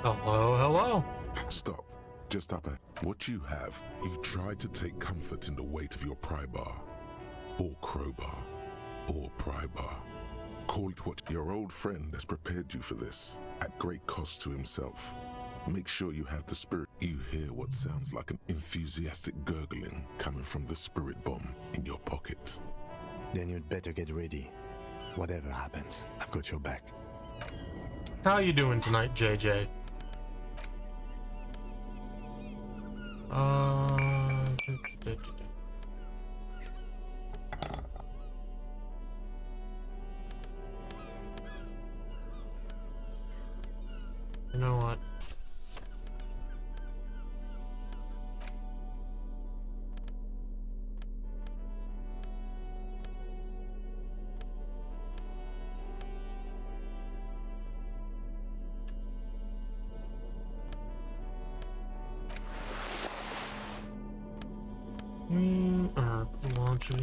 Hello, hello. Stop. Just up ahead. What you have, you tried to take comfort in the weight of your pry bar. Or crowbar. Or pry bar. Call it what your old friend has prepared you for this, at great cost to himself. Make sure you have the spirit. You hear what sounds like an enthusiastic gurgling coming from the spirit bomb in your pocket. Then you'd better get ready. Whatever happens, I've got your back. How you doing tonight, JJ? You know what? Logic.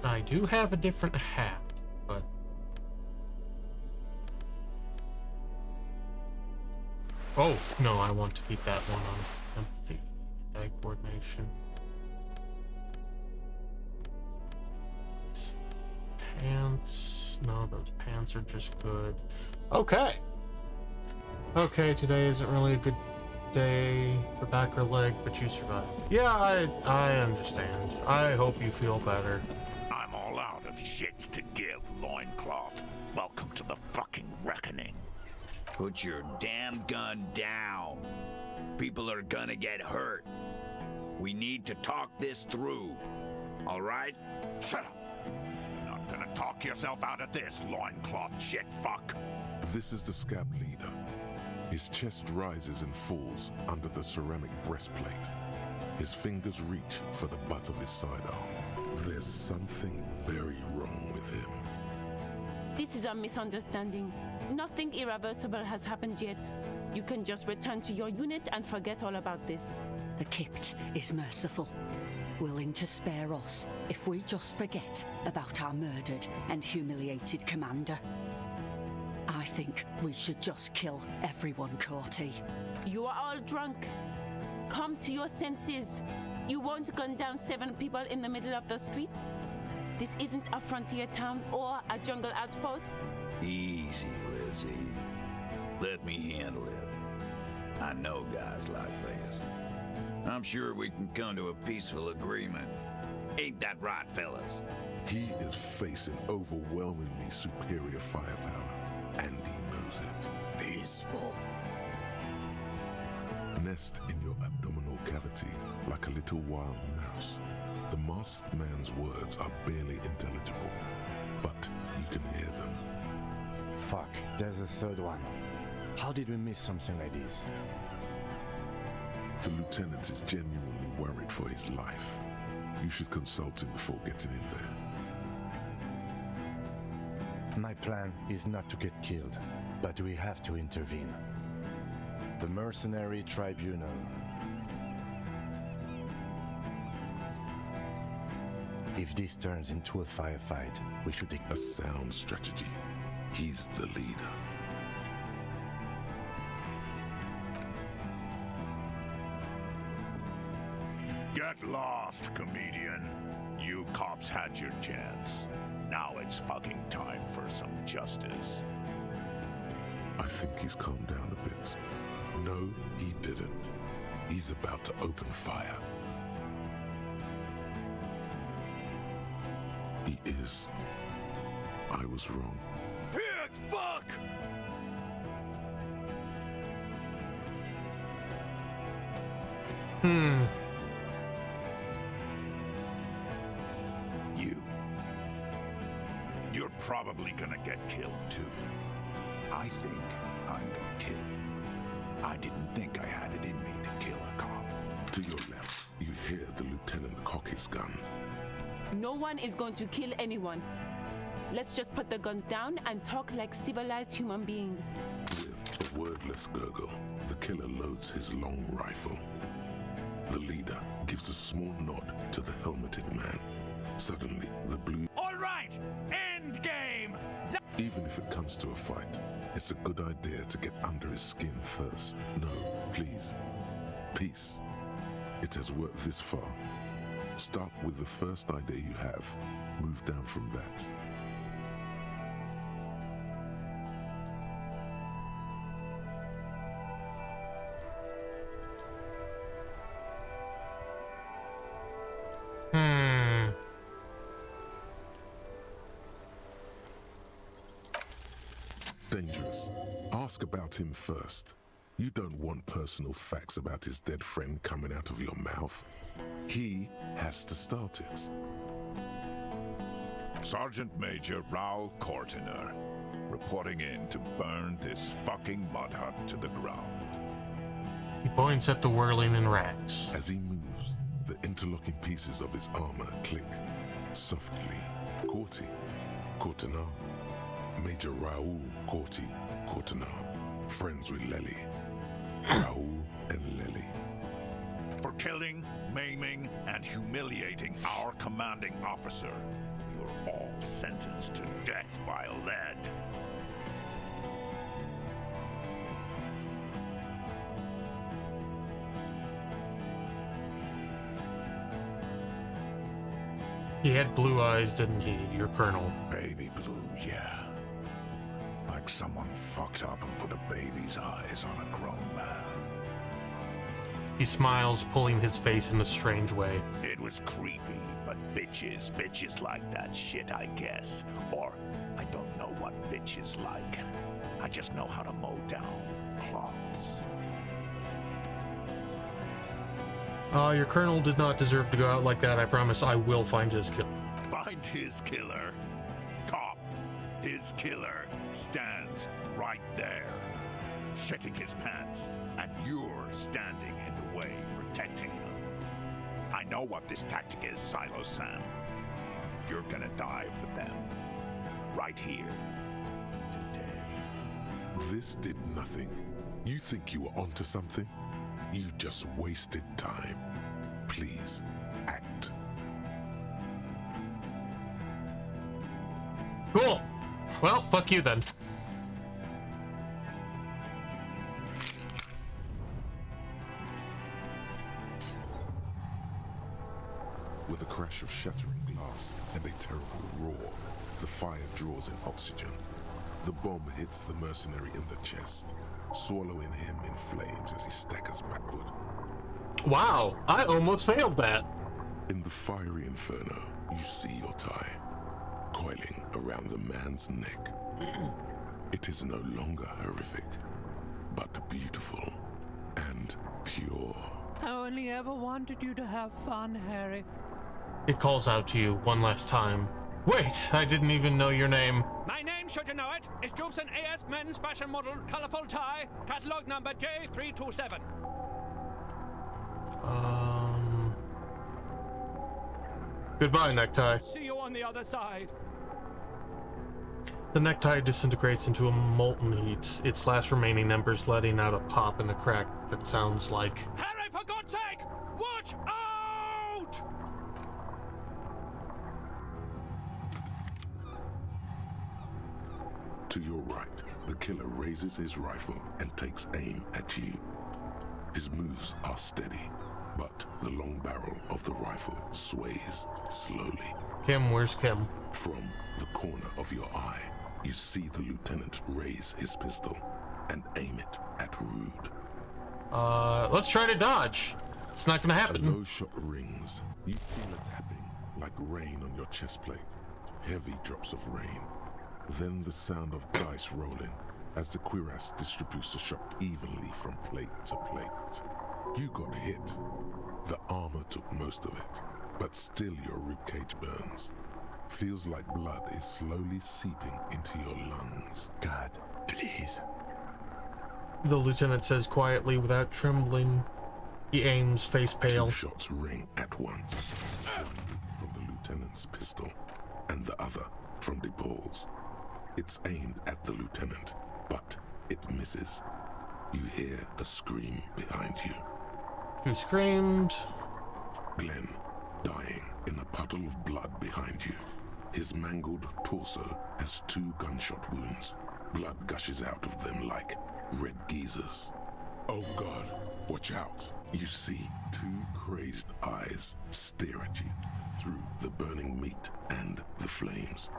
I do have a different hat, but oh no, I want to keep that one on empathy, eye coordination. Pants, no, those pants are just good. Okay, today isn't really a good day for back or leg, but you survived. Yeah, I understand. I hope you feel better. I'm all out of shits to give, loincloth. Welcome to the fucking reckoning. Put your damn gun down. People are gonna get hurt. We need to talk this through. All right? Shut up. You're not gonna talk yourself out of this, loincloth shit fuck. This is the scab leader. His chest rises and falls under the ceramic breastplate. His fingers reach for the butt of his sidearm. There's something very wrong with him. This is a misunderstanding. Nothing irreversible has happened yet. You can just return to your unit and forget all about this. The Kypt is merciful, willing to spare us if we just forget about our murdered and humiliated commander. I think we should just kill everyone, Courty. You are all drunk. Come to your senses. You won't gun down 7 people in the middle of the street. This isn't a frontier town or a jungle outpost. Easy, Lizzie. Let me handle it. I know guys like this. I'm sure we can come to a peaceful agreement. Ain't that right, fellas? He is facing overwhelmingly superior firepower, and he knows it. Peaceful. Nest in your abdominal cavity like a little wild mouse. The masked man's words are barely intelligible, but you can hear them. Fuck, there's a third one. How did we miss something like this? The lieutenant is genuinely worried for his life. You should consult him before getting in there. My plan is not to get killed, but we have to intervene. The Mercenary Tribunal. If this turns into a firefight, we should take A sound strategy. He's the leader. Get lost, comedian. You cops had your chance. Now it's fucking time for some justice. I think he's calmed down a bit. No, he didn't. He's about to open fire. He is. I was wrong. Pig fuck! You're probably gonna get killed too. I think I'm gonna kill you. I didn't think I had it in me to kill a cop. To your left, you hear the lieutenant cock his gun. No one is going to kill anyone. Let's just put the guns down and talk like civilized human beings. With a wordless gurgle, the killer loads his long rifle. The leader gives a small nod to the helmeted man. Suddenly, the blue... All right! End game! Even if it comes to a fight, it's a good idea to get under his skin first. No, please. Peace. It has worked this far. Start with the first idea you have. Move down from that. Dangerous. Ask about him first. You don't want personal facts about his dead friend coming out of your mouth. He has to start it. Sergeant Major Raoul Cortiner, reporting in to burn this fucking mud hut to the ground. He points at the whirling in rags. As he moves, the interlocking pieces of his armor click softly. Corty, Cortiner, Major Raoul Corty, Cortiner, friends with Lely. Raoul and Lely. For killing, maiming, and humiliating our commanding officer, you're all sentenced to death by lead. He had blue eyes, didn't he, your colonel? Baby blue, yeah. Like someone fucked up and put a baby's eyes on a grown man. He smiles, pulling his face in a strange way. It was creepy, but bitches like that shit, I guess. Or, I don't know what bitches like. I just know how to mow down cloths. Your colonel did not deserve to go out like that. I promise I will find his killer. Find his killer. Cop, his killer stands right there, shitting his pants, and you're standing in the way, protecting him. I know what this tactic is, Silo Sam. You're gonna die for them. Right here. Today. This did nothing. You think you were onto something? You just wasted time. Please, act. Cool. Well, fuck you then. With a crash of shattering glass and a terrible roar, the fire draws in oxygen. The bomb hits the mercenary in the chest, swallowing him in flames as he staggers backward. Wow, I almost failed that. In the fiery inferno, you see your tie, coiling around the man's neck. It is no longer horrific, but beautiful and pure. I only ever wanted you to have fun, Harry. It calls out to you one last time. Wait, I didn't even know your name. My name, should you know it, is Jobson AS Men's Fashion Model, Colorful Tie, Catalog number J327. Goodbye, necktie. See you on the other side. The necktie disintegrates into a molten heat, its last remaining embers letting out a pop and a crack that sounds like... Harry, for God's sake! Watch out! To your right, the killer raises his rifle and takes aim at you. His moves are steady, but the long barrel of the rifle sways slowly. Kim, where's Kim? From the corner of your eye, you see the lieutenant raise his pistol and aim it at Rude. Let's try to dodge. It's not gonna A happen. low shot rings. You feel a tapping, like rain on your chest plate. Heavy drops of rain. Then the sound of dice rolling as the cuirass distributes the shot evenly from plate to plate. You got hit. The armor took most of it, but still your ribcage burns. Feels like blood is slowly seeping into your lungs. God, please. The lieutenant says quietly without trembling. He aims, face pale. 2 shots ring at once. One from the lieutenant's pistol, and the other from DePaul's. It's aimed at the lieutenant, but it misses. You hear a scream behind you. Who screamed? Glenn, dying in a puddle of blood behind you. His mangled torso has 2 gunshot wounds. Blood gushes out of them like red geysers. Oh God, watch out. You see 2 crazed eyes stare at you through the burning meat and the flames.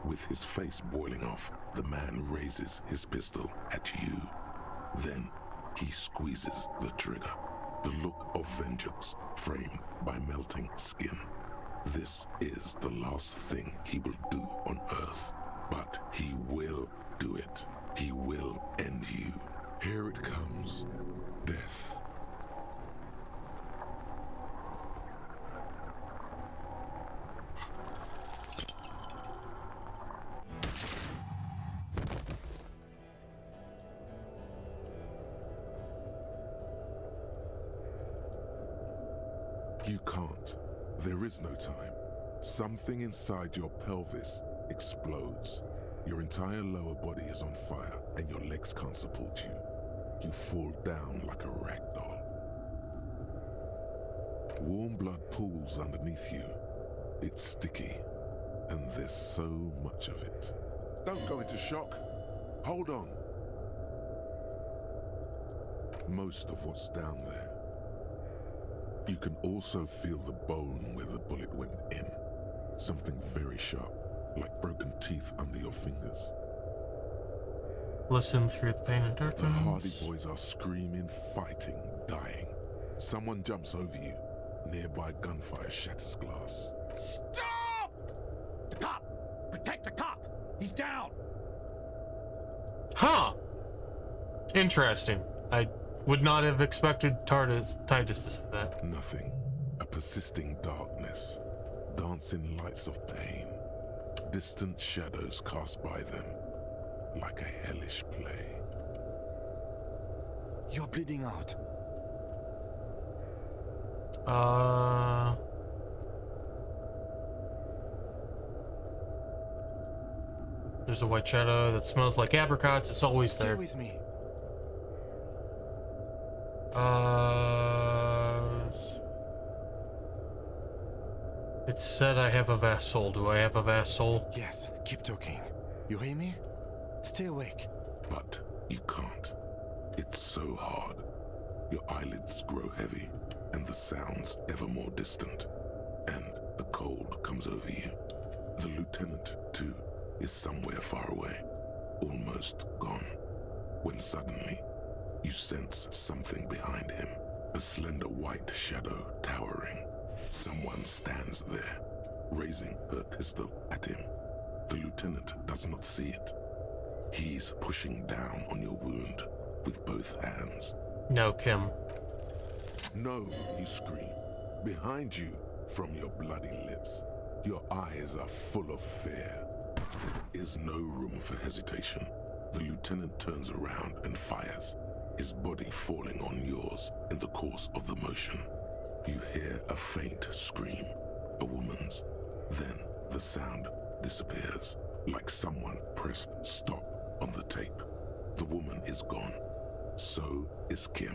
With his face boiling off, the man raises his pistol at you. Then he squeezes the trigger, the look of vengeance framed by melting skin. This is the last thing he will do on Earth, but he will do it. He will end you. Here it comes, death. You can't. There is no time. Something inside your pelvis explodes. Your entire lower body is on fire and your legs can't support you. You fall down like a rag doll. Warm blood pools underneath you. It's sticky, and there's so much of it. Don't go into shock. Hold on. Most of what's down there. You can also feel the bone where the bullet went in. Something very sharp, like broken teeth under your fingers. Listen through the pain and darkness. The Hardy Boys are screaming, fighting, dying. Someone jumps over you. Nearby gunfire shatters glass. Stop! The cop! Protect the cop! He's down! Huh! Interesting. I would not have expected Titus to say that. Nothing. A persisting darkness. Dancing lights of pain. Distant shadows cast by them. Like a hellish play. You're bleeding out. There's a white shadow that smells like apricots. It's always Stay there. with me. It said I have a vast soul. Do I have a vast soul? Yes, keep talking. You hear me? Stay awake. But you can't. It's so hard. Your eyelids grow heavy, and the sounds ever more distant. And a cold comes over you. The lieutenant, too, is somewhere far away, almost gone. When suddenly, you sense something behind him. A slender white shadow towering. Someone stands there, raising her pistol at him. The lieutenant does not see it. He's pushing down on your wound with both hands. No, Kim. No, you scream. Behind you, from your bloody lips, your eyes are full of fear. There is no room for hesitation. The lieutenant turns around and fires, his body falling on yours in the course of the motion. You hear a faint scream, a woman's. Then the sound disappears, like someone pressed stop on the tape. The woman is gone. So is Kim.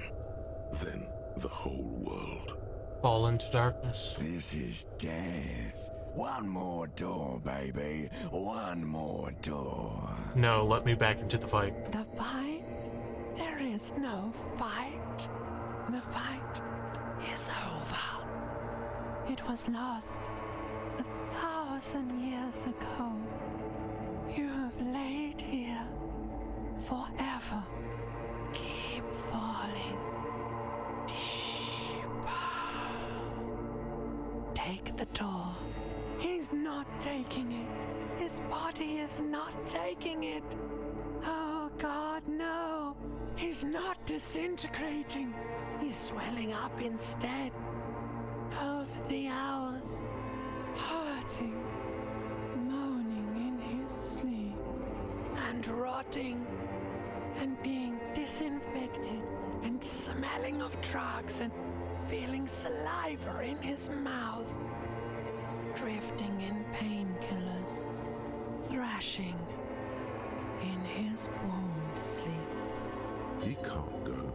Then the whole world. Fall into darkness. This is death. One more door, baby. One more door. No, let me back into the fight. The fight? There is no fight. The fight is over. It was lost 1,000 years ago. You have laid here forever. Keep falling deeper. Take the door. He's not taking it. His body is not taking it. Oh God, no. He's not disintegrating. He's swelling up instead. Over the hours, hurting, moaning in his sleep, and rotting, and being disinfected, and smelling of drugs, and feeling saliva in his mouth, drifting in painkillers, thrashing in his wound sleep. He can't go.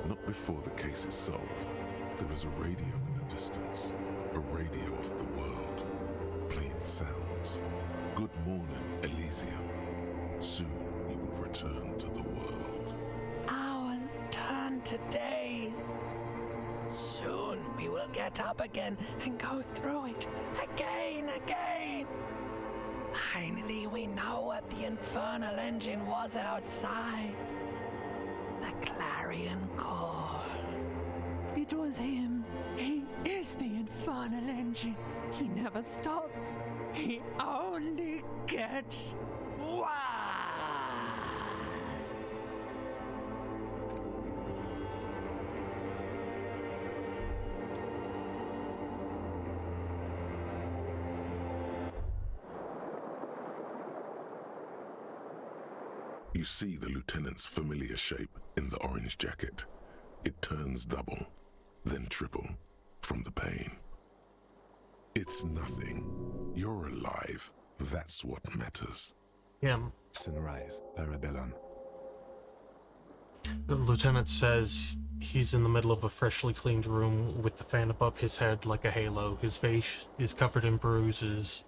Not before the case is solved. There is a radio in the distance. A radio of the world. Playing sounds. Good morning, Elysium. Soon you will return to the world. Hours turn to days. Soon we will get up again and go through it again. Finally, we know what the infernal engine was outside. The Clarion Core. It was him. He is the infernal engine. He never stops. He only gets worse. You see the lieutenant's familiar shape in the orange jacket. It turns double, then triple, from the pain. It's nothing. You're alive. That's what matters. Him. Sunrise, Parabellum. The lieutenant says he's in the middle of a freshly cleaned room with the fan above his head like a halo. His face is covered in bruises.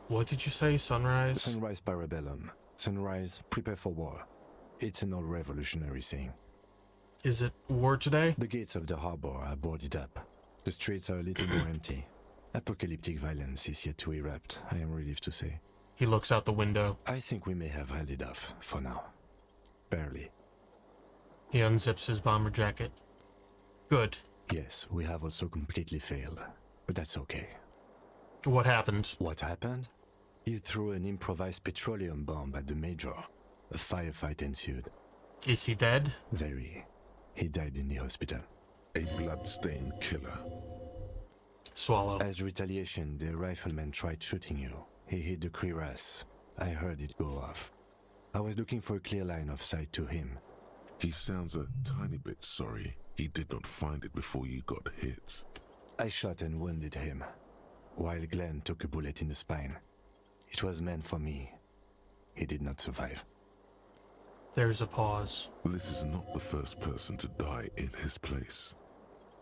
What did you say? Sunrise? Sunrise, Parabellum. Sunrise, prepare for war. It's an old revolutionary saying. Is it war today? The gates of the harbor are boarded up. The streets are a little more empty. Apocalyptic violence is yet to erupt, I am relieved to say. He looks out the window. I think we may have held it off, for now. Barely. He unzips his bomber jacket. Good. Yes, we have also completely failed. But that's okay. What happened? What happened? He threw an improvised petroleum bomb at the Major. A firefight ensued. Is he dead? Very. He died in the hospital. A blood-stained killer. Swallow. As retaliation, the rifleman tried shooting you. He hit the cuirass. I heard it go off. I was looking for a clear line of sight to him. He sounds a tiny bit sorry he did not find it before you got hit. I shot and wounded him, while Glenn took a bullet in the spine. It was meant for me. He did not survive. There's a pause. This is not the first person to die in his place.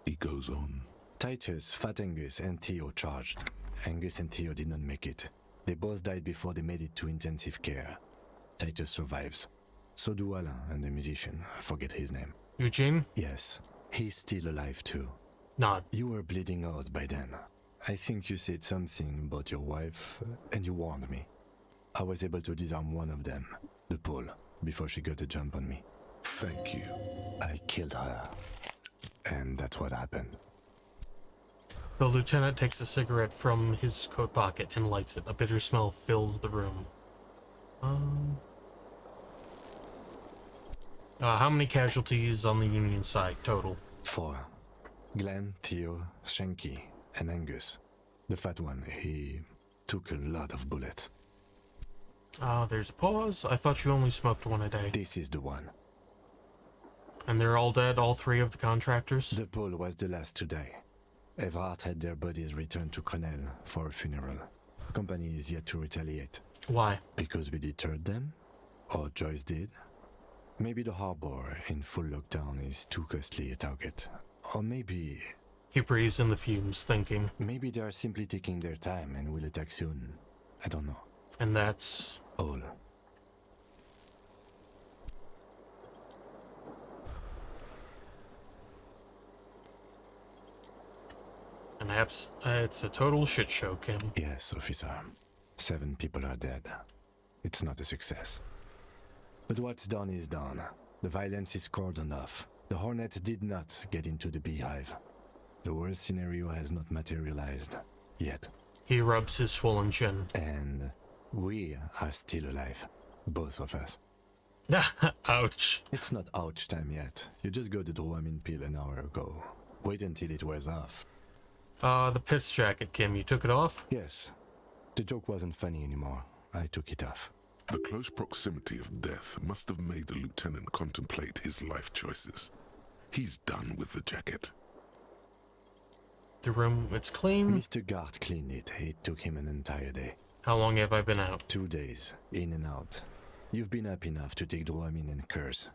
He goes on. Titus, Fat Angus, and Theo charged. Angus and Theo did not make it. They both died before they made it to intensive care. Titus survives. So do Alain and the musician. I forget his name. Eugene? Yes, he's still alive too. Nod. You were bleeding out by then. I think you said something about your wife, and you warned me. I was able to disarm one of them, the Pole, before she got a jump on me. Thank you. I killed her. And that's what happened. The lieutenant takes a cigarette from his coat pocket and lights it. A bitter smell fills the room. How many casualties on the Union side total? 4. Glenn, Theo, Shanky, and Angus. The fat one, he took a lot of bullets. There's a pause. I thought you only smoked one a day. This is the one. And they're all dead, all 3 of the contractors? The Pole was the last to die. Everhart had their bodies returned to Cronel for a funeral. Company is yet to retaliate. Why? Because we deterred them? Or Joyce did? Maybe the harbor in full lockdown is too costly a target. Or maybe... He breathes in the fumes, thinking. Maybe they are simply taking their time and will attack soon. I don't know. And that's... all. And it's a total shit show, Kim. Yes, officer. 7 people are dead. It's not a success. But what's done is done. The violence is cordoned off. The Hornets did not get into the beehive. The worst scenario has not materialized. Yet. He rubs his swollen chin. And we are still alive. Both of us. Ouch. It's not ouch time yet. You just got the Dramamine pill an hour ago. Wait until it wears off. The piss jacket, Kim. You took it off? Yes. The joke wasn't funny anymore. I took it off. The close proximity of death must have made the lieutenant contemplate his life choices. He's done with the jacket. The room, it's clean? Mr. Gart cleaned it. It took him an entire day. How long have I been out? 2 days, in and out. You've been up enough to take Dramamine and curse.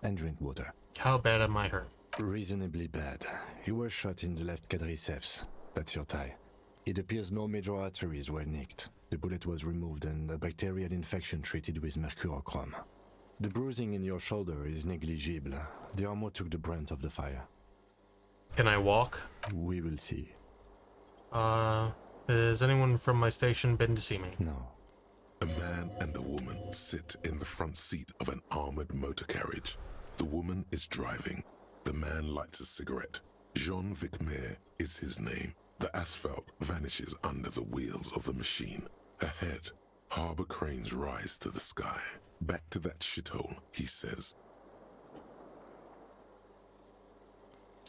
And drink water. How bad am I hurt? Reasonably bad. You were shot in the left quadriceps. That's your thigh. It appears no major arteries were nicked. The bullet was removed and a bacterial infection treated with mercurochrome. The bruising in your shoulder is negligible. The armor took the brunt of the fire. Can I walk? We will see. Has anyone from my station been to see me? No. A man and a woman sit in the front seat of an armored motor carriage. The woman is driving. The man lights a cigarette. Jean Vicmer is his name. The asphalt vanishes under the wheels of the machine. Ahead, harbor cranes rise to the sky. Back to that shithole, he says.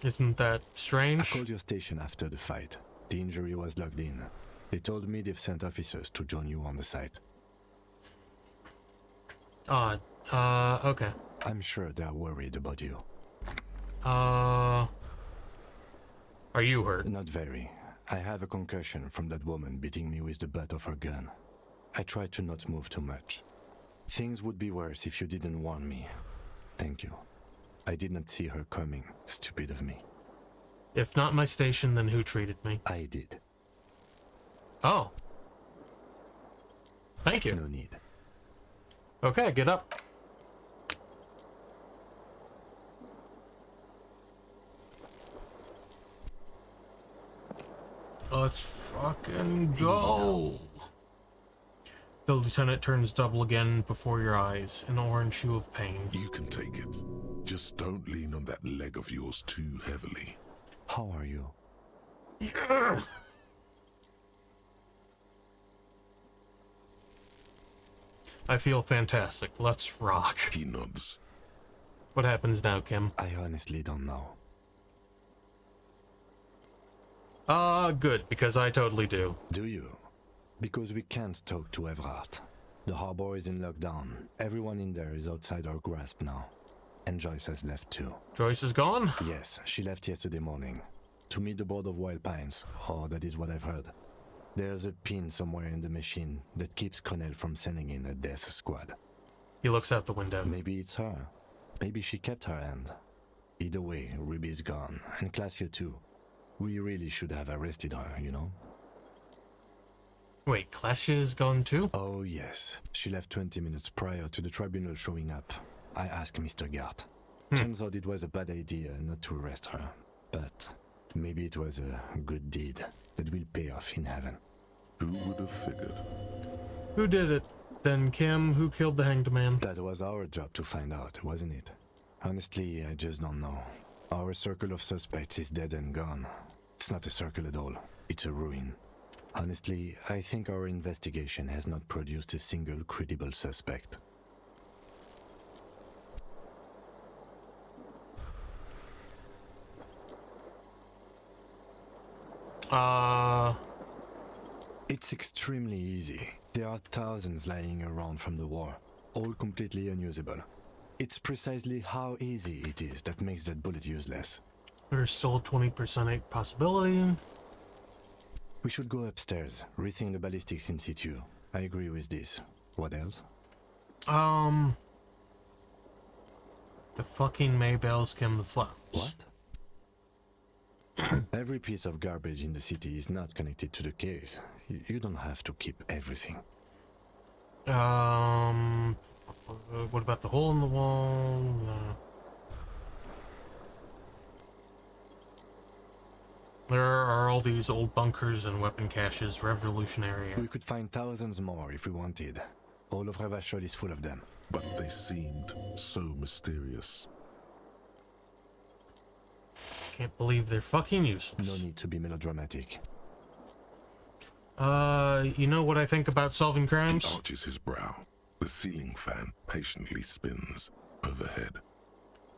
Isn't that I strange? called your station after the fight. The injury was logged in. They told me they've sent officers to join you on the site. Odd. Okay. I'm sure they're worried about you. Are you hurt? Not very. I have a concussion from that woman beating me with the butt of her gun. I tried to not move too much. Things would be worse if you didn't warn me. Thank you. I did not see her coming. Stupid of me. If not my station, then who treated me? I did. Oh. Thank you. No need. Okay, get up. Let's fucking go. The lieutenant turns double again before your eyes, an orange hue of pain. You can take it. Just don't lean on that leg of yours too heavily. How are you? I feel fantastic. Let's rock. He nods. What happens now, Kim? I honestly don't know. Good, because I totally do. Do you? Because we can't talk to Evrart. The harbor is in lockdown. Everyone in there is outside our grasp now. And Joyce has left too. Joyce is gone? Yes, she left yesterday morning. To meet the board of Wild Pines. Oh, that is what I've heard. There's a pin somewhere in the machine that keeps Connell from sending in a death squad. He looks out the window. Maybe it's her. Maybe she kept her hand. Either way, Ruby's gone. And Classio too. We really should have arrested her, you know? Wait, Classio is gone too? Oh, yes. She left 20 minutes prior to the tribunal showing up. I asked Mr. Gart. Turns out it was a bad idea not to arrest her. But maybe it was a good deed that will pay off in heaven. Who would have figured? Who did it? Then Kim, who killed the hanged man? That was our job to find out, wasn't it? Honestly, I just don't know. Our circle of suspects is dead and gone. It's not a circle at all. It's a ruin. Honestly, I think our investigation has not produced a single credible suspect. It's extremely easy. There are thousands lying around from the war, all completely unusable. It's precisely how easy it is that makes that bullet useless. There's still a 20% possibility. We should go upstairs, rethink the ballistics in situ. I agree with this. What else? The fucking Maybells Kim the Flaps. What? Every piece of garbage in the city is not connected to the case. You don't have to keep everything. What about the hole in the wall? There are all these old bunkers and weapon caches, revolutionary. We could find thousands more if we wanted. All of Revachol is full of them. But they seemed so mysterious. Can't believe they're fucking useless. No need to be melodramatic. You know what I think about solving He crimes? arches his brow. The ceiling fan patiently spins overhead.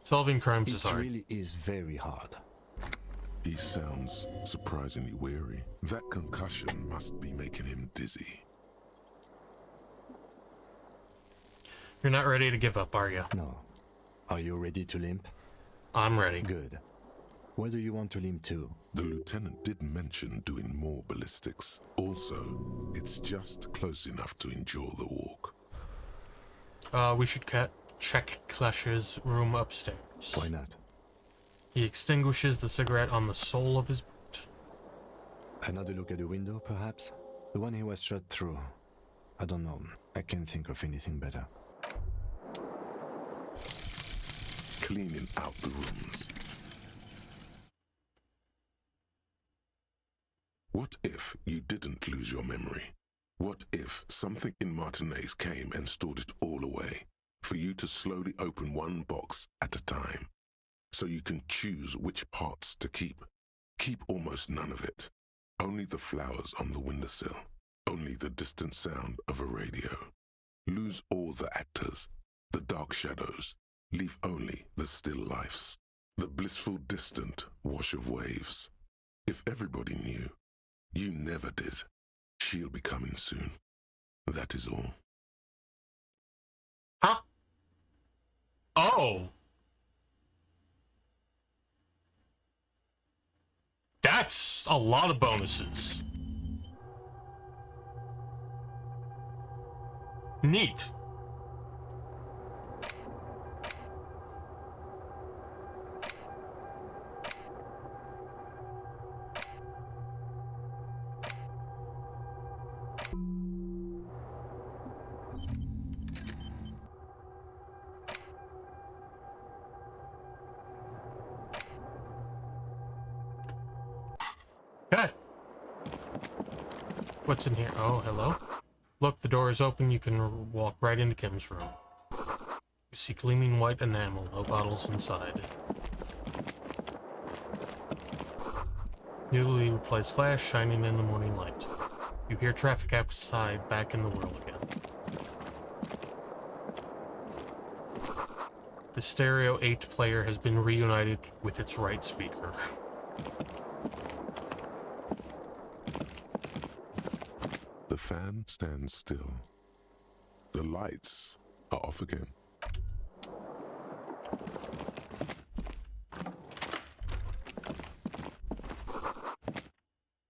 Solving crimes is It hard. really is very hard. He sounds surprisingly weary. That concussion must be making him dizzy. You're not ready to give up, are you? No. Are you ready to limp? I'm ready. Good. Where do you want to limp to? The lieutenant did mention doing more ballistics. Also, it's just close enough to endure the walk. We should check Clash's room upstairs. Why not? He extinguishes the cigarette on the sole of his boot. Another look at the window, perhaps? The one he was shot through. I don't know. I can't think of anything better. Cleaning out the rooms. What if you didn't lose your memory? What if something in Martinez came and stored it all away, for you to slowly open one box at a time, so you can choose which parts to keep? Keep almost none of it. Only the flowers on the windowsill. Only the distant sound of a radio. Lose all the actors, the dark shadows. Leave only the still lifes, the blissful distant wash of waves. If everybody knew, you never did. She'll be coming soon. That is all. Huh? Oh. That's a lot of bonuses. Neat. Okay. What's in here? Oh, hello. Look, the door is open. You can walk right into Kim's room. You see gleaming white enamel, no bottles inside. Newly replaced glass shining in the morning light. You hear traffic outside, back in the world again. The Stereo 8 player has been reunited with its right speaker. The fan stands still. The lights are off again.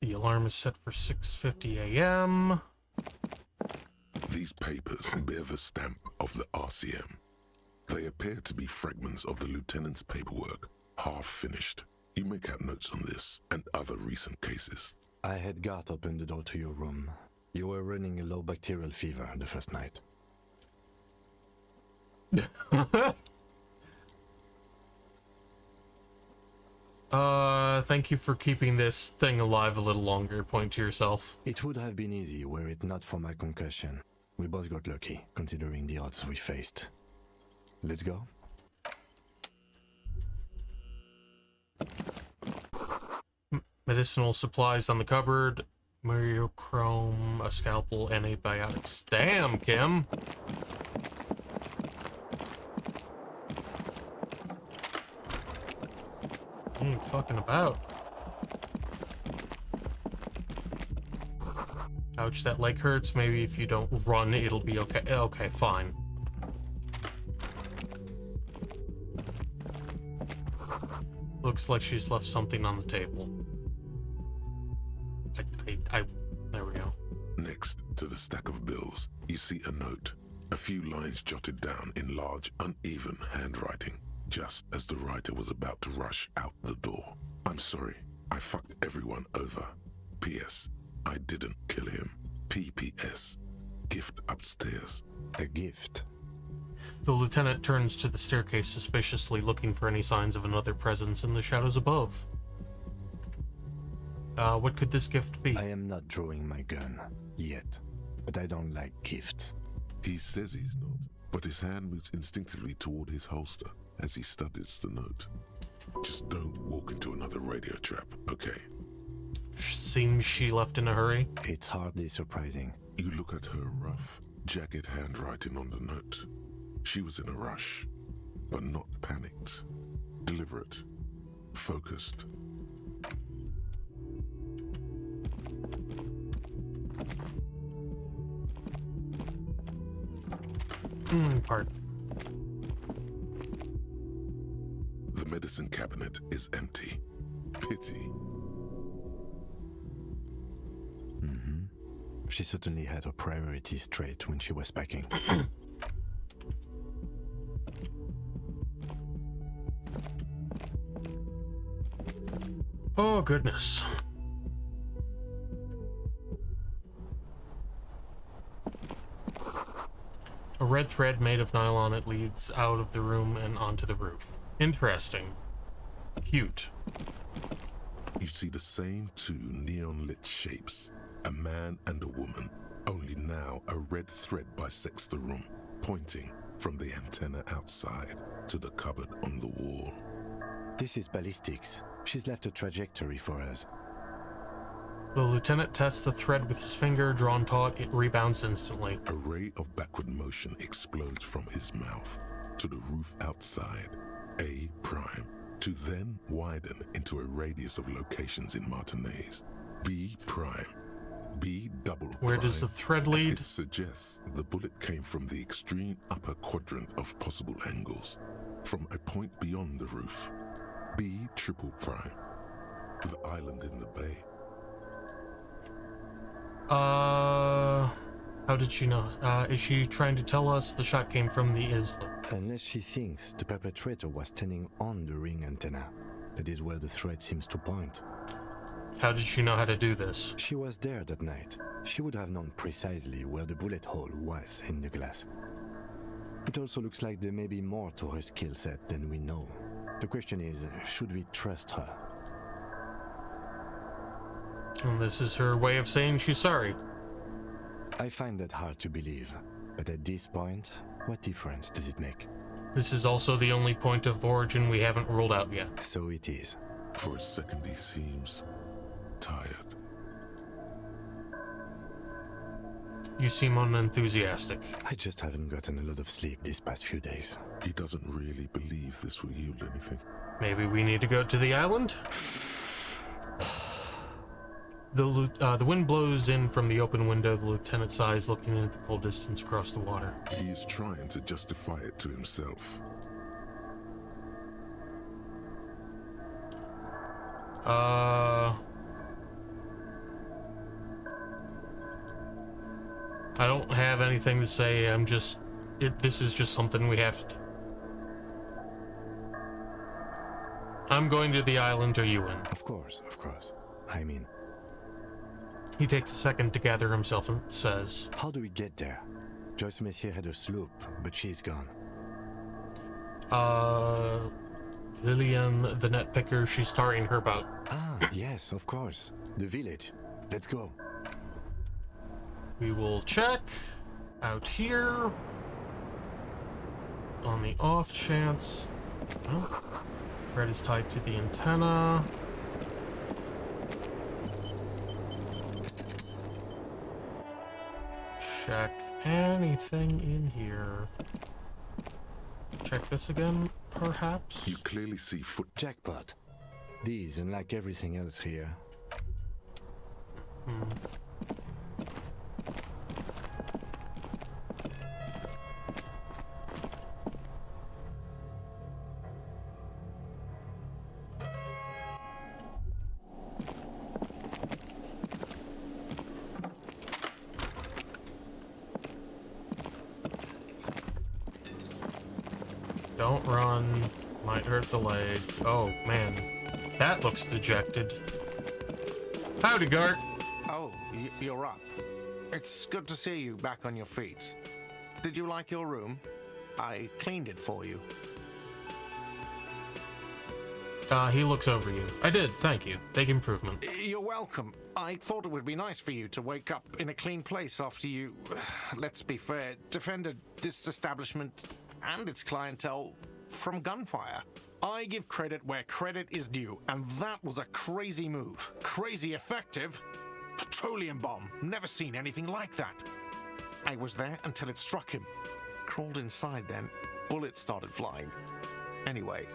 The alarm is set for 6:50 a.m. These papers bear the stamp of the RCM. They appear to be fragments of the lieutenant's paperwork, half finished. You make out notes on this and other recent cases. I had Garth open the door to your room. You were running a low bacterial fever the first night. Thank you for keeping this thing alive a little longer. Point to yourself. It would have been easy were it not for my concussion. We both got lucky, considering the odds we faced. Let's go. Medicinal supplies on the cupboard. Mercurochrome, a scalpel, antibiotics. Damn, Kim. You ain't fucking about. Ouch, that leg hurts. Maybe if you don't run, it'll be okay. Okay, fine. Looks like she's left something on the table. There we go. Next to the stack of bills, you see a note. A few lines jotted down in large, uneven handwriting, just as the writer was about to rush out the door. I'm sorry, I fucked everyone over. P.S. I didn't kill him. P.P.S. Gift upstairs. A gift? The lieutenant turns to the staircase suspiciously, looking for any signs of another presence in the shadows above. What could this gift be? I am not drawing my gun. Yet. But I don't like gifts. He says he's not, but his hand moves instinctively toward his holster as he studies the note. Just don't walk into another radio trap, okay? Seems she left in a hurry. It's hardly surprising. You look at her rough, jagged handwriting on the note. She was in a rush, but not panicked. Deliberate, focused. Pardon. The medicine cabinet is empty. Pity. She certainly had her priorities straight when she was packing. Oh, goodness. A red thread made of nylon, it leads out of the room and onto the roof. Interesting. Cute. You see the same two neon-lit shapes, a man and a woman, only now a red thread bisects the room, pointing from the antenna outside to the cupboard on the wall. This is ballistics. She's left a trajectory for us. The lieutenant tests the thread with his finger, drawn taut, it rebounds instantly. A ray of backward motion explodes from his mouth to the roof outside, A prime, to then widen into a radius of locations in Martinez, B prime, B double prime. Where does the thread lead? It suggests the bullet came from the extreme upper quadrant of possible angles, from a point beyond the roof, B triple prime, the island in the bay. How did she know? Is she trying to tell us the shot came from the island? Unless she thinks the perpetrator was standing on the ring antenna. That is where the thread seems to point. How did she know how to do this? She was there that night. She would have known precisely where the bullet hole was in the glass. It also looks like there may be more to her skill set than we know. The question is, should we trust her? And this is her way of saying she's sorry. I find that hard to believe, but at this point, what difference does it make? This is also the only point of origin we haven't ruled out yet. So it is. For a second he seems tired. You seem unenthusiastic. I just haven't gotten a lot of sleep these past few days. He doesn't really believe this will yield anything. Maybe we need to go to the island? The wind blows in from the open window. The lieutenant's eyes looking into the cold distance across the water. He is trying to justify it to himself. I don't have anything to say. This is just something we have to. I'm going to the island, are you in? Of course. I mean... He takes a second to gather himself and says, How do we get there? Joyce Messier had a sloop, but she's gone. Lillian, the net picker, she's starting her boat. Ah, yes, of course. The village. Let's go. We will check out here on the off chance. Oh, thread is tied to the antenna. Check anything in here. Check this again, perhaps? You clearly see foot. Jackpot. These, unlike everything else here. Don't run. Might hurt the leg. Oh, man. That looks dejected. Howdy, Gart. Oh, you're up. It's good to see you back on your feet. Did you like your room? I cleaned it for you. He looks over you. I did, thank you. Big improvement. You're welcome. I thought it would be nice for you to wake up in a clean place after you, let's be fair, defended this establishment and its clientele from gunfire. I give credit where credit is due, and that was a crazy move. Crazy effective. Petroleum bomb. Never seen anything like that. I was there until it struck him. Crawled inside then. Bullets started flying. Anyway.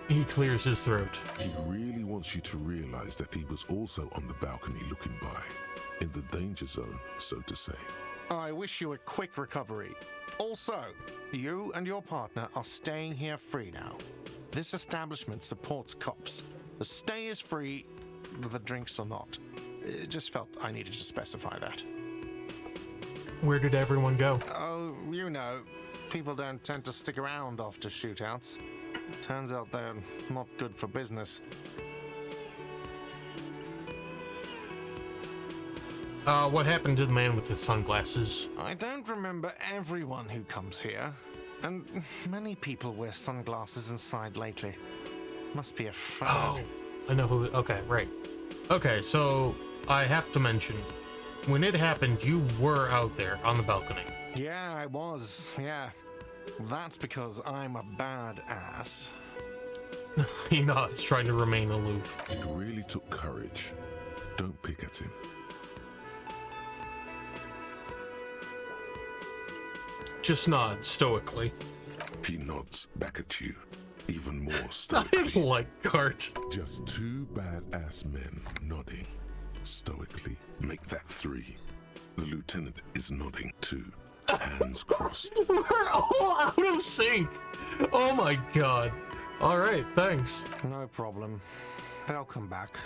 He clears his throat. He really wants you to realize that he was also on the balcony looking by, in the danger zone, so to say. I wish you a quick recovery. Also, you and your partner are staying here free now. This establishment supports cops. The stay is free, but the drinks are not. It just felt I needed to specify that. Where did everyone go? Oh, you know, people don't tend to stick around after shootouts. Turns out they're not good for business. What happened to the man with the sunglasses? I don't remember everyone who comes here, and many people wear sunglasses inside lately. Must be a fad. Oh, I know who. Okay, right. Okay, so I have to mention, when it happened, you were out there on the balcony. Yeah, I was. Yeah. That's because I'm a badass. He nods, trying to remain aloof. It really took courage. Don't pick at him. Just nod stoically. He nods back at you, even more I stoically. like Gart. Just two badass men nodding stoically. Make that three. The lieutenant is nodding too, hands crossed. We're all out of sync. Oh my god. All right, thanks. No problem. They'll come back.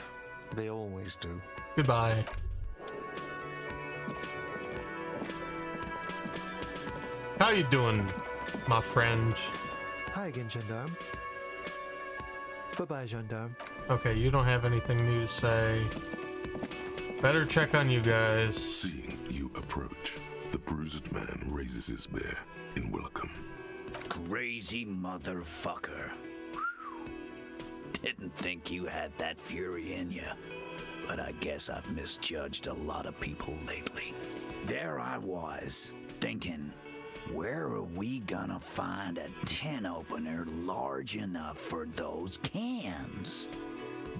They always do. Goodbye. How you doing, my friend? Hi again, gendarme. Bye-bye, gendarme. Okay, you don't have anything new to say. Better check on you guys. Seeing you approach, the bruised man raises his bear in welcome. Crazy motherfucker. Didn't think you had that fury in you, but I guess I've misjudged a lot of people lately. There I was, thinking, where are we gonna find a tin opener large enough for those cans?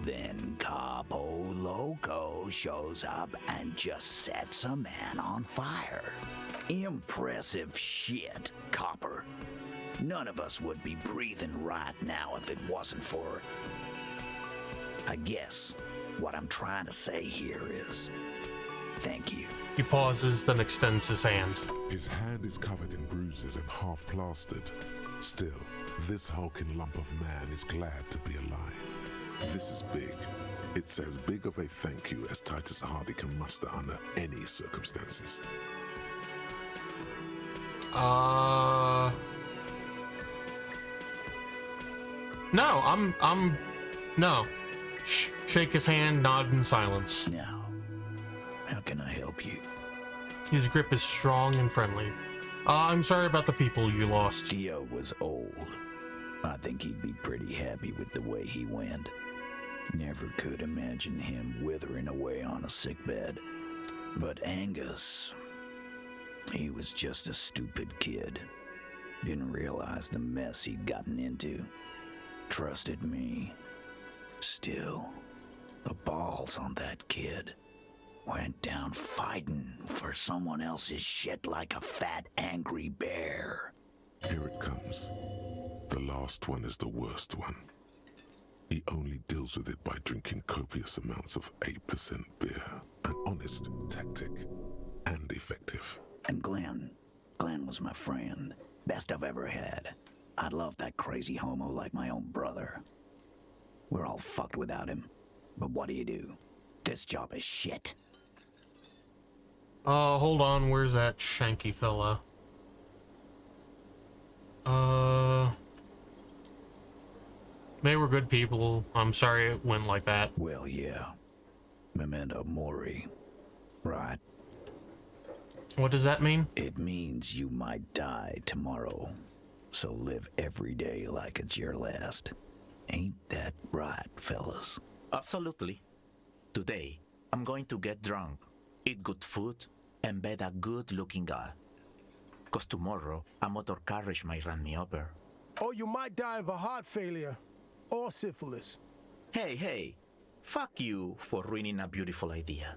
Then Capo Loco shows up and just sets a man on fire. Impressive shit, Copper. None of us would be breathing right now if it wasn't for... I guess what I'm trying to say here is, thank you. He pauses, then extends his hand. His hand is covered in bruises and half plastered. Still, this hulking lump of man is glad to be alive. This is big. It's as big of a thank you as Titus Hardy can muster under any circumstances. No, no. Shake his hand, nod in silence. Now, how can I help you? His grip is strong and friendly. I'm sorry about the people you lost. Dio was old. I think he'd be pretty happy with the way he went. Never could imagine him withering away on a sickbed. But Angus, he was just a stupid kid. Didn't realize the mess he'd gotten into. Trusted me. Still, the balls on that kid. Went down fighting for someone else's shit like a fat, angry bear. Here it comes. The last one is the worst one. He only deals with it by drinking copious amounts of 8% beer. An honest tactic, and effective. And Glenn was my friend. Best I've ever had. I love that crazy homo like my own brother. We're all fucked without him. But what do? This job is shit. Hold on, where's that shanky fella? They were good people. I'm sorry it went like that. Well, yeah. Memento Mori. Right. What does that mean? It means you might die tomorrow. So live every day like it's your last. Ain't that right, fellas? Absolutely. Today, I'm going to get drunk, eat good food, and bed a good-looking girl. 'Cause tomorrow, a motor carriage might run me over. Or you might die of a heart failure. Or syphilis. Hey. Fuck you for ruining a beautiful idea.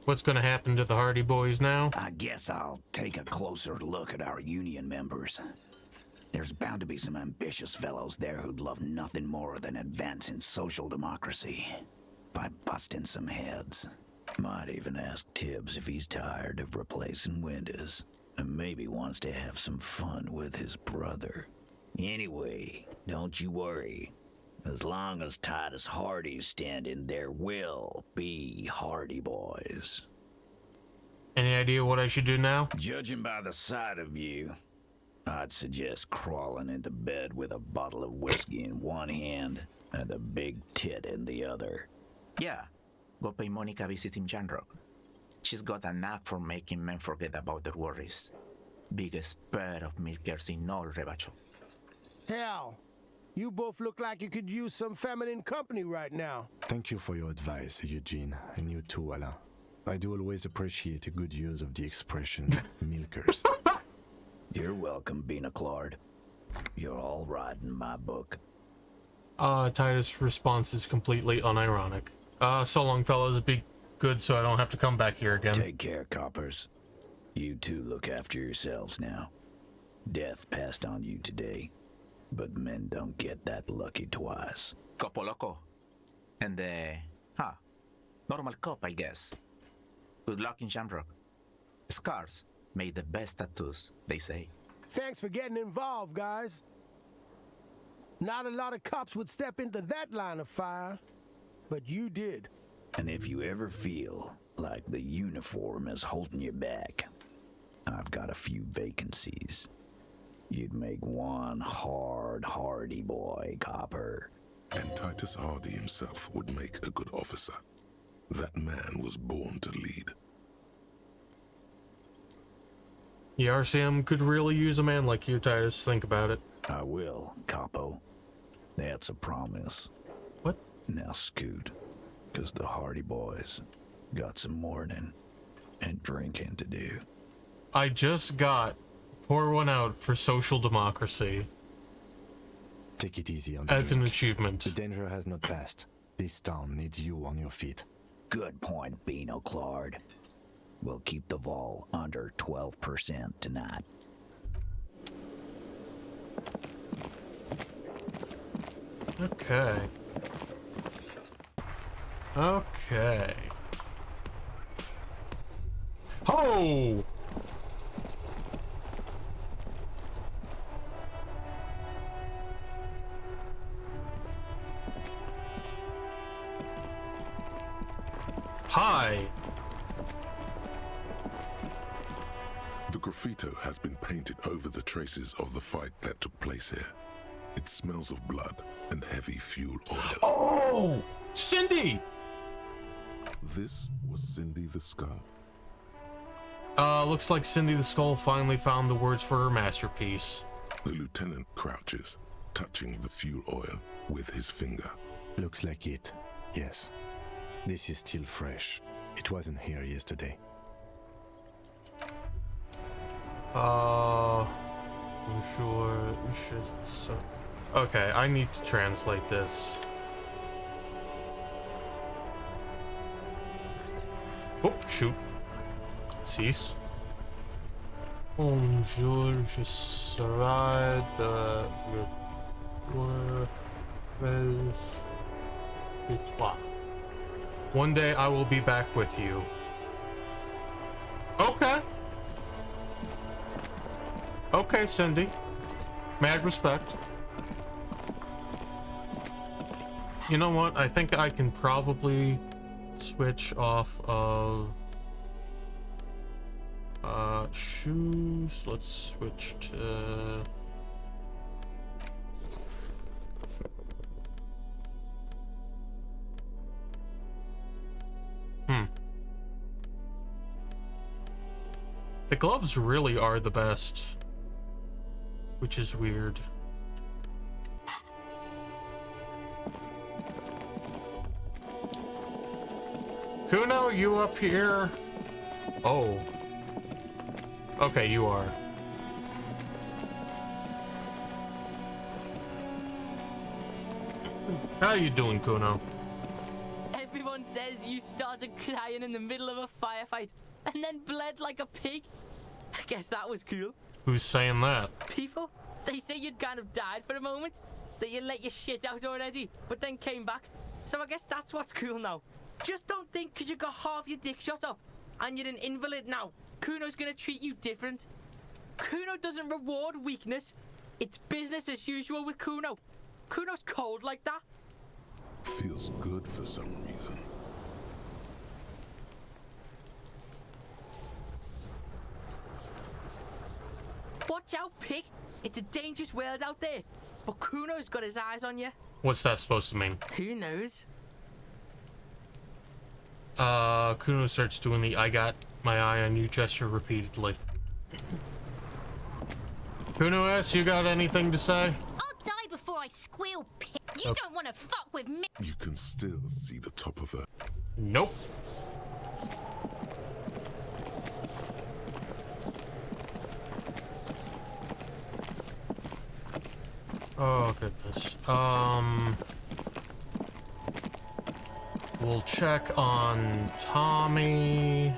What's gonna happen to the Hardy Boys now? I guess I'll take a closer look at our union members. There's bound to be some ambitious fellows there who'd love nothing more than advancing social democracy by busting some heads. Might even ask Tibbs if he's tired of replacing windows and maybe wants to have some fun with his brother. Anyway, don't you worry. As long as Titus Hardy's standing, there will be Hardy Boys. Any idea what I should do now? Judging by the sight of you, I'd suggest crawling into bed with a bottle of whiskey in one hand and a big tit in the other. Yeah, go pay Monica visiting Janrock. She's got a knack for making men forget about their worries. Biggest pair of milkers in all Rebacho. Hell, you both look like you could use some feminine company right now. Thank you for your advice, Eugene, and you too, Alain. I do always appreciate a good use of the expression milkers. You're welcome, Bina Claude. You're all right in my book. Titus' response is completely unironic. So long, fellas. Be good so I don't have to come back here again. Take care, coppers. You two look after yourselves now. Death passed on you today, but men don't get that lucky twice. Copo loco. And normal cop, I guess. Good luck in Shamrock. Scars made the best tattoos, they say. Thanks for getting involved, guys. Not a lot of cops would step into that line of fire, but you did. And if you ever feel like the uniform is holding you back, I've got a few vacancies. You'd make one hardy boy, copper. And Titus Hardy himself would make a good officer. That man was born to lead. The RCM could really use a man like you, Titus. Think about it. I will, Capo. That's a promise. What? Now scoot, because the Hardy boys got some mourning and drinking to do. I just got pour one out for social democracy. Take it easy on the as drink. an achievement. The danger has not passed. This town needs you on your feet. Good point, Bino Claude. We'll keep the vol under 12% tonight. Okay. Okay. Ho! Hi. The graffito has been painted over the traces of the fight that took place here. It smells of blood and heavy fuel oil. Oh! Cindy! This was Cindy the Skull. Looks like Cindy the Skull finally found the words for her masterpiece. The lieutenant crouches, touching the fuel oil with his finger. Looks like it, yes. This is still fresh. It wasn't here yesterday. I'm sure we should. So, okay, I need to translate this. Oh, shoot. Cease. Bonjour, je serai de toi. One day I will be back with you. Okay. Okay, Cindy. Mad respect. You know what? I think I can probably switch off of shoes. Let's switch to the gloves really are the best, which is weird. Kuno, you up here? Oh. Okay, you are. How you doing, Kuno? Everyone says you started crying in the middle of a firefight and then bled like a pig. I guess that was cool. Who's saying that? People, they say you'd kind of died for a moment, that you let your shit out already, but then came back. So I guess that's what's cool now. Just don't think because you got half your dick shot off and you're an invalid now, Kuno's gonna treat you different. Kuno doesn't reward weakness. It's business as usual with Kuno. Kuno's cold like that. Feels good for some reason. Watch out, pig. It's a dangerous world out there. But Kuno's got his eyes on you. What's that supposed to mean? Who knows? Kuno starts doing the "I got my eye on you" gesture repeatedly. Kuno S, you got anything to say? I'll die before I squeal, pig. You don't want to fuck with me. You can still see the top of her. Nope. Oh, goodness. We'll check on Tommy.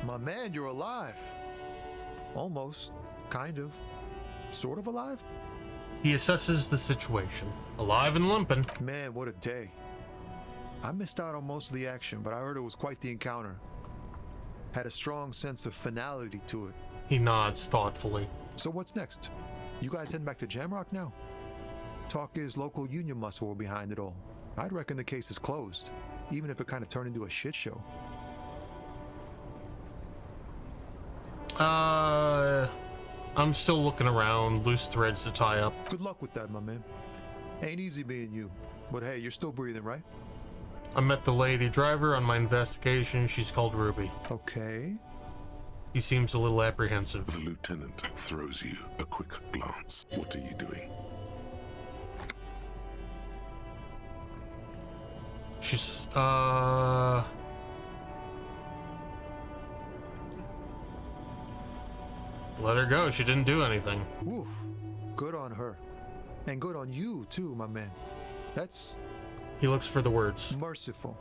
My man, you're alive. Almost. Kind of. Sort of alive? He assesses the situation. Alive and limping. Man, what a day. I missed out on most of the action, but I heard it was quite the encounter. Had a strong sense of finality to it. He nods thoughtfully. So what's next? You guys heading back to Jamrock now? Talk is local union muscle behind it all. I'd reckon the case is closed, even if it kind of turned into a shit show. I'm still looking around, loose threads to tie up. Good luck with that, my man. Ain't easy being you, but hey, you're still breathing, right? I met the lady driver on my investigation. She's called Ruby. Okay. He seems a little apprehensive. The lieutenant throws you a quick glance. What are you doing? She's, let her go. She didn't do anything. Oof. Good on her. And good on you, too, my man. That's... He looks for the words. Merciful.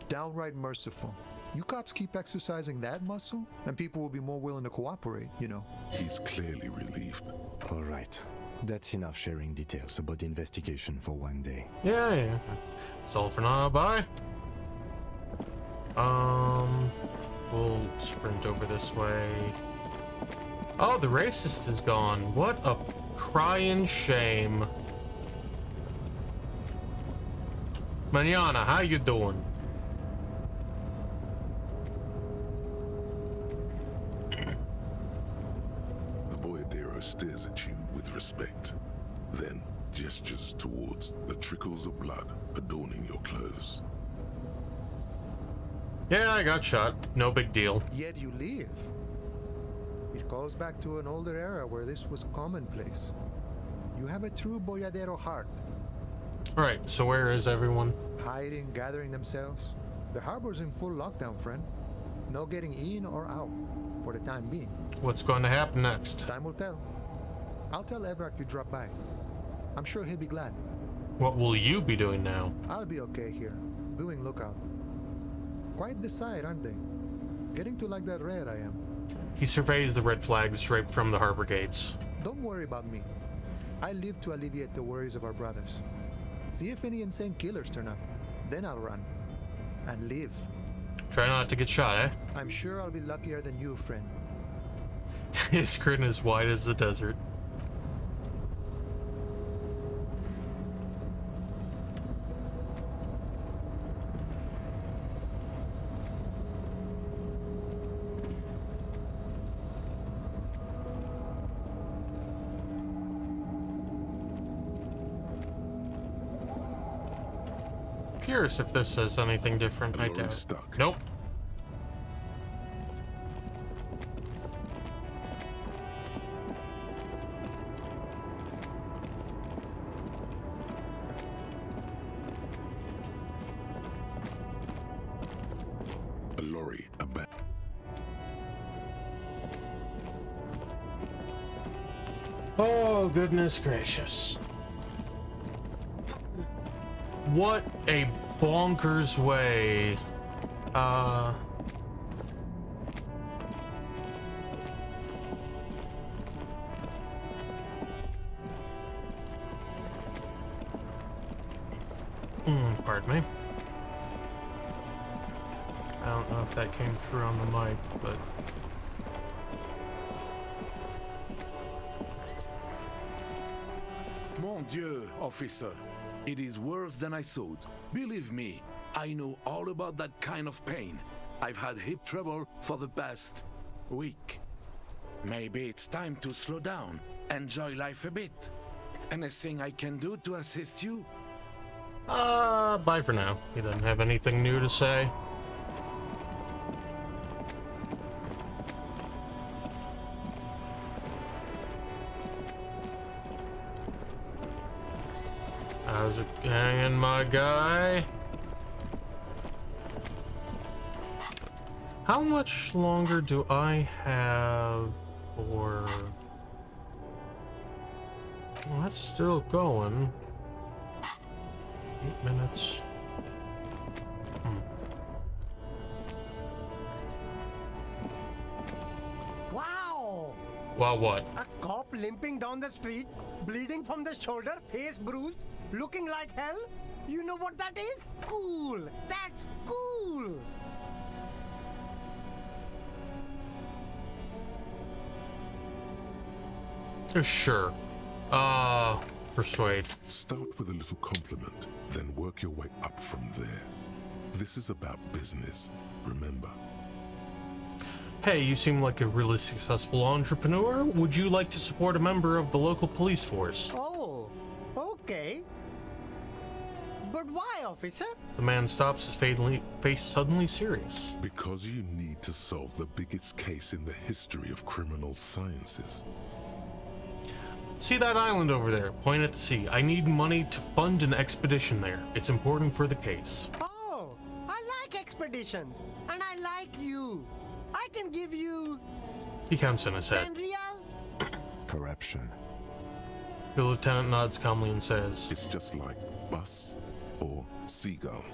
Downright merciful. You cops keep exercising that muscle, and people will be more willing to cooperate, you know. He's clearly relieved. All right. That's enough sharing details about the investigation for one day. Yeah. That's all for now. Bye. We'll sprint over this way. Oh, the racist is gone. What a crying shame. Manana, how you doing? The boyadero stares at you with respect, then gestures towards the trickles of blood adorning your clothes. Yeah, I got shot. No big deal. Yet you live. It goes back to an older era where this was commonplace. You have a true boyadero heart. Alright, so where is everyone? Hiding, gathering themselves. The harbor's in full lockdown, friend. No getting in or out, for the time being. What's going to happen next? Time will tell. I'll tell Evrak you dropped by. I'm sure he'll be glad. What will you be doing now? I'll be okay here, doing lookout. Quite the sight, aren't they? Getting to like that red I am. He surveys the red flags draped from the harbor gates. Don't worry about me. I live to alleviate the worries of our brothers. See if any insane killers turn up. Then I'll run. And live. Try not to get shot, eh? I'm sure I'll be luckier than you, friend. His grin is wide as the desert. Curious if this says anything different. I doubt. Stuck. Nope. A lorry abandoned. Oh, goodness gracious. What a bonkers way. Pardon me. I don't know if that came through on the mic, but... Mon Dieu, officer. It is worse than I thought. Believe me, I know all about that kind of pain. I've had hip trouble for the past week. Maybe it's time to slow down, enjoy life a bit. Anything I can do to assist you? Bye for now. He doesn't have anything new to say. How's it hanging, my guy? How much longer do I have for... Well, that's still going. 8 minutes. Wow! Wow, what? A cop limping down the street, bleeding from the shoulder, face bruised, looking like hell? You know what that is? Cool! That's cool! Sure. Persuade. Start with a little compliment, then work your way up from there. This is about business, remember. Hey, you seem like a really successful entrepreneur. Would you like to support a member of the local police force? Oh, okay. But why, officer? The man stops, his face suddenly serious. Because you need to solve the biggest case in the history of criminal sciences. See that island over there? Point at the sea. I need money to fund an expedition there. It's important for the case. Oh, I like expeditions, and I like you. I can give you... He counts in his head. 10 real? Corruption. The lieutenant nods calmly and says, It's just like bus or seagull.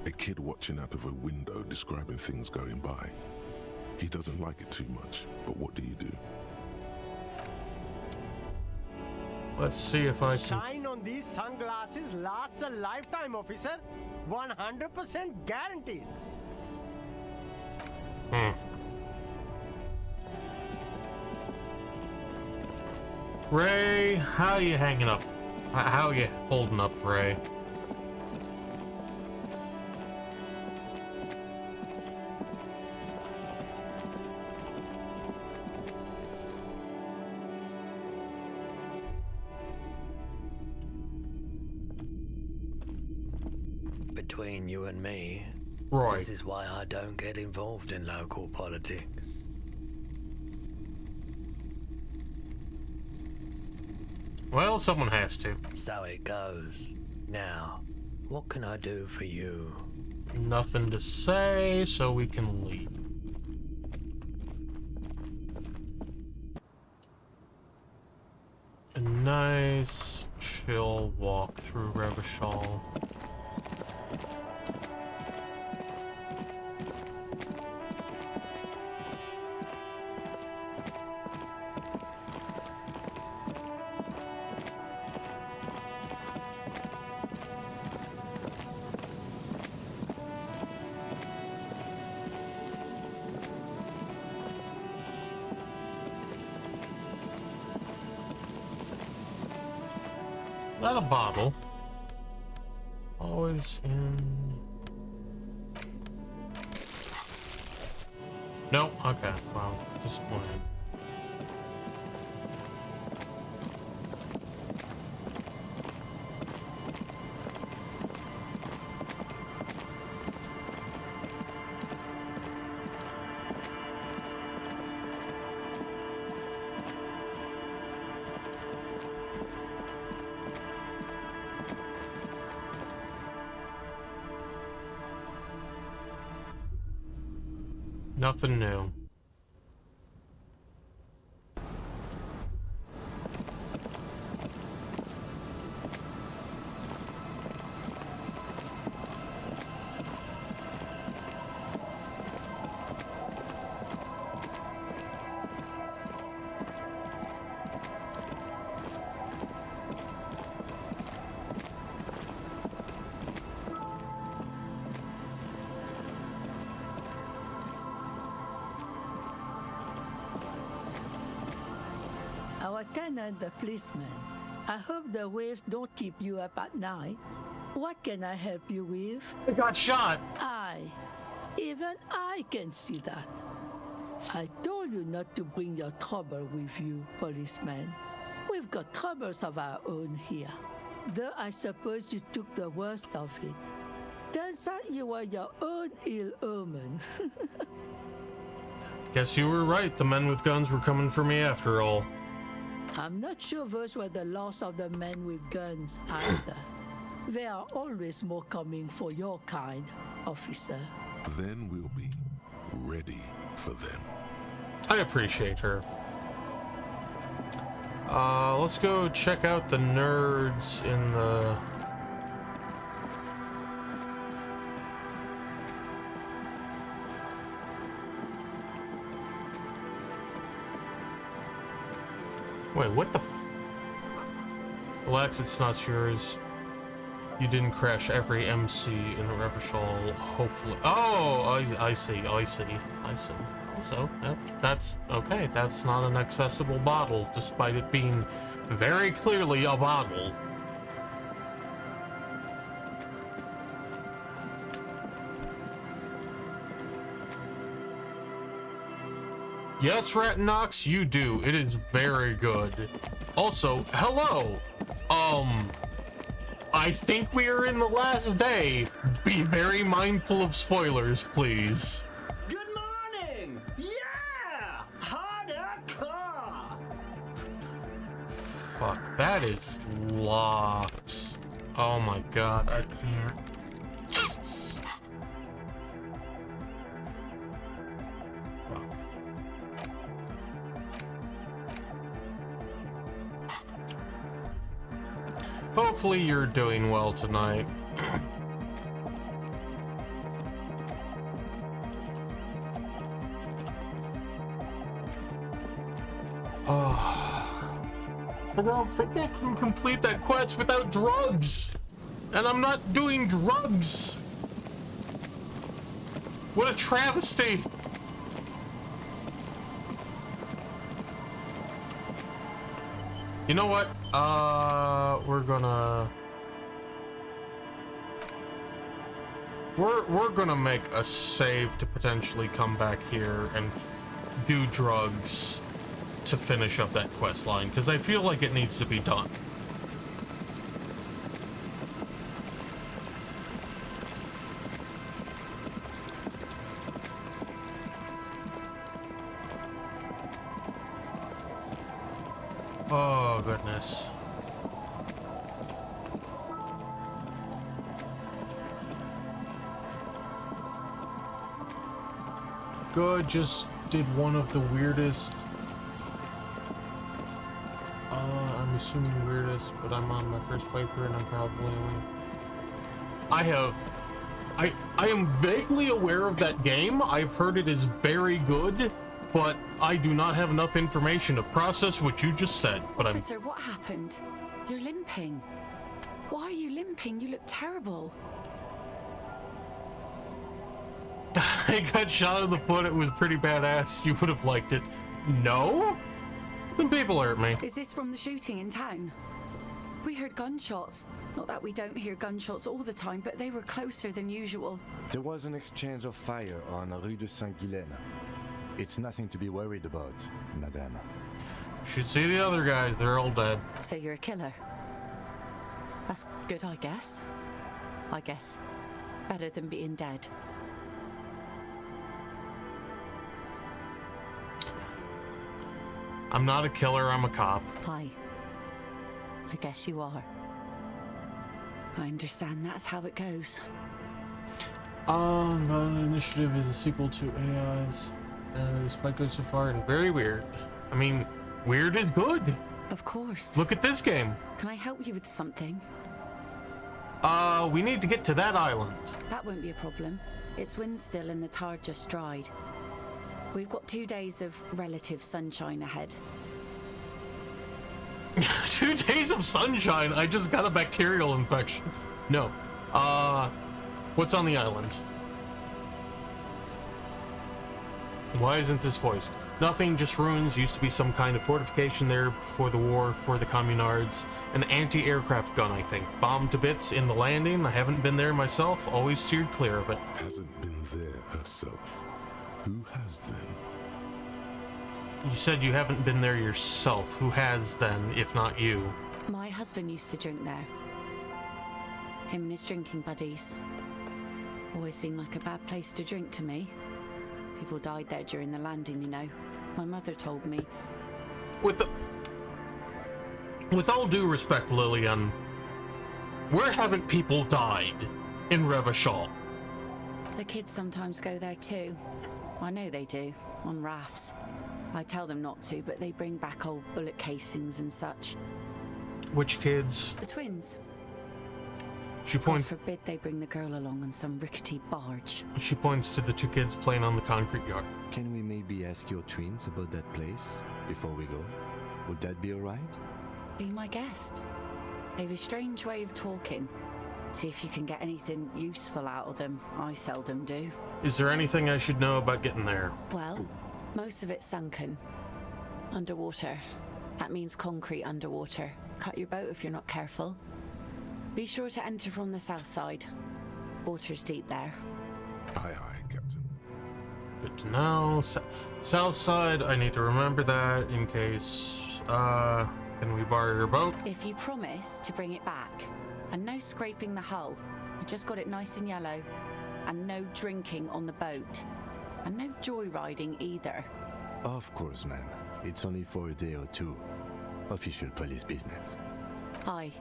A kid watching out of a window describing things going by. He doesn't like it too much, but what do you do? Let's see if I can... Shine on these sunglasses lasts a lifetime, officer. 100% guaranteed. Ray, how you hanging up? How you holding up, Ray? Between you and me, Roy. This is why I don't get involved in local politics. Well, someone has to. So it goes. Now, what can I do for you? Nothing to say, so we can leave. A nice, chill walk through Revachol. Not a bottle. Always in... No? Okay, well, disappointed. Nothing new. Our tenant, the policeman, I hope the waves don't keep you up at night. What can I help you with? I got shot. Even I can see that. I told you not to bring your trouble with you, policeman. We've got troubles of our own here. Though I suppose you took the worst of it. Turns out you were your own ill omen. Guess you were right. The men with guns were coming for me after all. I'm not sure those were the loss of the men with guns either. There are always more coming for your kind, officer. Then we'll be ready for them. I appreciate her. Let's go check out the nerds in the... Wait, what the... Relax, it's not yours. You didn't crash every MC in the Revachol, hopefully. Oh, I see. So, that's okay. That's not an accessible bottle, despite it being very clearly a bottle. Yes, Ratinox, you do. It is very good. Also, hello. I think we are in the last day. Be very mindful of spoilers, please. Good morning! Yeah! Hardcore! Fuck, that is locked. Oh my god, I can't. Hopefully you're doing well tonight. I don't think I can complete that quest without drugs. And I'm not doing drugs. What a travesty. You know what? We're gonna make a save to potentially come back here and do drugs to finish up that quest line, because I feel like it needs to be done. Oh, goodness. Good, just did one of the weirdest... I'm assuming weirdest, but I'm on my first playthrough and I'm probably I am vaguely aware of that game. I've heard it is very good, but I do not have enough information to process what you just said. But Officer, what happened? You're limping. Why are you limping? You look terrible. I got shot in the foot. It was pretty badass. You would have liked it. No? Some people hurt me. Is this from the shooting in town? We heard gunshots. Not that we don't hear gunshots all the time, but they were closer than usual. There was an exchange of fire on Rue de Saint-Guylaine. It's nothing to be worried about, madame. Should see the other guys. They're all dead. So you're a killer? That's good, I guess. Better than being dead. I'm not a killer, I'm a cop. Hi. I guess you are. I understand that's how it goes. The Initiative is a sequel to AI's. Despite goes so far and very weird. I mean, weird is good. Of course. Look at this game. Can I help you with something? We need to get to that island. That won't be a problem. It's wind still and the tide just dried. We've got 2 days of relative sunshine ahead. 2 days of sunshine? I just got a bacterial infection. No. What's on the island? Why isn't this voiced? Nothing, just ruins. Used to be some kind of fortification there before the war for the communards. An anti-aircraft gun, I think. Bombed to bits in the landing. I haven't been there myself. Always steered clear of it. Hasn't been there herself. Who has then? You said you haven't been there yourself. Who has then, if not you? My husband used to drink there. Him and his drinking buddies. Always seemed like a bad place to drink to me. People died there during the landing, you know. My mother told me. With all due respect, Lillian, where haven't people died in Revachol? The kids sometimes go there too. I know they do, on rafts. I tell them not to, but they bring back old bullet casings and such. Which kids? The twins. She points. God forbid they bring the girl along on some rickety barge. She points to the two kids playing on the concrete yard. Can we maybe ask your twins about that place before we go? Would that be alright? Be my guest. They have a strange way of talking. See if you can get anything useful out of them. I seldom do. Is there anything I should know about getting there? Well, most of it's sunken. Underwater. That means concrete underwater. Cut your boat if you're not careful. Be sure to enter from the south side. Water's deep there. Aye, aye, Captain. Good to know. South side, I need to remember that in case... can we borrow your boat? If you promise to bring it back. And no scraping the hull. I just got it nice and yellow. And no drinking on the boat. And no joyriding either. Of course, ma'am. It's only for a day or two. Official police business. Aye.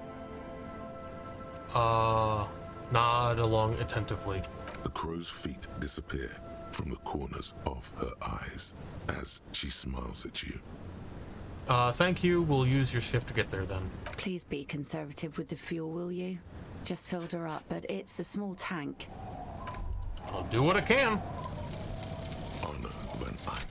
Nod along attentively. The crow's feet disappear from the corners of her eyes as she smiles at you. Thank you. We'll use your skiff to get there then. Please be conservative with the fuel, will you? Just filled her up, but it's a small tank. I'll do what I can. Honor Van Eyck.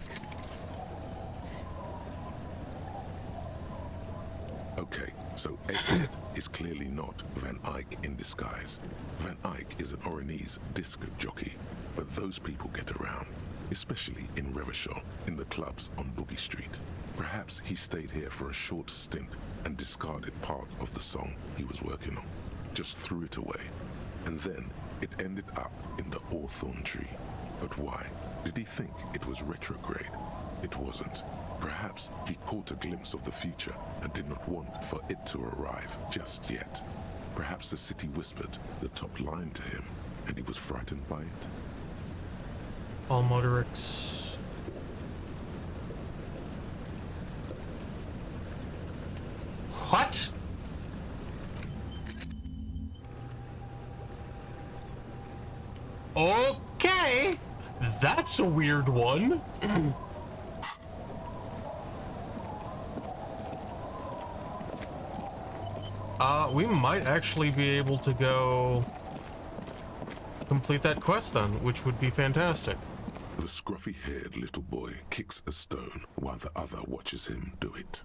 Okay, so Egghead is clearly not Van Eyck in disguise. Van Eyck is an Oranese disc jockey, but those people get around, especially in Revachol, in the clubs on Boogie Street. Perhaps he stayed here for a short stint and discarded part of the song he was working on, just threw it away, and then it ended up in the Hawthorn tree. But why? Did he think it was retrograde? It wasn't. Perhaps he caught a glimpse of the future and did not want for it to arrive just yet. Perhaps the city whispered the top line to him, and he was frightened by it. All motorics. What? Okay, that's a weird one. We might actually be able to go complete that quest then, which would be fantastic. The scruffy-haired little boy kicks a stone while the other watches him do it.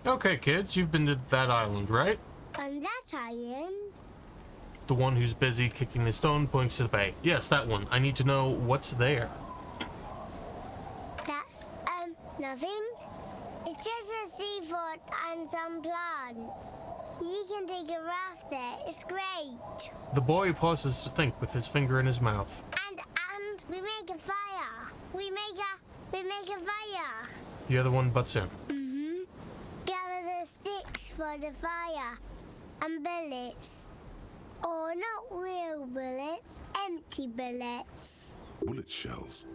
Okay, kids, you've been to that island, right? On that island? The one who's busy kicking the stone points to the bay. Yes, that one. I need to know what's there. That's, nothing. It's just a seafort and some plants. You can take a raft there. It's great. The boy pauses to think with his finger in his mouth. And we make a fire. We make a fire. The other one butts in. Gather the sticks for the fire. And bullets. Or not real bullets, empty bullets. Bullet shells.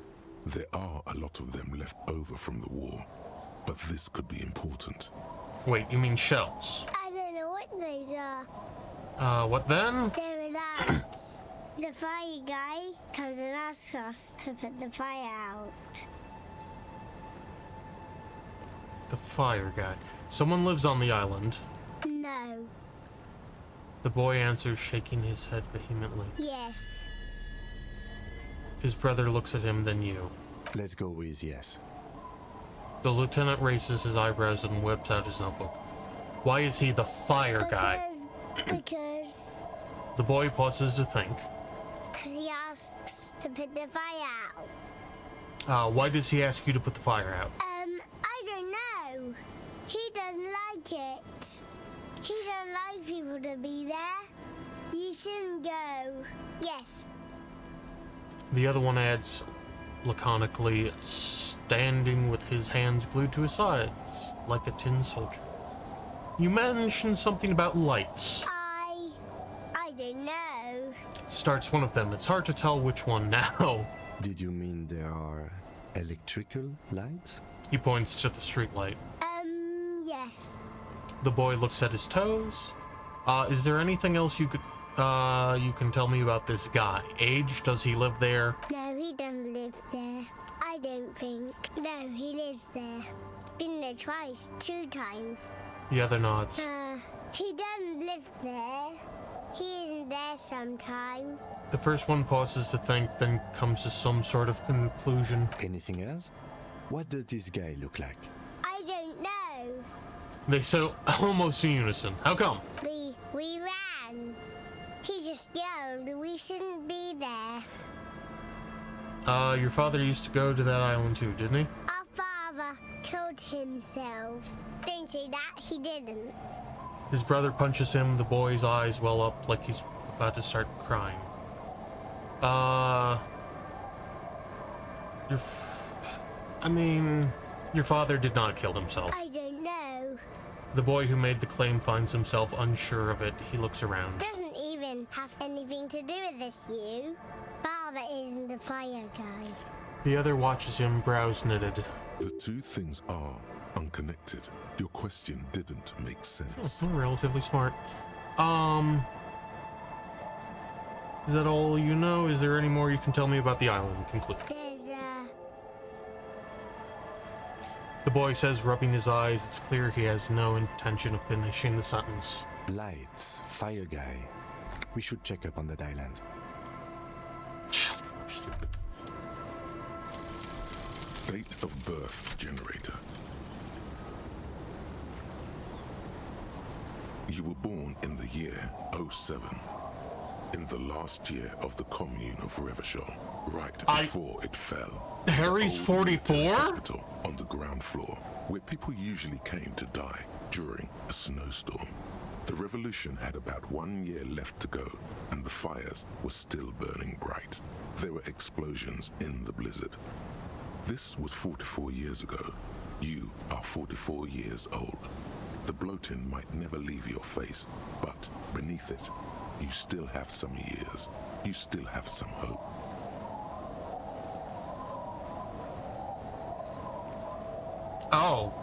There are a lot of them left over from the war, but this could be important. Wait, you mean shells? I don't know what these are. What then? They're relaxed. The fire guy comes and asks us to put the fire out. The fire guy. Someone lives on the island. No. The boy answers, shaking his head vehemently. Yes. His brother looks at him, then you. Let's go with yes. The lieutenant raises his eyebrows and whips out his notebook. Why is he the fire guy? Because... The boy pauses to think. Because he asks to put the fire out. Why does he ask you to put the fire out? I don't know. He doesn't like it. He doesn't like people to be there. You shouldn't go. Yes. The other one adds laconically, standing with his hands glued to his sides, like a tin soldier. You mentioned something about lights. I don't know. Starts one of them. It's hard to tell which one now. Did you mean there are electrical lights? He points to the street light. Yes. The boy looks at his toes. Is there anything else you can tell me about this guy? Age? Does he live there? No, he doesn't live there. I don't think. No, he lives there. Been there twice, 2 times. The other nods. He doesn't live there. He isn't there sometimes. The first one pauses to think, then comes to some sort of conclusion. Anything else? What does this guy look like? I don't know. They say almost in unison. How come? We ran. He just yelled we shouldn't be there. Your father used to go to that island too, didn't he? Our father killed himself. Don't say that, he didn't. His brother punches him. The boy's eyes well up like he's about to start crying. Your father did not kill himself. I don't know. The boy who made the claim finds himself unsure of it. He looks around. Doesn't even have anything to do with this, you. Father isn't the fire guy. The other watches him, brows knitted. The two things are unconnected. Your question didn't make sense. Relatively smart. Is that all you know? Is there any more you can tell me about the island? Conclude. The boy says, rubbing his eyes. It's clear he has no intention of finishing the sentence. Lights, fire guy. We should check up on that island. Children are stupid. Date of birth generator. You were born in the year 07, in the last year of the commune of Revachol, right before it fell. Harry's 44? Hospital on the ground floor, where people usually came to die during a snowstorm. The revolution had about 1 year left to go, and the fires were still burning bright. There were explosions in the blizzard. This was 44 years ago. You are 44 years old. The bloating might never leave your face, but beneath it, you still have some years. You still have some hope. Oh.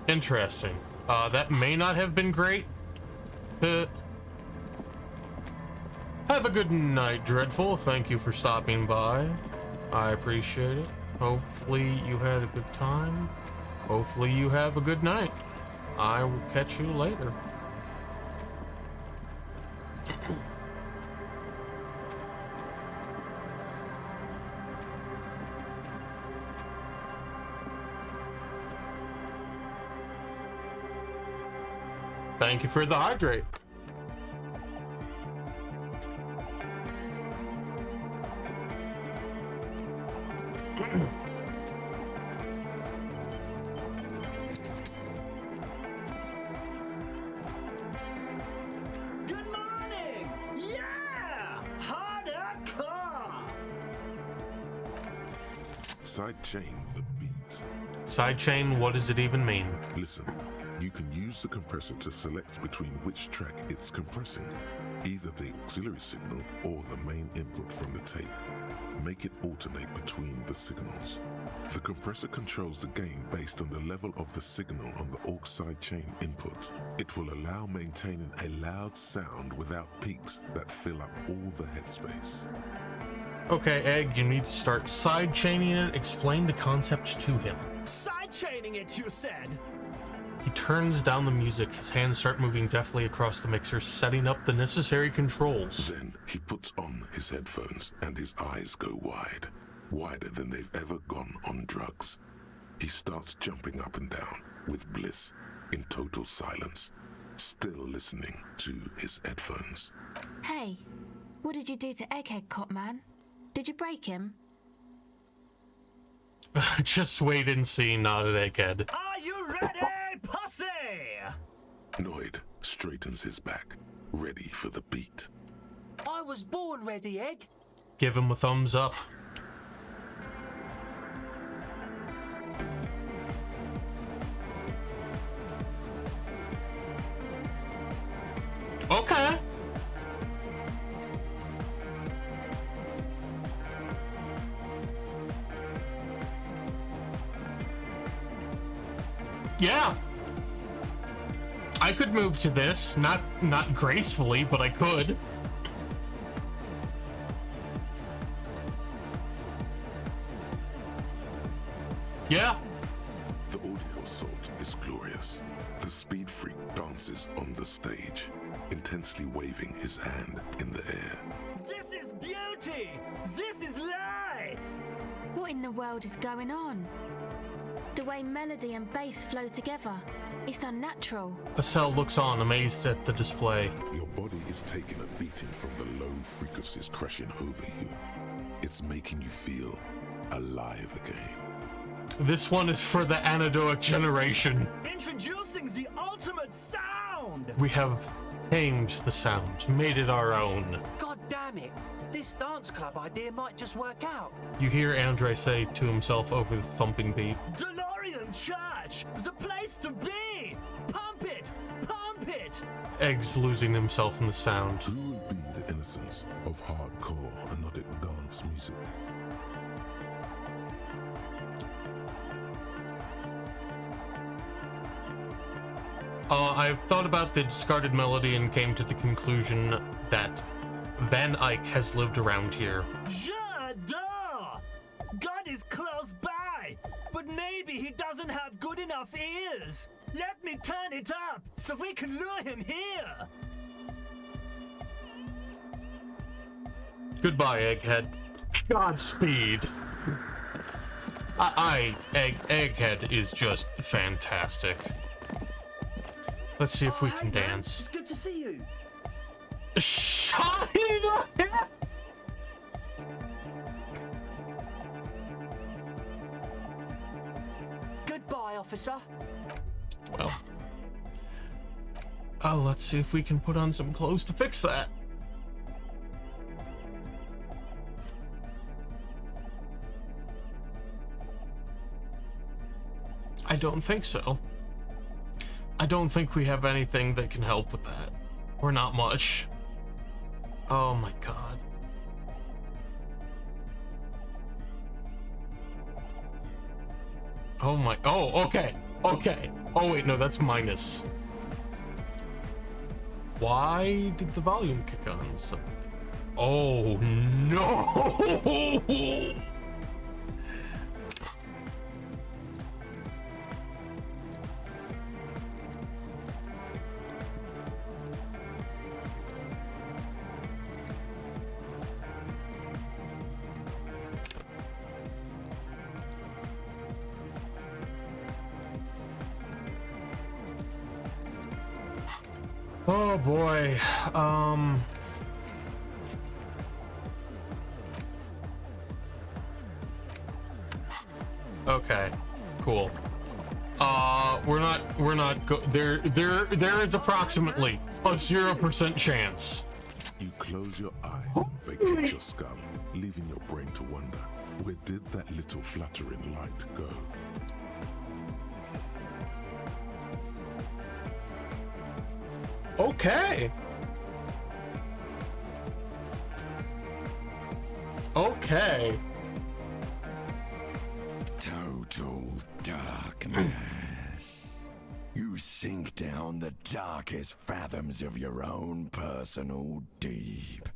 Interesting. That may not have been great. Have a good night, Dreadful. Thank you for stopping by. I appreciate it. Hopefully you had a good time. Hopefully you have a good night. I will catch you later. Thank you for the hydrate. Good morning! Yeah! Hardcore! Sidechain the beat. Sidechain, what does it even mean? Listen, you can use the compressor to select between which track it's compressing, either the auxiliary signal or the main input from the tape. Make it alternate between the signals. The compressor controls the gain based on the level of the signal on the aux sidechain input. It will allow maintaining a loud sound without peaks that fill up all the headspace. Okay, Egg, you need to start sidechaining it. Explain the concept to him. Sidechaining it, you said? He turns down the music. His hands start moving deftly across the mixer, setting up the necessary controls. Then he puts on his headphones and his eyes go wide, wider than they've ever gone on drugs. He starts jumping up and down with bliss in total silence. still listening to his headphones. Hey, what did you do to Egghead, Cop Man? Did you break him? Just wait and see, nodded Egghead. Are you ready, pussy? Noid straightens his back, ready for the beat. I was born ready, Egg. Give him a thumbs up. Okay. Yeah. I could move to this, not gracefully, but I could. Yeah. The audio assault is glorious. The speed freak dances on the stage, intensely waving his hand in the air. This is beauty! This is life! What in the world is going on? The way melody and bass flow together, it's unnatural. Acel looks on, amazed at the display. Your body is taking a beating from the low frequencies crashing over you. It's making you feel alive again. This one is for the Anadoic generation. Introducing the ultimate sound! We have tamed the sound, made it our own. God damn it! This dance club idea might just work out. You hear Andre say to himself over the thumping beat. DeLorean Church! The place to be! Pump it! Pump it! Eggs losing himself in the sound. Who will be the innocence of hardcore anodic dance music? I've thought about the discarded melody and came to the conclusion that Van Eyck has lived around here. J'adore! God is close by, but maybe he doesn't have good enough ears. Let me turn it up so we can lure him here. Goodbye, Egghead. Godspeed. Egghead is just fantastic. Let's see if we can dance. It's good to see you. Shot in the head! Goodbye, officer. Well. Let's see if we can put on some clothes to fix that. I don't think so. I don't think we have anything that can help with that. Or not much. Oh my god. Oh my, oh, okay, okay. Oh wait, no, that's minus. Why did the volume kick on? So, oh no! Oh boy, okay, cool. We're not there is approximately a 0% chance. You close your eyes and vacate your skull, leaving your brain to wonder, where did that little fluttering light go? Okay. Okay. Total darkness. You sink down the darkest fathoms of your own personal deep,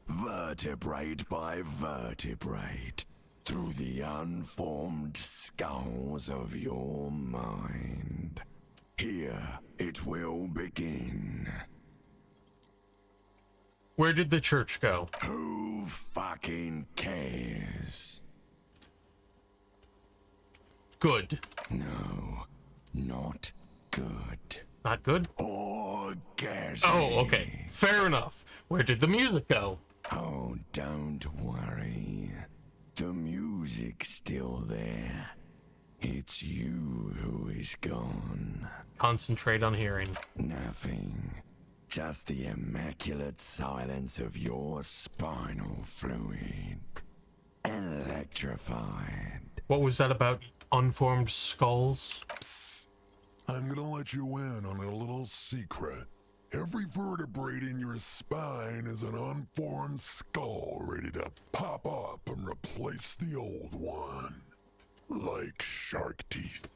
vertebrate by vertebrate, through the unformed skulls of your mind. Here it will begin. Where did the church go? Who fucking cares? Good. No, not good. Not good? All orgasm. Oh, okay. Fair enough. Where did the music go? Oh, don't worry. The music's still there. It's you who is gone. Concentrate on hearing. Nothing. Just the immaculate silence of your spinal fluid. Electrified. What was that about unformed skulls? I'm gonna let you in on a little secret. Every vertebrae in your spine is an unformed skull ready to pop up and replace the old one. Like shark teeth.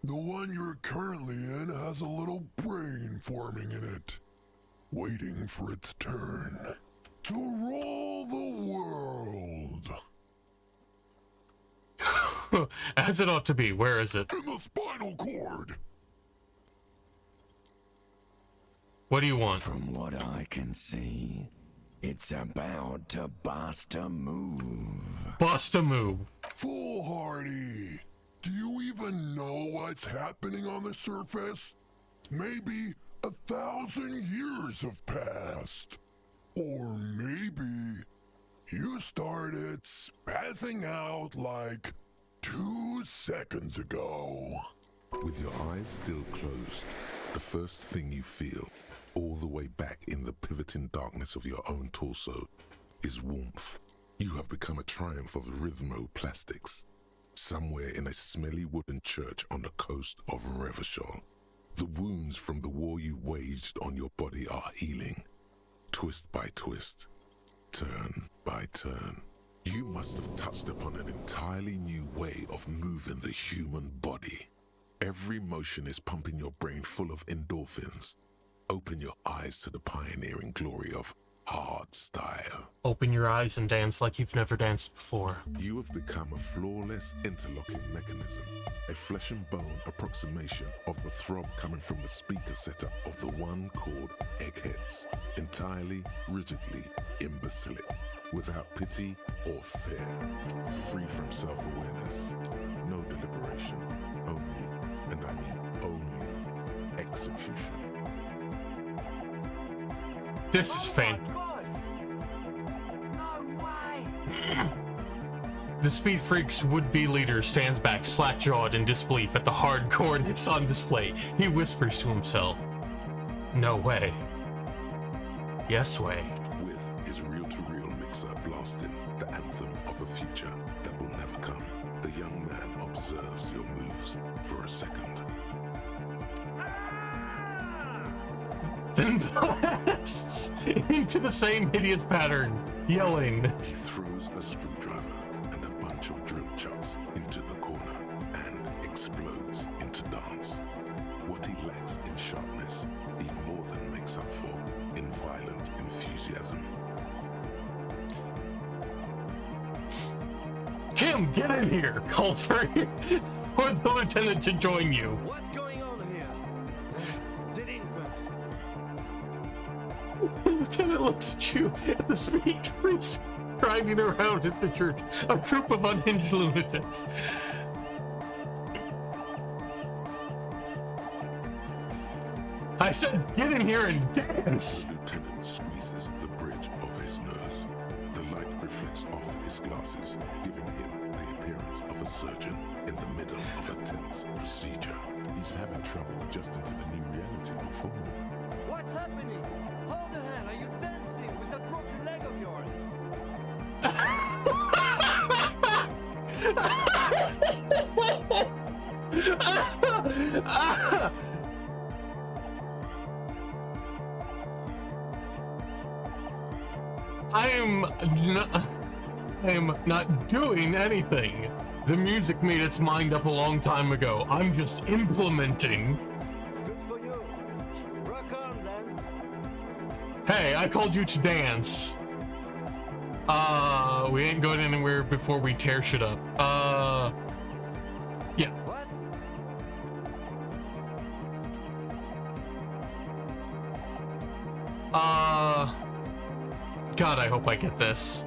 The one you're currently in has a little brain forming in it, waiting for its turn to rule the world. As it ought to be. Where is it? In the spinal cord. What do you want? From what I can see, it's about to bust a move. Bust a move. Foolhardy. Do you even know what's happening on the surface? Maybe 1,000 years have passed. Or maybe you started spazzing out like 2 seconds ago. With your eyes still closed, the first thing you feel, all the way back in the pivoting darkness of your own torso, is warmth. You have become a triumph of rhythmoplastics, somewhere in a smelly wooden church on the coast of Revachol. The wounds from the war you waged on your body are healing, twist by twist, turn by turn. You must have touched upon an entirely new way of moving the human body. Every motion is pumping your brain full of endorphins. Open your eyes to the pioneering glory of hard style. Open your eyes and dance like you've never danced before. You have become a flawless interlocking mechanism, a flesh and bone approximation of the throb coming from the speaker setup of the one called Eggheads, entirely, rigidly imbecilic, without pity or fear, free from self-awareness, no deliberation, only, and I mean only, execution. This is faint. The Speed Freak's would-be leader stands back, slack-jawed in disbelief at the hardcoreness on display. He whispers to himself, "No way. Yes way." With his reel-to-reel mixer blasting the anthem of a future that will never come, the young man observes your moves for a second. Then blasts into the same hideous pattern, yelling. He throws a screwdriver and a bunch of drill chucks into the corner and explodes into dance. What he lacks in sharpness, he more than makes up for in violent enthusiasm. Kim, get in here! Call for the lieutenant to join you. What's going on here? Delinquents. The lieutenant looks at you at the Speed Freaks grinding around at the church, a group of unhinged lunatics. I said, get in here and dance! The lieutenant squeezes the bridge of his nose. The light reflects off his glasses, giving him the appearance of a surgeon in the middle of a tense procedure. He's having trouble adjusting to the new reality before him. What's happening? How the hell are you dancing with that broken leg of yours? I am not doing anything. The music made its mind up a long time ago. I'm just implementing. Good for you. Rock on then. Hey, I called you to dance. We ain't going anywhere before we tear shit up. Yeah. What? God, I hope I get this.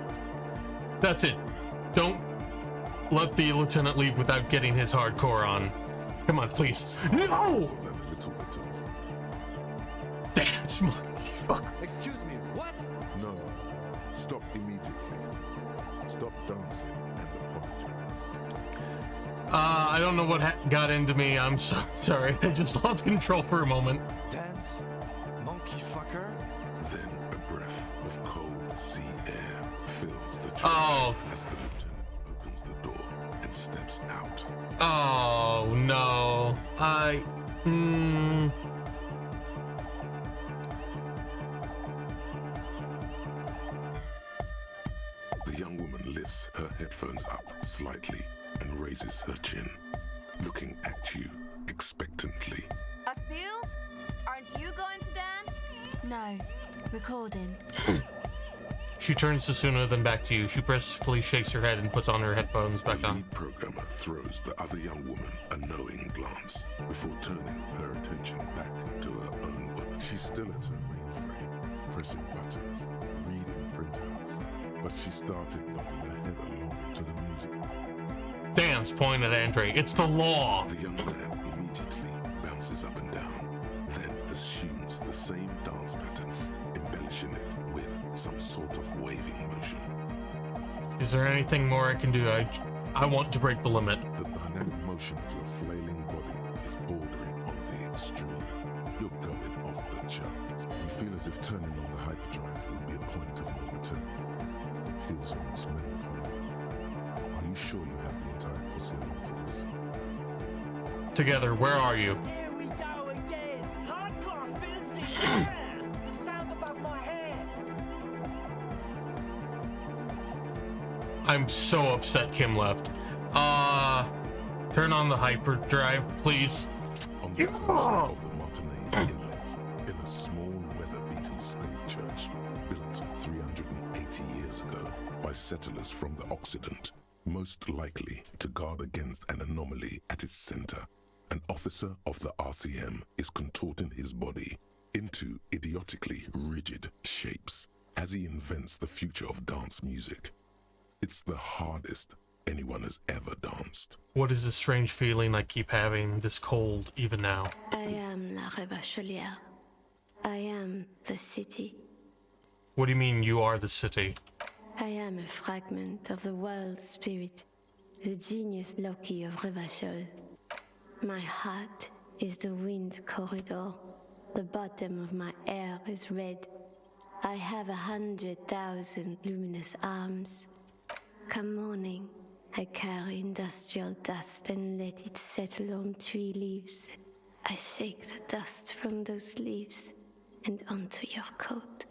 That's it. Don't let the lieutenant leave without getting his hardcore on. Come on, please. No! Dance monkey fucker. Excuse me, what? No. Stop immediately. Stop dancing and apologize. I don't know what got into me. I'm so sorry. I just lost control for a moment. Dance? Monkey fucker? Then a breath of cold sea air fills the church as the lieutenant opens the door and steps out. Oh no. The young woman lifts her headphones up slightly and raises her chin, looking at you expectantly. Asil? Aren't you going to dance? No. Recording. She turns to Suna, then back to you. She briskly shakes her head and puts on her headphones back The on. lead programmer throws the other young woman a knowing glance before turning her attention back to her own work. She's still at her mainframe, pressing buttons, reading printouts, but she started nodding her head along to the music. Dance, point at Andre. It's the law. The young man immediately bounces up and down, then assumes the same dance pattern, embellishing it with some sort of waving motion. Is there anything more I can do? I want to break the limit. The dynamic motion of your flailing body is bordering on the extreme. You're going off the charts. You feel as if turning on the hyperdrive will be a point of no return. Feels almost melancholy. Are you sure you have the entire posse along for this? Together, where are you? Here we go again. Hardcore fancy. Yeah. The sound above my head. I'm so upset Kim left. Turn on the hyperdrive, please. On the coast of the Martinez Inlet, in a small weather-beaten stave church built 380 years ago by settlers from the Occident, most likely to guard against an anomaly at its center, an officer of the RCM is contorting his body into idiotically rigid shapes as he invents the future of dance music. It's the hardest anyone has ever danced. What is this strange feeling I keep having, this cold, even now? I am La Rebachelière. I am the city. What do you mean you are the city? I am a fragment of the world spirit, the genius Loki of Revachol. My heart is the wind corridor. The bottom of my air is red. I have 100,000 luminous arms. Come morning, I carry industrial dust and let it settle on tree leaves. I shake the dust from those leaves and onto your coat.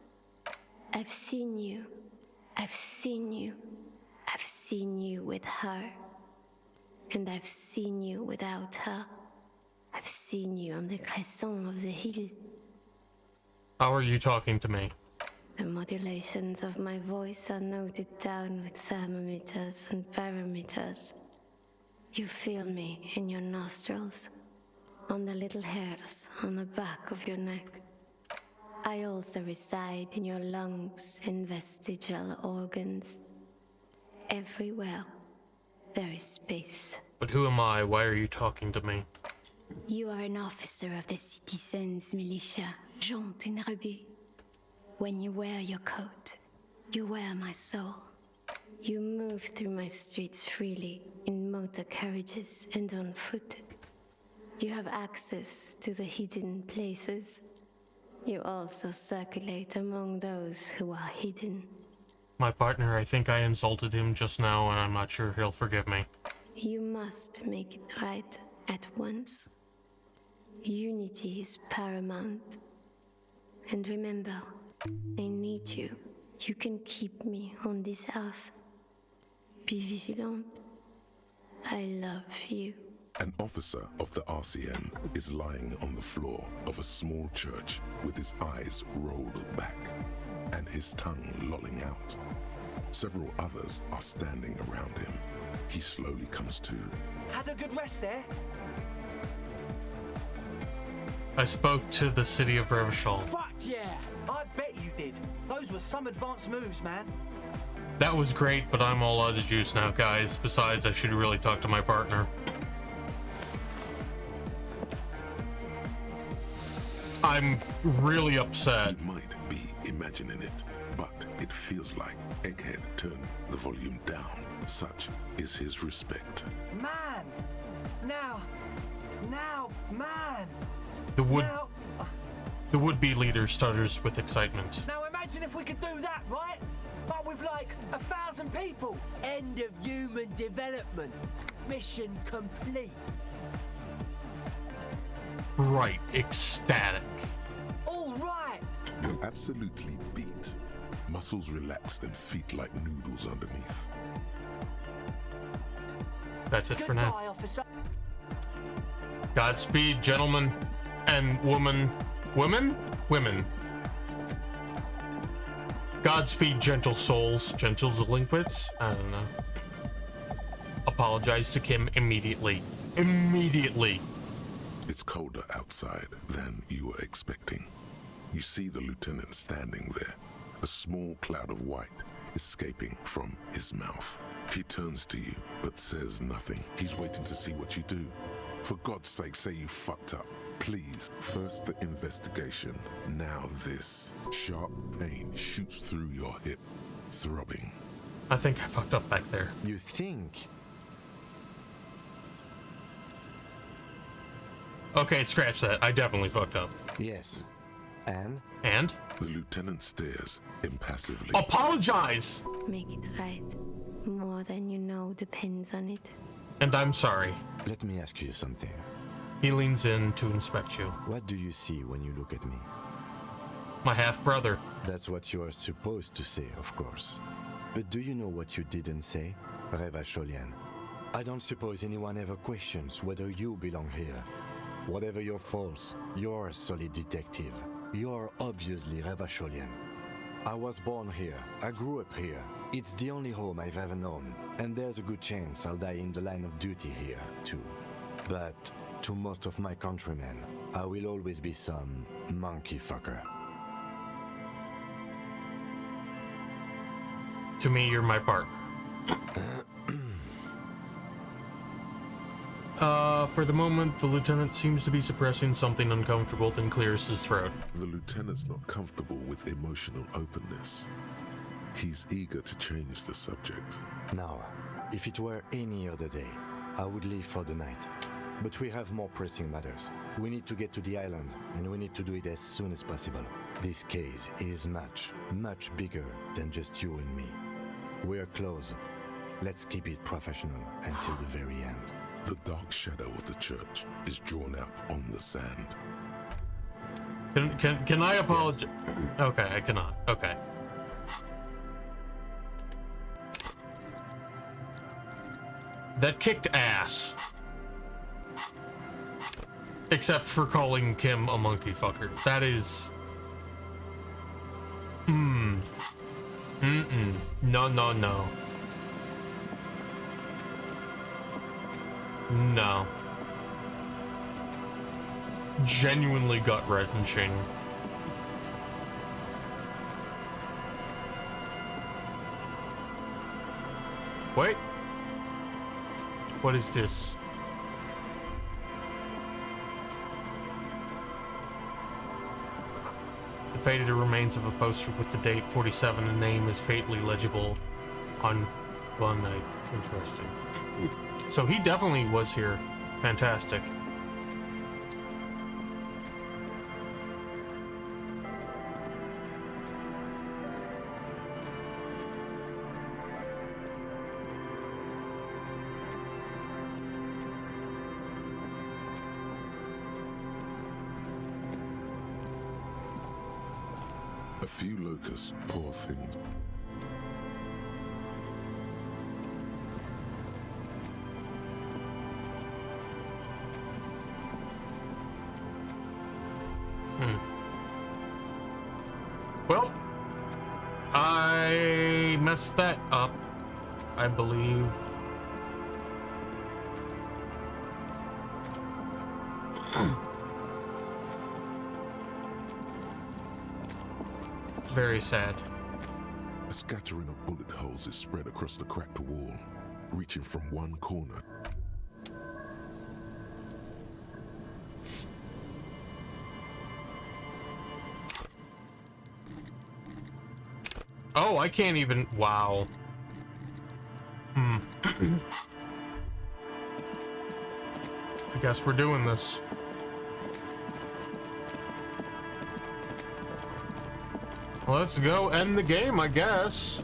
I've seen you. I've seen you. I've seen you with her. And I've seen you without her. I've seen you on the crescent of the hill. How are you talking to me? The modulations of my voice are noted down with thermometers and barometers. You feel me in your nostrils, on the little hairs on the back of your neck. I also reside in your lungs and vestigial organs. Everywhere there is space. But who am I? Why are you talking to me? You are an officer of the citizens' militia, Jean Tinrebu. When you wear your coat, you wear my soul. You move through my streets freely, in motor carriages and on foot. You have access to the hidden places. You also circulate among those who are hidden. My partner, I think I insulted him just now, and I'm not sure he'll forgive me. You must make it right at once. Unity is paramount. And remember, I need you. You can keep me on this earth. Be vigilant. I love you. An officer of the RCM is lying on the floor of a small church with his eyes rolled back and his tongue lolling out. Several others are standing around him. He slowly comes to. Had a good rest there? I spoke to the city of Revachol. Fuck yeah! I bet you did. Those were some advanced moves, man. That was great, but I'm all out of juice now, guys. Besides, I should really talk to my partner. I'm really upset. You might be imagining it, but it feels like Egghead turned the volume down. Such is his respect. Man! Now, man! The would-be leader stutters with excitement. Now imagine if we could do that, right? But with like 1,000 people. End of human development. Mission complete. Right, ecstatic. All right. You're absolutely beat. Muscles relaxed and feet like noodles underneath. That's it for now. Goodbye, officer. Godspeed, gentlemen and women. Women. Godspeed, gentle souls, gentle delinquents. I don't know. Apologize to Kim immediately. Immediately. It's colder outside than you were expecting. You see the lieutenant standing there, a small cloud of white escaping from his mouth. He turns to you, but says nothing. He's waiting to see what you do. For God's sake, say you fucked up. Please. First the investigation, now this. Sharp pain shoots through your hip, throbbing. I think I fucked up back there. You think? Okay, scratch that. I definitely fucked up. Yes. And? And? The lieutenant stares impassively. Apologize! Make it right. More than you know depends on it. And I'm sorry. Let me ask you something. He leans in to inspect you. What do you see when you look at me? My half-brother. That's what you are supposed to say, of course. But do you know what you didn't say? Reva Sholian. I don't suppose anyone ever questions whether you belong here. Whatever your faults, you're a solid detective. You're obviously Reva Sholian. I was born here. I grew up here. It's the only home I've ever known. And there's a good chance I'll die in the line of duty here, too. But to most of my countrymen, I will always be some monkey fucker. To me, you're my partner. For the moment, the lieutenant seems to be suppressing something uncomfortable, then clears his throat. The lieutenant's not comfortable with emotional openness. He's eager to change the subject. Now, if it were any other day, I would leave for the night. But we have more pressing matters. We need to get to the island, and we need to do it as soon as possible. This case is much, much bigger than just you and me. We're close. Let's keep it professional until the very end. The dark shadow of the church is drawn out on the sand. Can I apologize? Yes. Okay, I cannot. Okay. That kicked ass. Except for calling Kim a monkey fucker. That is... No. No. Genuinely gut-wrenching. Wait. What is this? The faded remains of a poster with the date 47 and name is faintly legible on one night. Interesting. So he definitely was here. Fantastic. A few locusts, poor things. Well, I messed that up, I believe. Very sad. A scattering of bullet holes is spread across the cracked wall, reaching from one corner. Oh, I can't even. Wow. I guess we're doing this. Let's go end the game, I guess.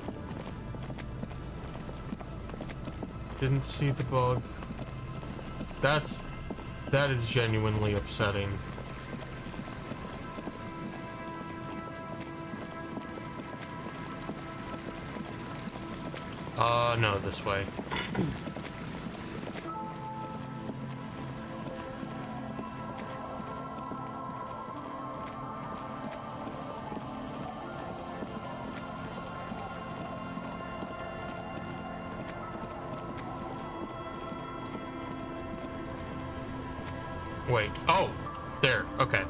Didn't see the bug. That is genuinely upsetting. No, this way. Wait. Oh, there. Okay.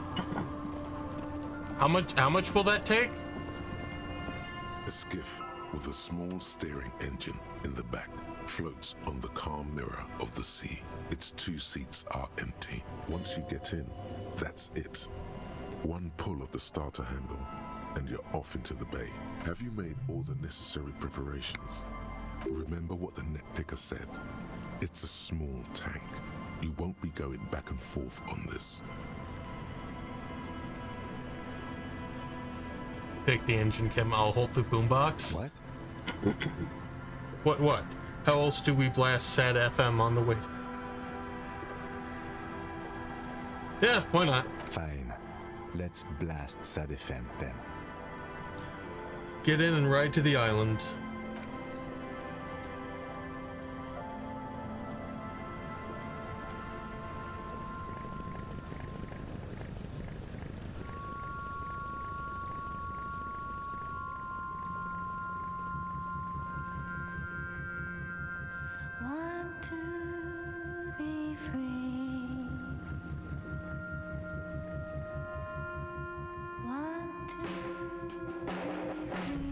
How much will that take? A skiff with a small steering engine in the back floats on the calm mirror of the sea. Its 2 seats are empty. Once you get in, that's it. One pull of the starter handle, and you're off into the bay. Have you made all the necessary preparations? Remember what the netpicker said. It's a small tank. You won't be going back and forth on this. Pick the engine, Kim. I'll hold the boombox. What? What? How else do we blast Sad FM on the way? Yeah, why not? Fine. Let's blast Sad FM then. Get in and ride to the island. Want to be free. Want to be free.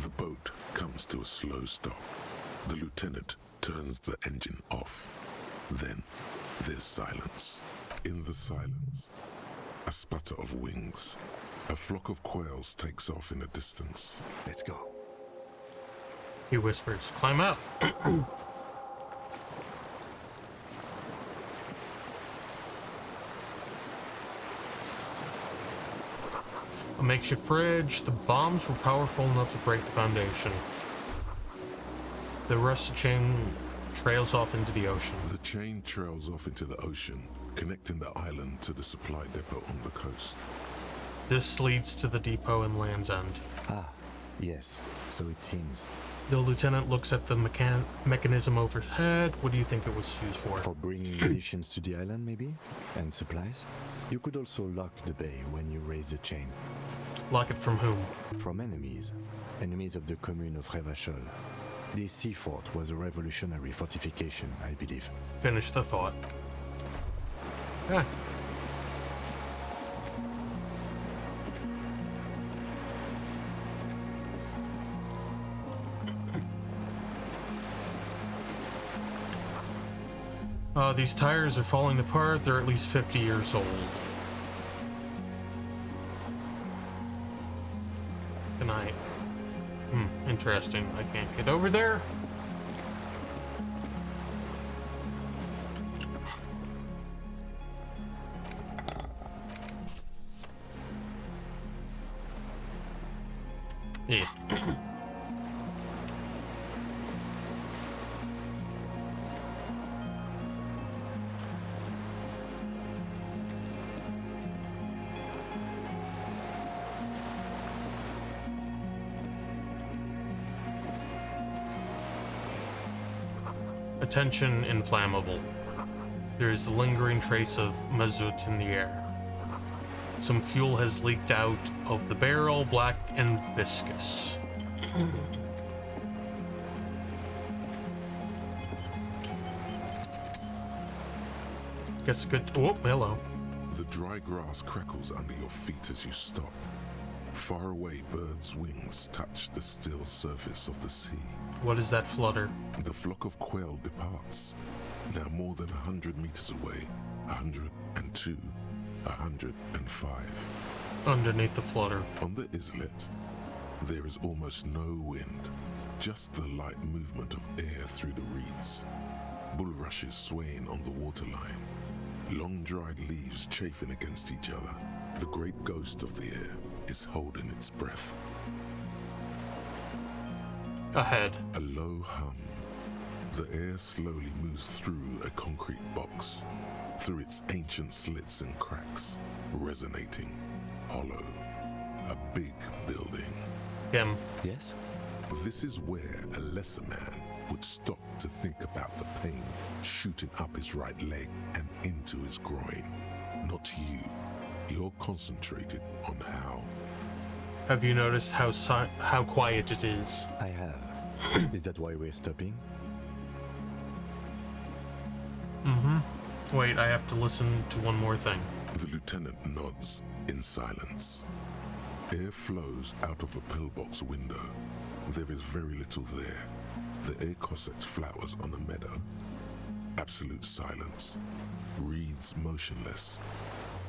The boat comes to a slow stop. The lieutenant turns the engine off. Then there's silence. In the silence, a sputter of wings. A flock of quails takes off in the distance. Let's go. He whispers, "Climb up." A makeshift bridge. The bombs were powerful enough to break the foundation. The rusted chain trails off into the ocean. The chain trails off into the ocean, connecting the island to the supply depot on the coast. This leads to the depot in Land's End. Ah, yes, so it seems. The lieutenant looks at the mechanism overhead. What do you think it was used for? For bringing munitions to the island, maybe? And supplies? You could also lock the bay when you raise the chain. Lock it from whom? From enemies. Enemies of the commune of Revachol. This sea fort was a revolutionary fortification, I believe. Finish the thought. Yeah. These tires are falling apart. They're at least 50 years old. Good night. Interesting. I can't get over there. Yeah. Attention, inflammable. There's a lingering trace of mazout in the air. Some fuel has leaked out of the barrel, black and viscous. Guess a good. Oh, hello. The dry grass crackles under your feet as you stop. Far away, birds' wings touch the still surface of the sea. What is that flutter? The flock of quail departs. Now more than 100 meters away. 102, 105. Underneath the flutter. On the islet, there is almost no wind. Just the light movement of air through the reeds. Bulrushes swaying on the waterline. Long dried leaves chafing against each other. The great ghost of the air is holding its breath. Ahead. A low hum. The air slowly moves through a concrete box, through its ancient slits and cracks, resonating, hollow. A big building. Him. Yes? This is where a lesser man would stop to think about the pain shooting up his right leg and into his groin. Not you. You're concentrated on how. Have you noticed how quiet it is? I have. Is that why we're stopping? Wait, I have to listen to one more thing. The lieutenant nods in silence. Air flows out of a pillbox window. There is very little there. The air cossets flowers on a meadow. Absolute silence. Reeds motionless.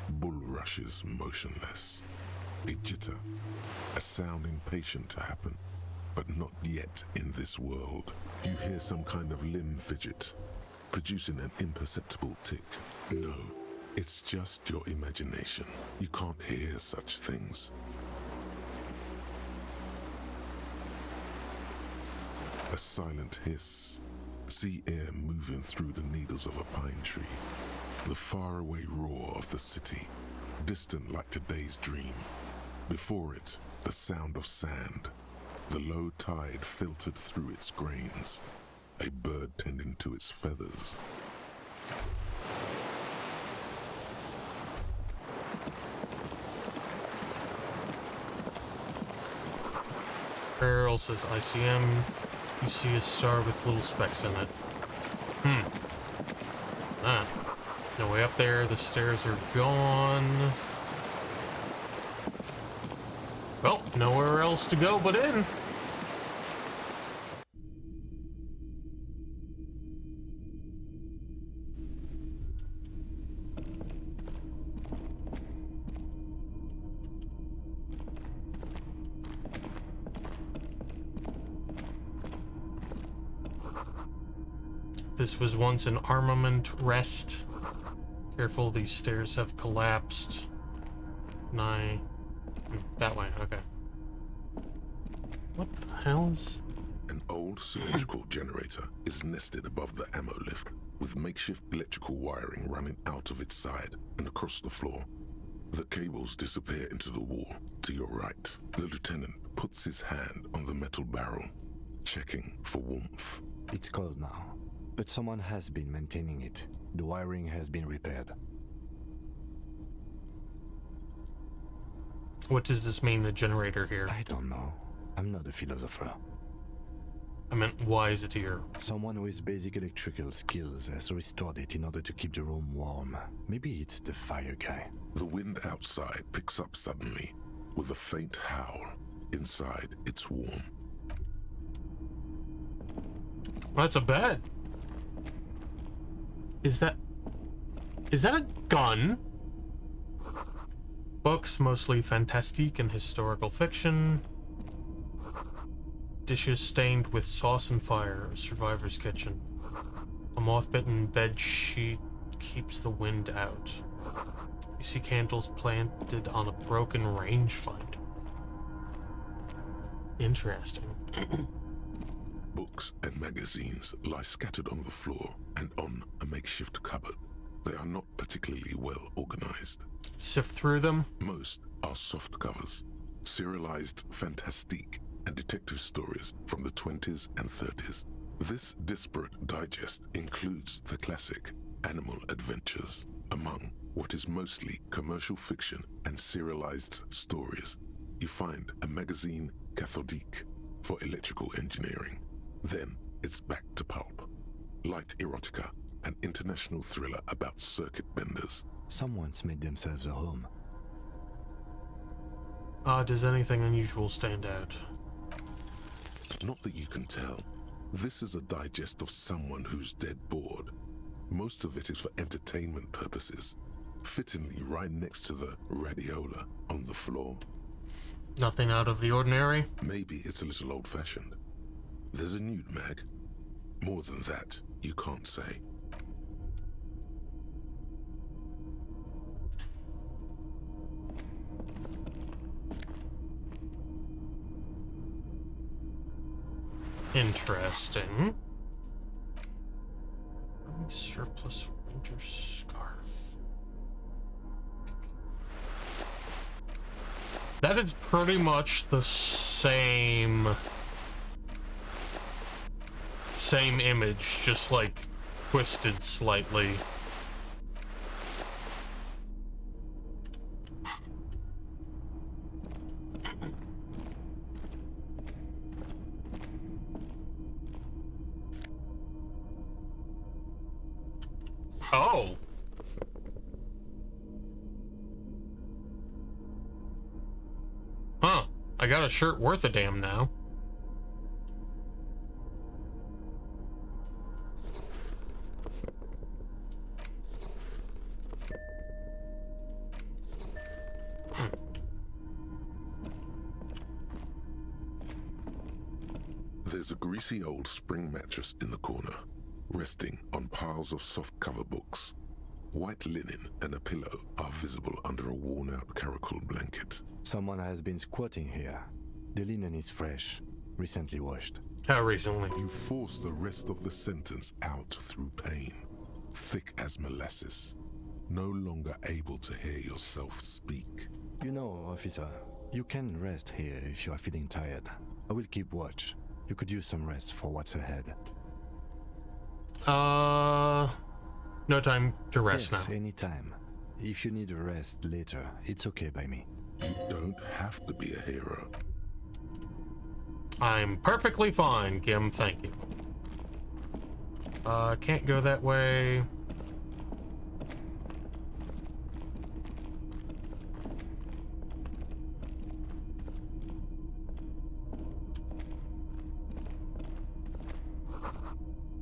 Bulrushes motionless. A jitter. A sound impatient to happen, but not yet in this world. You hear some kind of limb fidget, producing an imperceptible tick. No, it's just your imagination. You can't hear such things. A silent hiss. See air moving through the needles of a pine tree. The faraway roar of the city, distant like today's dream. Before it, the sound of sand. The low tide filtered through its grains. A bird tending to its feathers. Earl says ICM. You see a star with little specks in it. No way up there. The stairs are gone. Well, nowhere else to go but in. This was once an armament rest. Careful, these stairs have collapsed. That way, okay. What the hell is... An old cylindrical generator is nested above the ammo lift, with makeshift electrical wiring running out of its side and across the floor. The cables disappear into the wall to your right. The lieutenant puts his hand on the metal barrel, checking for warmth. It's cold now, but someone has been maintaining it. The wiring has been repaired. What does this mean, the generator here? I don't know. I'm not a philosopher. I meant, why is it here? Someone with basic electrical skills has restored it in order to keep the room warm. Maybe it's the fire guy. The wind outside picks up suddenly, with a faint howl. Inside, it's warm. That's a bed. Is that a gun? Books, mostly fantastique and historical fiction. Dishes stained with sauce and fire. A survivor's kitchen. A moth-bitten bed sheet keeps the wind out. You see candles planted on a broken rangefinder. Interesting. Books and magazines lie scattered on the floor and on a makeshift cupboard. They are not particularly well organized. Sift through them. Most are soft covers, serialized fantastique and detective stories from the 20s and 30s. This disparate digest includes the classic Animal Adventures, among what is mostly commercial fiction and serialized stories. You find a magazine cathodique for electrical engineering. Then it's back to pulp. Light erotica, an international thriller about circuit benders. Someone's made themselves a home. Does anything unusual stand out? Not that you can tell. This is a digest of someone who's dead bored. Most of it is for entertainment purposes. Fittingly right next to the radiola on the floor. Nothing out of the ordinary? Maybe it's a little old-fashioned. There's a nude mag. More than that, you can't say. Interesting. Army surplus winter scarf. That is pretty much the same image, just like twisted slightly. Oh. Huh. I got a shirt worth a damn now. There's a greasy old spring mattress in the corner, resting on piles of soft cover books. White linen and a pillow are visible under a worn-out caracol blanket. Someone has been squatting here. The linen is fresh, recently washed. How recently? You force the rest of the sentence out through pain, thick as molasses, no longer able to hear yourself speak. You know, officer, you can rest here if you are feeling tired. I will keep watch. You could use some rest for what's ahead. No time to rest yes, now. Anytime. If you need a rest later, it's okay by me. You don't have to be a hero. I'm perfectly fine, Kim, thank you. Can't go that way.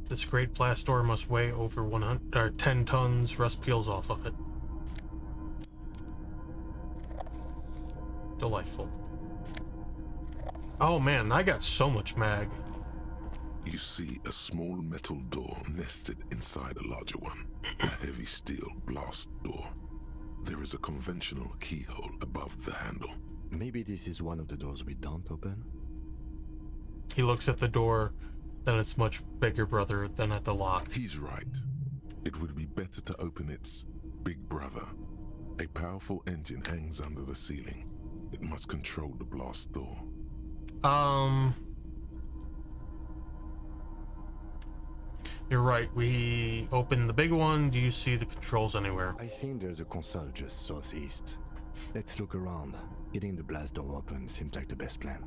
This great blast door must weigh over 10 tons. Rust peels off of it. Delightful. Oh man, I got so much mag. You see a small metal door nested inside a larger one. A heavy steel blast door. There is a conventional keyhole above the handle. Maybe this is one of the doors we don't open? He looks at the door, then its much bigger brother, then at the lock. He's right. It would be better to open its big brother. A powerful engine hangs under the ceiling. It must control the blast door. You're right. We open the big one. Do you see the controls anywhere? I think there's a console just southeast. Let's look around. Getting the blast door open seems like the best plan.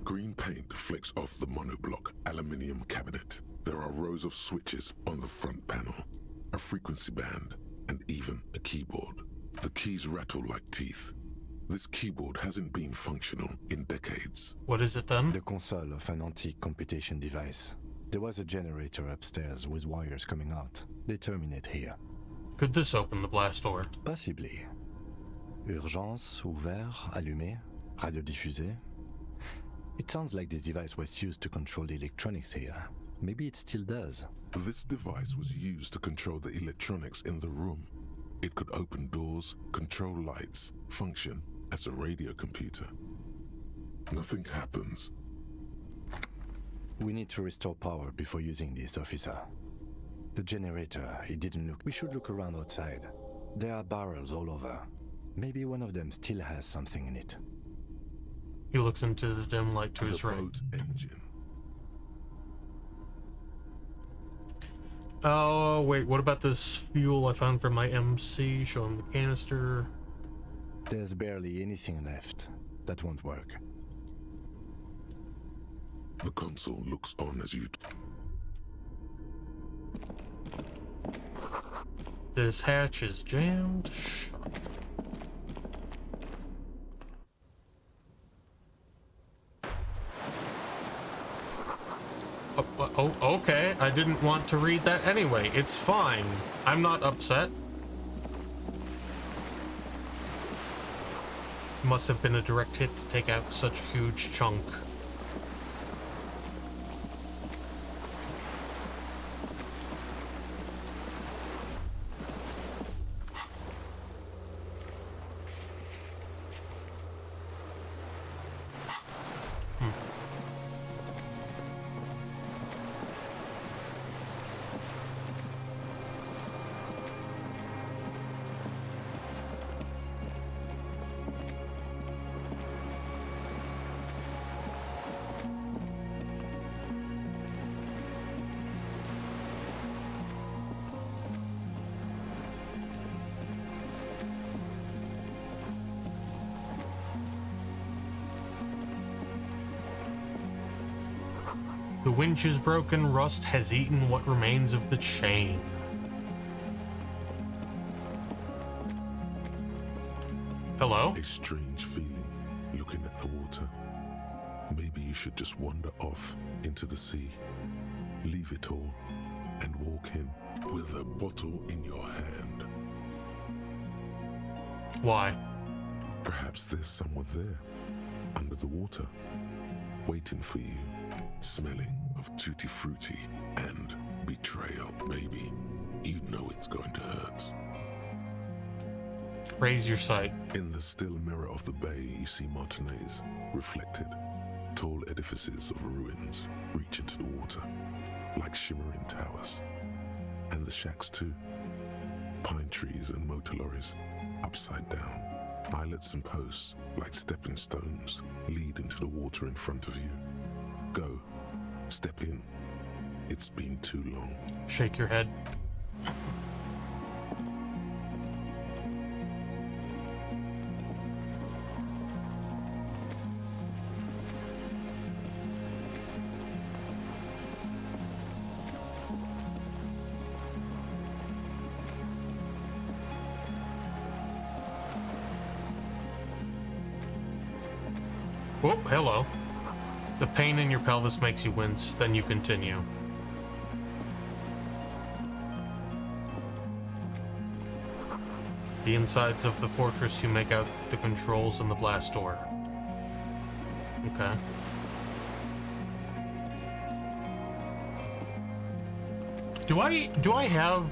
Green paint flicks off the monoblock aluminium cabinet. There are rows of switches on the front panel, a frequency band, and even a keyboard. The keys rattle like teeth. This keyboard hasn't been functional in decades. What is it then? The console of an antique computation device. There was a generator upstairs with wires coming out. They terminate here. Could this open the blast door? Possibly. Urgence, ouvert, allumé, radiodiffusé. It sounds like this device was used to control the electronics here. Maybe it still does. This device was used to control the electronics in the room. It could open doors, control lights, function as a radio computer. Nothing happens. We need to restore power before using this, officer. The generator, it didn't look. We should look around outside. There are barrels all over. Maybe one of them still has something in it. He looks into the dim light to his right. Boat engine. Oh, wait, what about this fuel I found from my MC? Show him the canister. There's barely anything left. That won't work. The console looks on as you... This hatch is jammed. Shut. Oh, okay. I didn't want to read that anyway. It's fine. I'm not upset. Must have been a direct hit to take out such a huge chunk. The winch is broken, rust has eaten what remains of the chain. Hello? A strange feeling, looking at the water. Maybe you should just wander off into the sea. Leave it all and walk in with a bottle in your hand. Why? Perhaps there's someone there, under the water, waiting for you, smelling of tutti frutti and betrayal. Maybe you know it's going to hurt. Raise your sight. In the still mirror of the bay, you see Martinez reflected. Tall edifices of ruins reach into the water, like shimmering towers. And the shacks too. Pine trees and motor lorries, upside down. Islets and posts, like stepping stones, lead into the water in front of you. Go. Step in. It's been too long. Shake your head. Oh, hello. The pain in your pelvis makes you wince, then you continue. the insides of the fortress, you make out the controls and the blast door. Okay. Do I have...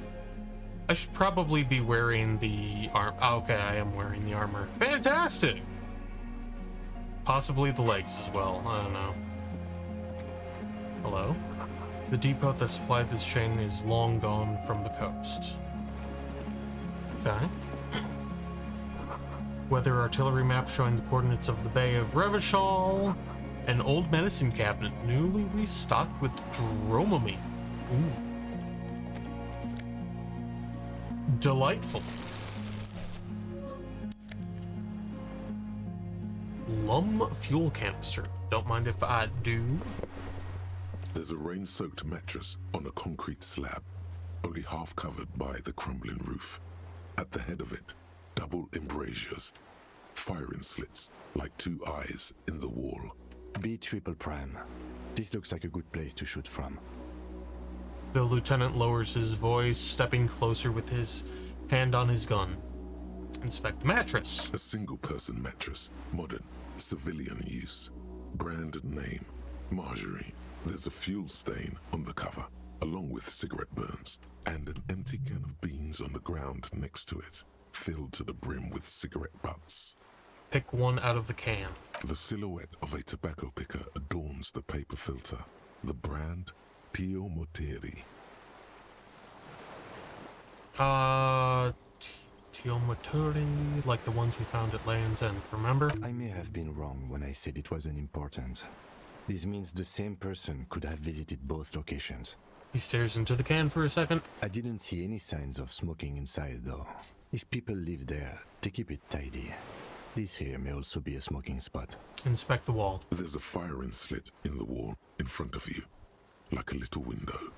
I should probably be wearing the okay, I am wearing the armor. Fantastic! Possibly the legs as well, I don't know. Hello? The depot that supplied this chain is long gone from the coast. Okay. Weather artillery map showing the coordinates of the Bay of Revachol. An old medicine cabinet newly restocked with Dramamine. Ooh. Delightful. Lum fuel canister. Don't mind if I do. There's a rain-soaked mattress on a concrete slab, only half covered by the crumbling roof. At the head of it, double embrasures, firing slits like two eyes in the wall. B triple prime. This looks like a good place to shoot from. The lieutenant lowers his voice, stepping closer with his hand on his gun. Inspect the mattress. A single-person mattress, modern, civilian use. Brand name, Marjorie. There's a fuel stain on the cover, along with cigarette burns, and an empty can of beans on the ground next to it, filled to the brim with cigarette butts. Pick one out of the can. The silhouette of a tobacco picker adorns the paper filter. The brand, Tio Moteri. Tio Moteri, like the ones we found at Land's End, remember? I may have been wrong when I said it wasn't important. This means the same person could have visited both locations. He stares into the can for a second. I didn't see any signs of smoking inside, though. If people live there, they keep it tidy. This here may also be a smoking spot. Inspect the wall. There's a firing slit in the wall in front of you, like a little window.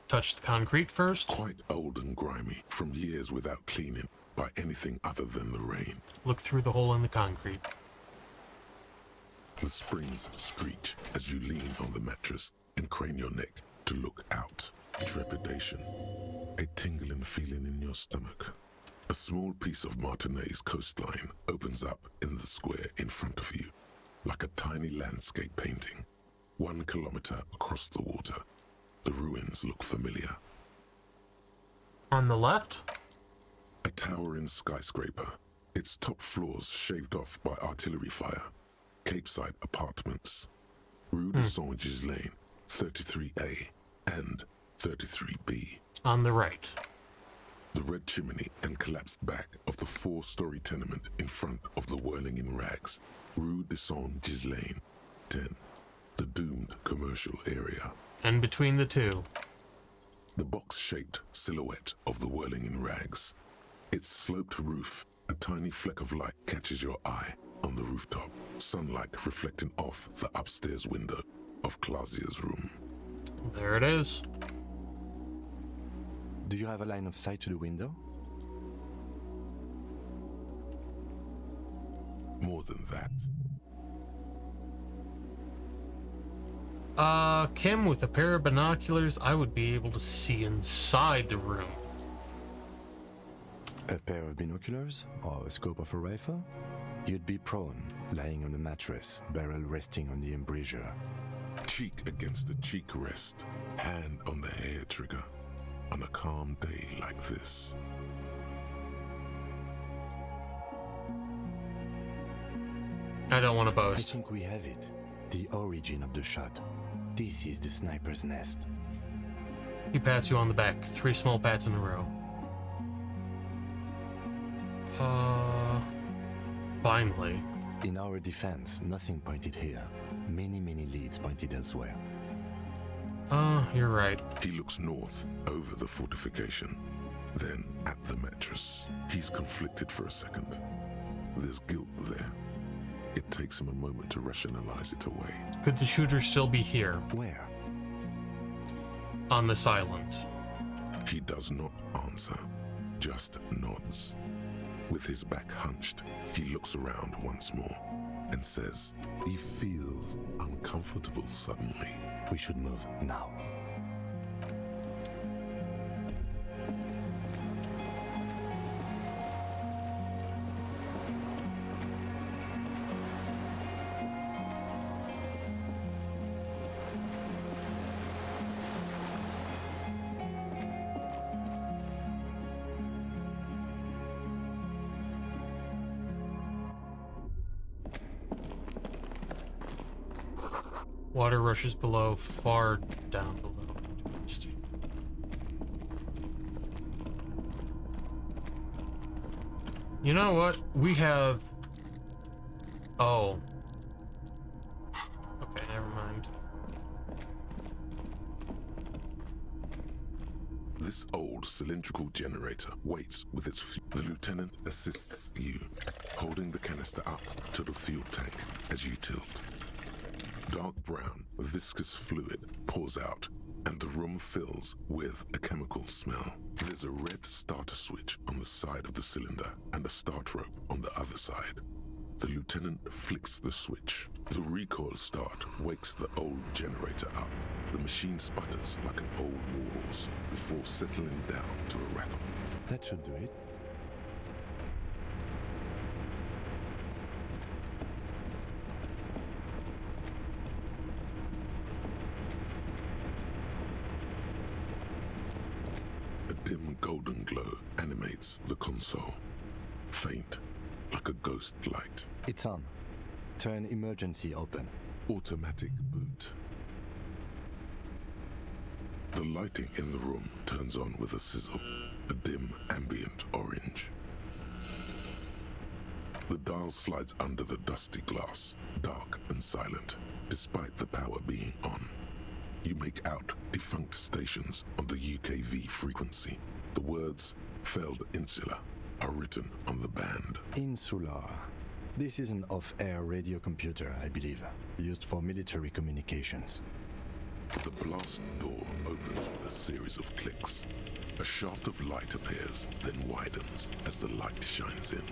Touch the concrete first. Quite old and grimy, from years without cleaning by anything other than the rain. Look through the hole in the concrete. The springs screech as you lean on the mattress and crane your neck to look out. Trepidation. A tingling feeling in your stomach. A small piece of Martinez coastline opens up in the square in front of you, like a tiny landscape painting. 1 kilometer across the water. The ruins look familiar. On the left? A towering skyscraper, its top floors shaved off by artillery fire. Capeside apartments. Rue de Saint-Ghislain, 33A and 33B. On the right. The red chimney and collapsed back of the 4-story tenement in front of the Whirling in Rags. Rue de Saint-Ghislain, 10. The doomed commercial area. And between the two. The box-shaped silhouette of the Whirling in Rags. Its sloped roof, a tiny fleck of light catches your eye on the rooftop. Sunlight reflecting off the upstairs window of Clausia's room. There it is. Do you have a line of sight to the window? More than that. Kim, with a pair of binoculars, I would be able to see inside the room. A pair of binoculars? Or a scope of a rifle? You'd be prone, lying on a mattress, barrel resting on the embrasure. Cheek against the cheek rest, hand on the hair trigger, on a calm day like this. I don't want to I boast. think we have it. The origin of the shot. This is the sniper's nest. He pats you on the back, 3 small pats in a row. Finally. In our defense, nothing pointed here. Many leads pointed elsewhere. You're right. He looks north, over the fortification, then at the mattress. He's conflicted for a second. There's guilt there. It takes him a moment to rationalize it away. Could the shooter still be here? Where? On this island. He does not answer, just nods. With his back hunched, he looks around once more and says he feels uncomfortable suddenly. We should move now. Water rushes below, far down below. You know what? We have... Oh. Okay, never mind. This old cylindrical generator waits with its fuel. The lieutenant assists you, holding the canister up to the fuel tank as you tilt. Dark brown, viscous fluid pours out, and the room fills with a chemical smell. There's a red starter switch on the side of the cylinder and a start rope on the other side. The lieutenant flicks the switch. The recoil start wakes the old generator up. The machine sputters like an old warhorse before settling down to a rattle. That should do it. A dim golden glow animates the console. Faint, like a ghost light. It's on. Turn emergency open. Automatic boot. The lighting in the room turns on with a sizzle, a dim ambient orange. The dial slides under the dusty glass, dark and silent, despite the power being on. You make out defunct stations on the UKV frequency. The words, failed insula, are written on the band. Insular. This is an off-air radio computer, I believe, used for military communications. The blast door opens with a series of clicks. A shaft of light appears, then widens as the light shines in.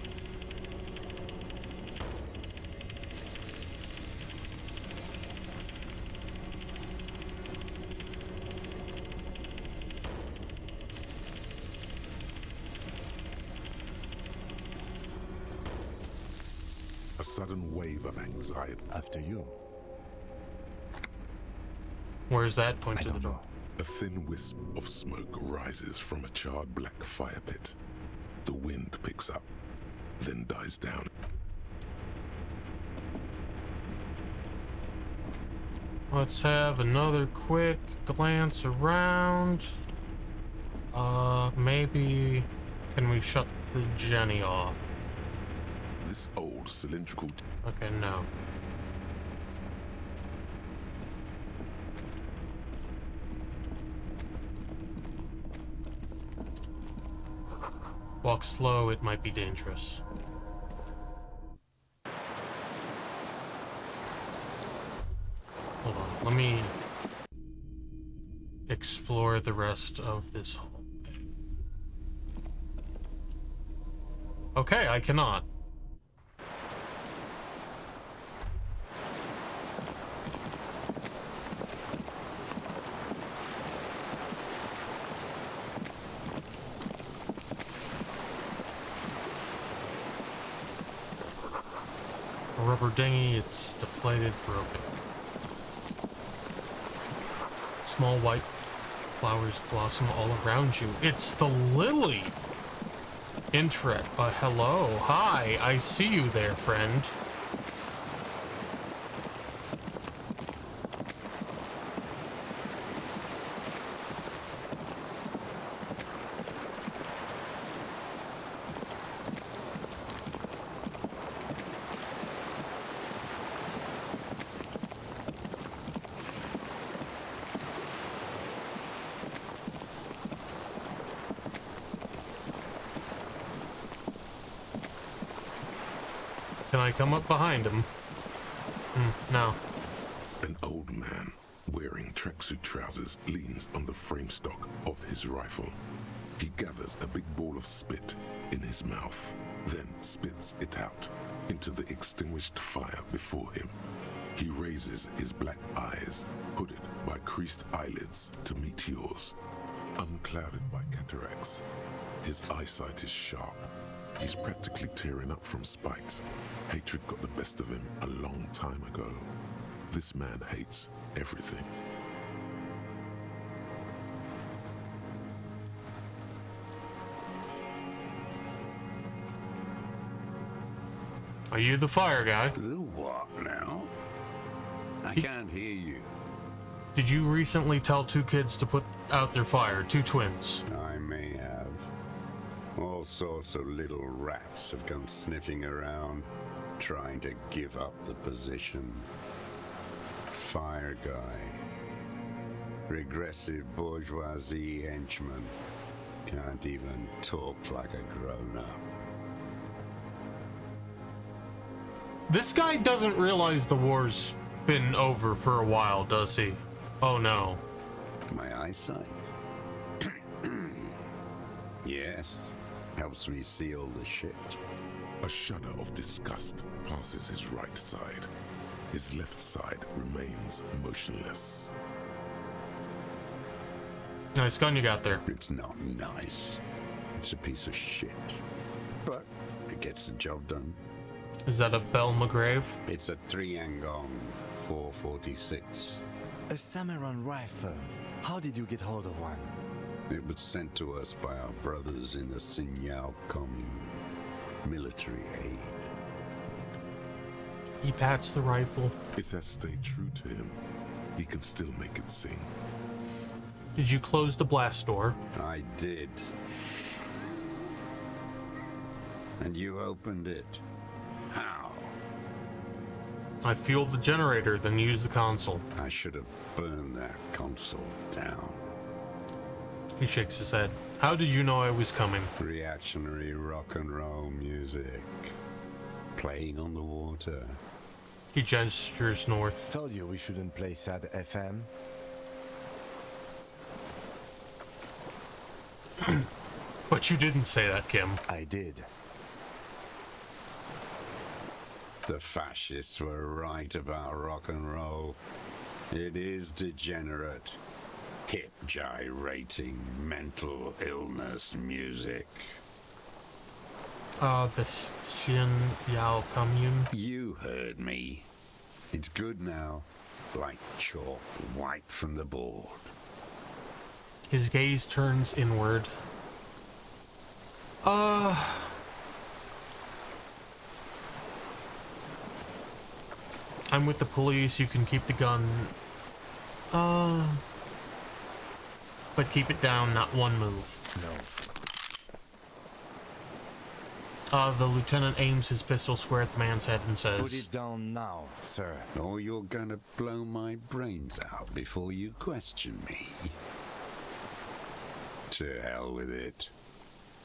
A sudden wave of anxiety. After you. Where's that point to the door? A thin wisp of smoke rises from a charred black fire pit. The wind picks up, then dies down. Let's have another quick glance around. Maybe... Can we shut the Jenny off? This old cylindrical... Okay, no. Walk slow, it might be dangerous. Hold on, let me explore the rest of this hole. Okay, I cannot. Rubber dinghy, it's deflated, broken. Small white flowers blossom all around you. It's the lily! Hello, hi, I see you there, friend. Can I come up behind him? No. An old man, wearing tracksuit trousers, leans on the frame stock of his rifle. He gathers a big ball of spit in his mouth, then spits it out into the extinguished fire before him. He raises his black eyes, hooded by creased eyelids, to meet yours, unclouded by cataracts. His eyesight is sharp. He's practically tearing up from spite. Hatred got the best of him a long time ago. This man hates everything. Are you the fire guy? The what now? I can't hear you. Did you recently tell 2 kids to put out their fire? 2 twins. I may have. All sorts of little rats have come sniffing around, trying to give up the position. Fire guy. Regressive bourgeoisie henchman. Can't even talk like a grown-up. This guy doesn't realize the war's been over for a while, does he? Oh no. My eyesight? Yes. Helps me see all the shit. A shudder of disgust passes his right side. His left side remains motionless. Nice gun you got there. It's not nice. It's a piece of shit. But it gets the job done. Is that a Belle McGrave? It's a Triangong 446. A Samaran rifle. How did you get hold of one? It was sent to us by our brothers in the Sinyao commune. Military aid. He pats the rifle. It has stayed true to him. He can still make it sing. Did you close the blast door? I did. And you opened it. How? I fueled the generator, then used the console. I should have burned that console down. He shakes his head. How did you know I was coming? Reactionary rock and roll music. Playing on the water. He gestures north. Told you we shouldn't play sad FM. But you didn't say that, Kim. I did. The fascists were right about rock and roll. It is degenerate, hip gyrating, mental illness music. The Sinyao commune? You heard me. It's good now, like chalk wiped from the board. His gaze turns inward. I'm with the police, you can keep the gun. But keep it down, not one move. No. The lieutenant aims his pistol square at the man's head and says, Put it down now, sir. Or you're gonna blow my brains out before you question me. To hell with it.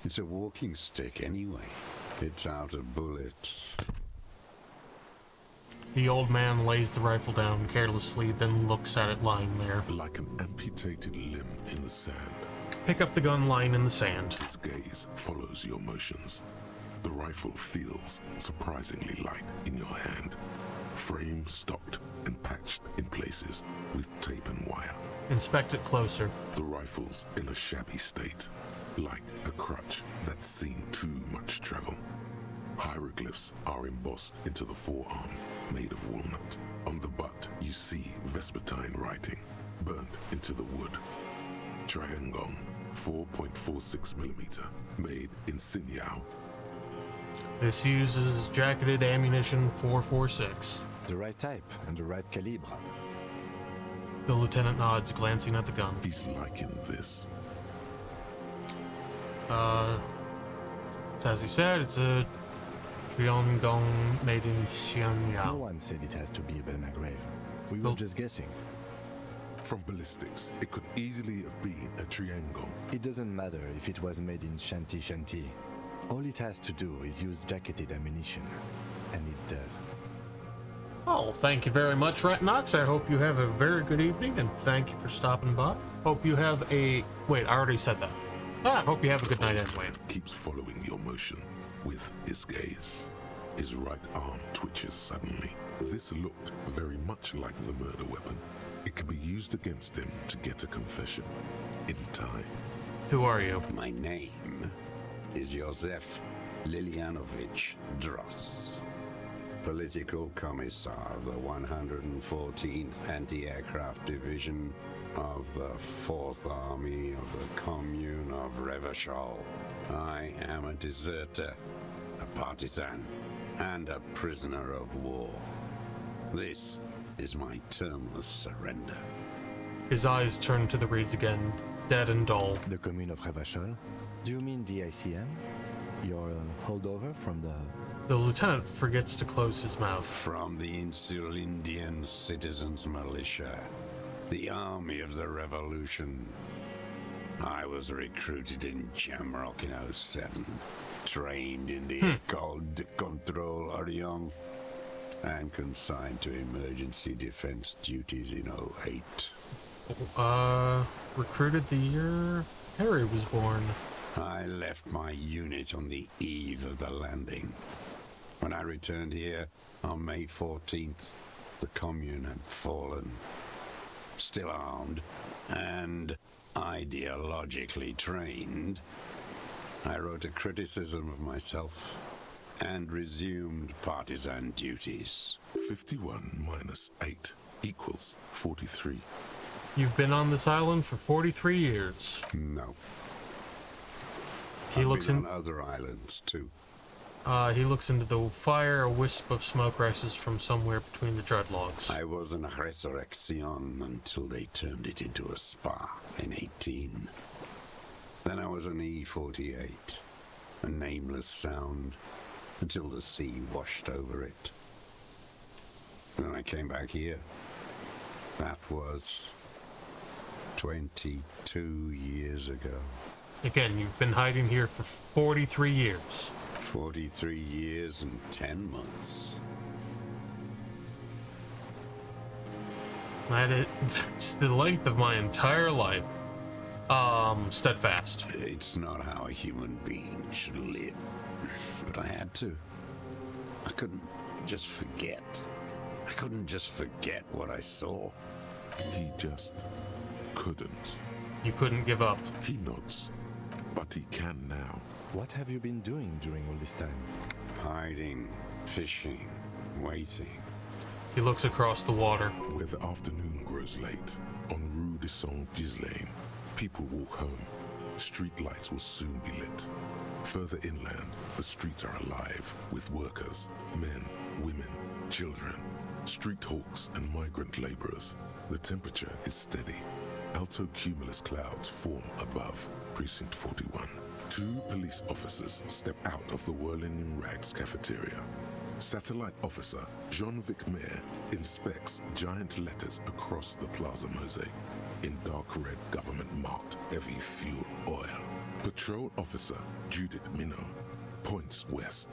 It's a walking stick anyway. It's out of bullets. The old man lays the rifle down carelessly, then looks at it lying there. Like an amputated limb in the sand. Pick up the gun lying in the sand. His gaze follows your motions. The rifle feels surprisingly light in your hand. Frame stocked and patched in places with tape and wire. Inspect it closer. The rifle's in a shabby state, like a crutch that's seen too much travel. Hieroglyphs are embossed into the forearm, made of walnut. On the butt, you see Vespertine writing, burnt into the wood. Triangong, 4.46mm, made in Sinyao. This uses jacketed ammunition 4.46. The right type and the right calibre. The lieutenant nods, glancing at the gun. He's liking this. As he said, it's a Triangong made in Sinyao. No one said it has to be a Belle McGrave. We were just guessing. From ballistics, it could easily have been a Triangong. It doesn't matter if it was made in Shanti Shanti. All it has to do is use jacketed ammunition. And it does. Oh, thank you very much, Retnox. I hope you have a very good evening, and thank you for stopping by. Hope you have a... Wait, I already said that. I hope you have a good night anyway. Keeps following your motion with his gaze. His right arm twitches suddenly. This looked very much like the murder weapon. It could be used against him to get a confession in time. Who are you? My name is Josef Lilianovich Dross. Political Commissar of the 114th Anti-Aircraft Division of the 4th Army of the Commune of Revachol. I am a deserter, a partisan, and a prisoner of war. This is my termless surrender. His eyes turn to the reeds again, dead and dull. The commune of Revachol? Do you mean the ICM? Your holdover from the... The lieutenant forgets to close his mouth. From the Insular Indian Citizens Militia, the army of the revolution. I was recruited in Jamrock in 07, trained in the École de Contrôle Orient, and consigned to emergency defense duties in 08. Recruited the year Harry was born. I left my unit on the eve of the landing. When I returned here on May 14th, the commune had fallen. Still armed and ideologically trained, I wrote a criticism of myself and resumed partisan duties. 51 minus 8 equals 43. You've been on this island for 43 years. No. He looks on other islands too. He looks into the fire. A wisp of smoke rises from somewhere between the dreadlocks. I was in Resurrection until they turned it into a spa in 18. Then I was an E-48, a nameless sound, until the sea washed over it. Then I came back here. That was 22 years ago. Again, you've been hiding here for 43 years. 43 years and 10 months. That's the length of my entire life. Steadfast. It's not how a human being should live. But I had to. I couldn't just forget. I couldn't just forget what I saw. He just couldn't. You couldn't give up. He nods, but he can now. What have you been doing during all this time? Hiding, fishing, waiting. He looks across the water. Where the afternoon grows late, on Rue de Saint-Ghislain, people walk home. Street lights will soon be lit. Further inland, the streets are alive with workers, men, women, children, street hawks and migrant laborers. The temperature is steady. Alto cumulus clouds form above Precinct 41. 2 police officers step out of the Whirling in Rags cafeteria. Satellite officer Jean-Vic Mayer inspects giant letters across the plaza mosaic in dark red government-marked heavy fuel oil. Patrol officer Judith Minot points west.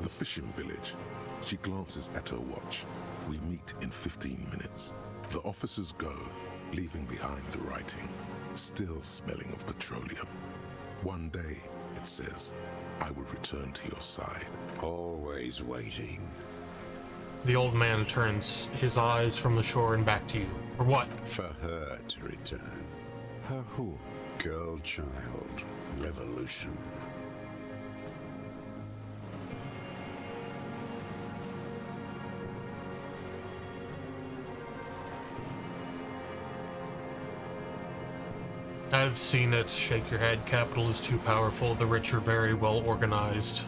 The fishing village. She glances at her watch. We meet in 15 minutes. The officers go, leaving behind the writing, still smelling of petroleum. One day, it says, I will return to your side. Always waiting. The old man turns his eyes from the shore and back to you. For what? For her to return. Her who? Girl child. Revolution. I've seen it. Shake your head. Capital is too powerful. The rich are very well organized.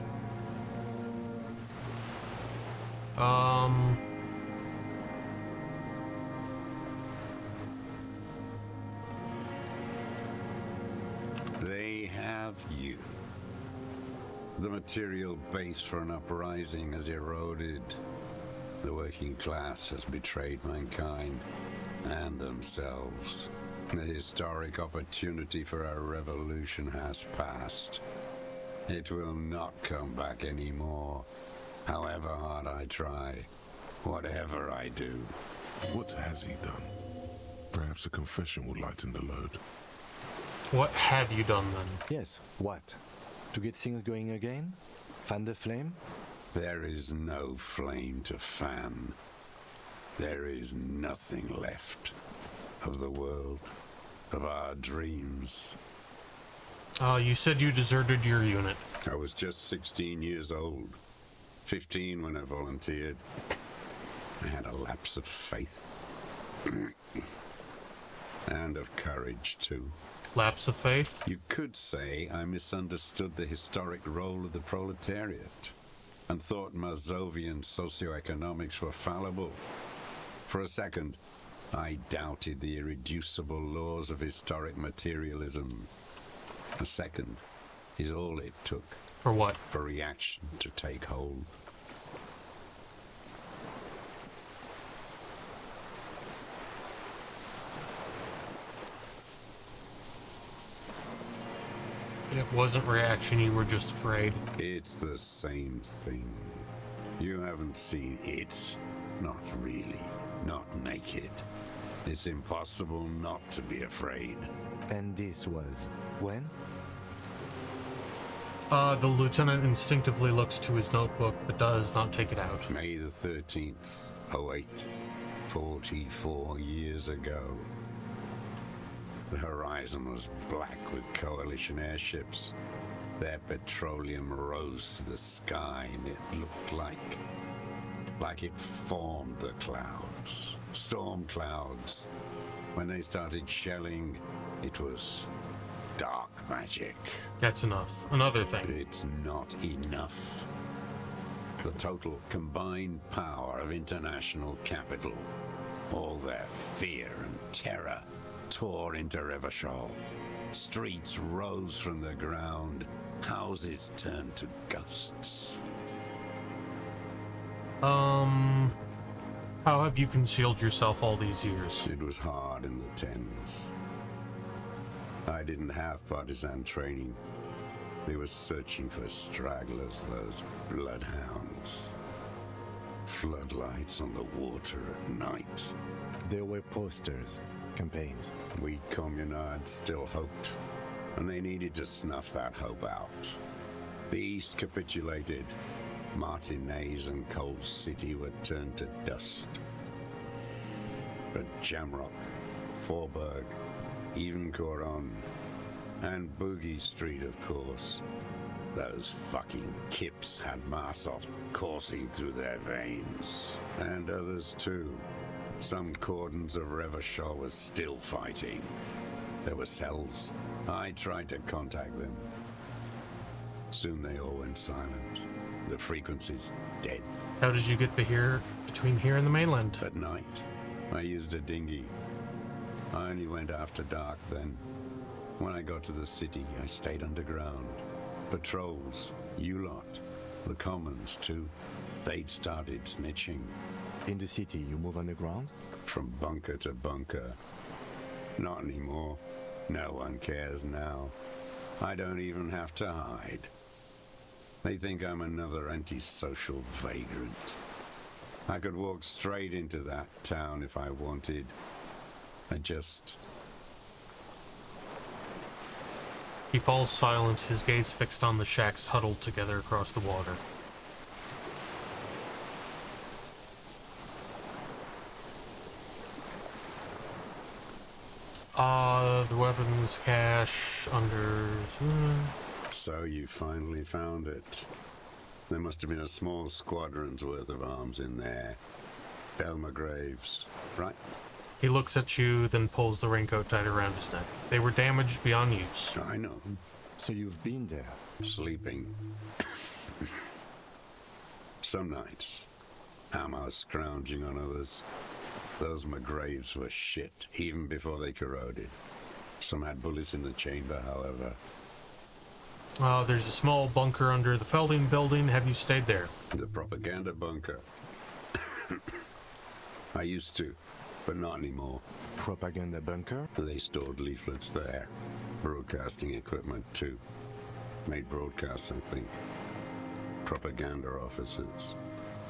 They have you. The material base for an uprising has eroded. The working class has betrayed mankind and themselves. The historic opportunity for our revolution has passed. It will not come back anymore, however hard I try, whatever I do. What has he done? Perhaps a confession will lighten the load. What have you done then? Yes, what? To get things going again? Fan the flame? There is no flame to fan. There is nothing left of the world, of our dreams. You said you deserted your unit. I was just 16 years old. 15 when I volunteered. I had a lapse of faith. And of courage, too. Lapse of faith? You could say I misunderstood the historic role of the proletariat and thought Mazovian socioeconomics were fallible. For a second, I doubted the irreducible laws of historic materialism. A second is all it took. For what? For reaction to take hold. It wasn't reaction, you were just afraid. It's the same thing. You haven't seen it. Not really. Not naked. It's impossible not to be afraid. And this was when? The lieutenant instinctively looks to his notebook, but does not take it out. May the 13th, 08. 44 years ago. The horizon was black with coalition airships. Their petroleum rose to the sky, and it looked like it formed the clouds. Storm clouds. When they started shelling, it was dark magic. That's enough. Another thing. It's not enough. The total combined power of international capital, all their fear and terror, tore into Revachol. Streets rose from the ground. Houses turned to ghosts. How have you concealed yourself all these years? It was hard in the tens. I didn't have partisan training. They were searching for stragglers, those bloodhounds. Floodlights on the water at night. There were posters, campaigns. We communards still hoped, and they needed to snuff that hope out. The East capitulated. Martinez and Cold City were turned to dust. But Jamrock, Forburg, even Coron, and Boogie Street, of course. Those fucking kips had Marsov coursing through their veins. And others too. Some cordons of Revachol was still fighting. There were cells. I tried to contact them. Soon they all went silent. The frequency's dead. How did you get between here and the mainland? At night, I used a dinghy. I only went after dark then. When I got to the city, I stayed underground. Patrols, you lot, the commons too. They'd started snitching. In the city, you move underground? From bunker to bunker. Not anymore. No one cares now. I don't even have to hide. They think I'm another antisocial vagrant. I could walk straight into that town if I wanted. He falls silent, his gaze fixed on the shacks huddled together across the water. The weapons cache under... So you finally found it. There must have been a small squadron's worth of arms in there. Elmer Graves, right? He looks at you, then pulls the raincoat tied around his neck. They were damaged beyond use. I know. So you've been there? Sleeping. Some nights. Ammo scrounging on others. Those McGraves were shit, even before they corroded. Some had bullets in the chamber, however. There's a small bunker under the Felding building. Have you stayed there? The propaganda bunker. I used to, but not anymore. Propaganda bunker? They stored leaflets there. Broadcasting equipment, too. Made broadcasts, I think. Propaganda officers.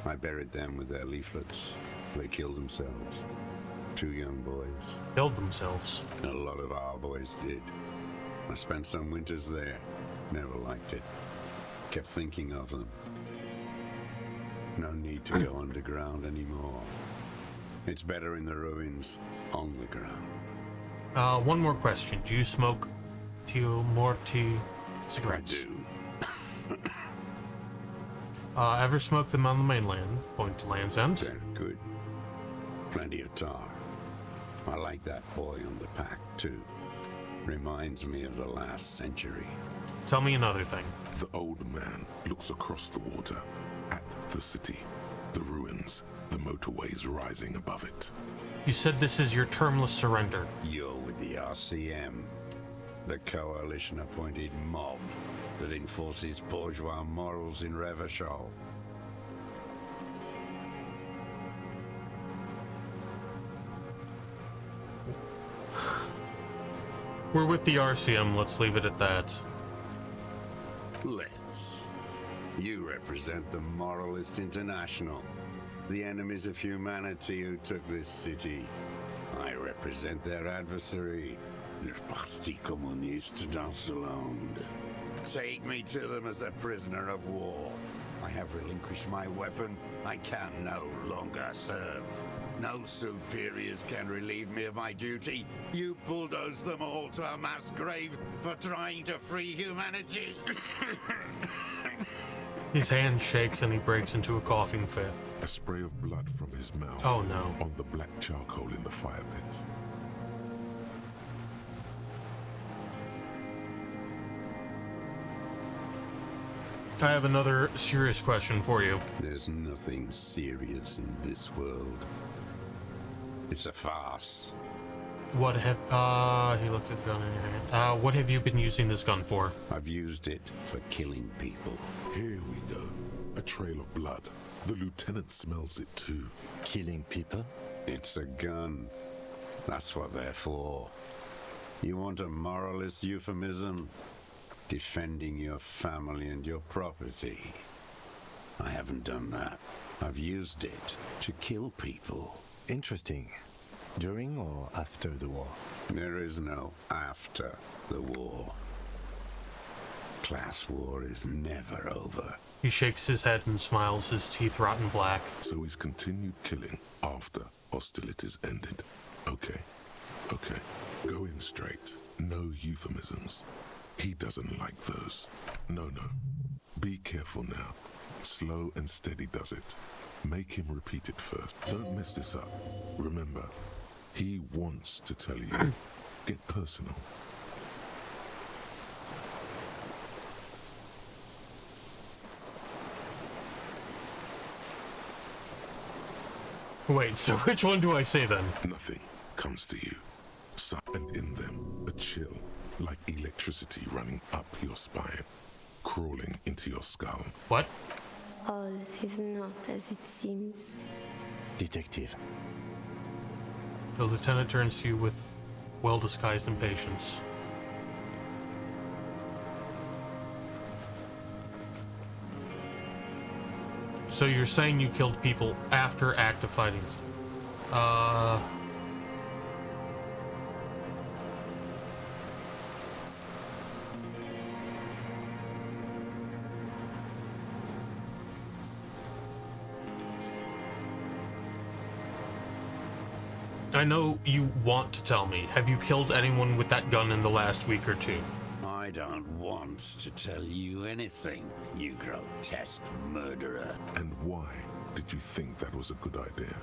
I buried them with their leaflets. They killed themselves. 2 young boys. Killed themselves? A lot of our boys did. I spent some winters there. Never liked it. Kept thinking of them. No need to go underground anymore. It's better in the ruins, on the ground. One more question. Do you smoke Morty cigarettes? I do. Ever smoke them on the mainland? Point to Land's End? They're good. Plenty of tar. I like that boy on the pack, too. Reminds me of the last century. Tell me another thing. The old man looks across the water at the city. The ruins, the motorways rising above it. You said this is your termless surrender. You're with the RCM, the coalition-appointed mob that enforces bourgeois morals in Revachol. We're with the RCM, let's leave it at that. Let's. You represent the Moralist International, the enemies of humanity who took this city. I represent their adversary, le Parti Communiste dans le Monde. Take me to them as a prisoner of war. I have relinquished my weapon. I can no longer serve. No superiors can relieve me of my duty. You bulldoze them all to a mass grave for trying to free humanity. His hand shakes and he breaks into a coughing fit. A spray of blood from his mouth. Oh no. On the black charcoal in the fire pit. I have another serious question for you. There's nothing serious in this world. It's a farce. What have, he looks at the gun in your hand. What have you been using this gun for? I've used it for killing people. Here we go. A trail of blood. The lieutenant smells it too. Killing people? It's a gun. That's what they're for. You want a moralist euphemism? Defending your family and your property. I haven't done that. I've used it to kill people. Interesting. During or after the war? There is no after the war. Class war is never over. He shakes his head and smiles, his teeth rotten black. So he's continued killing after hostilities ended. Okay. Go in straight. No euphemisms. He doesn't like those. No. Be careful now. Slow and steady does it. Make him repeat it first. Don't mess this up. Remember, he wants to tell you. Get personal. Wait, so which one do I say then? Nothing comes to you. And in them, a chill, like electricity running up your spine, crawling into your skull. What? All is not as it seems. Detective. The lieutenant turns to you with well-disguised impatience. So you're saying you killed people after active fighting? I know you want to tell me. Have you killed anyone with that gun in the last week or two? I don't want to tell you anything, you grotesque murderer. And why did you think that was a good idea?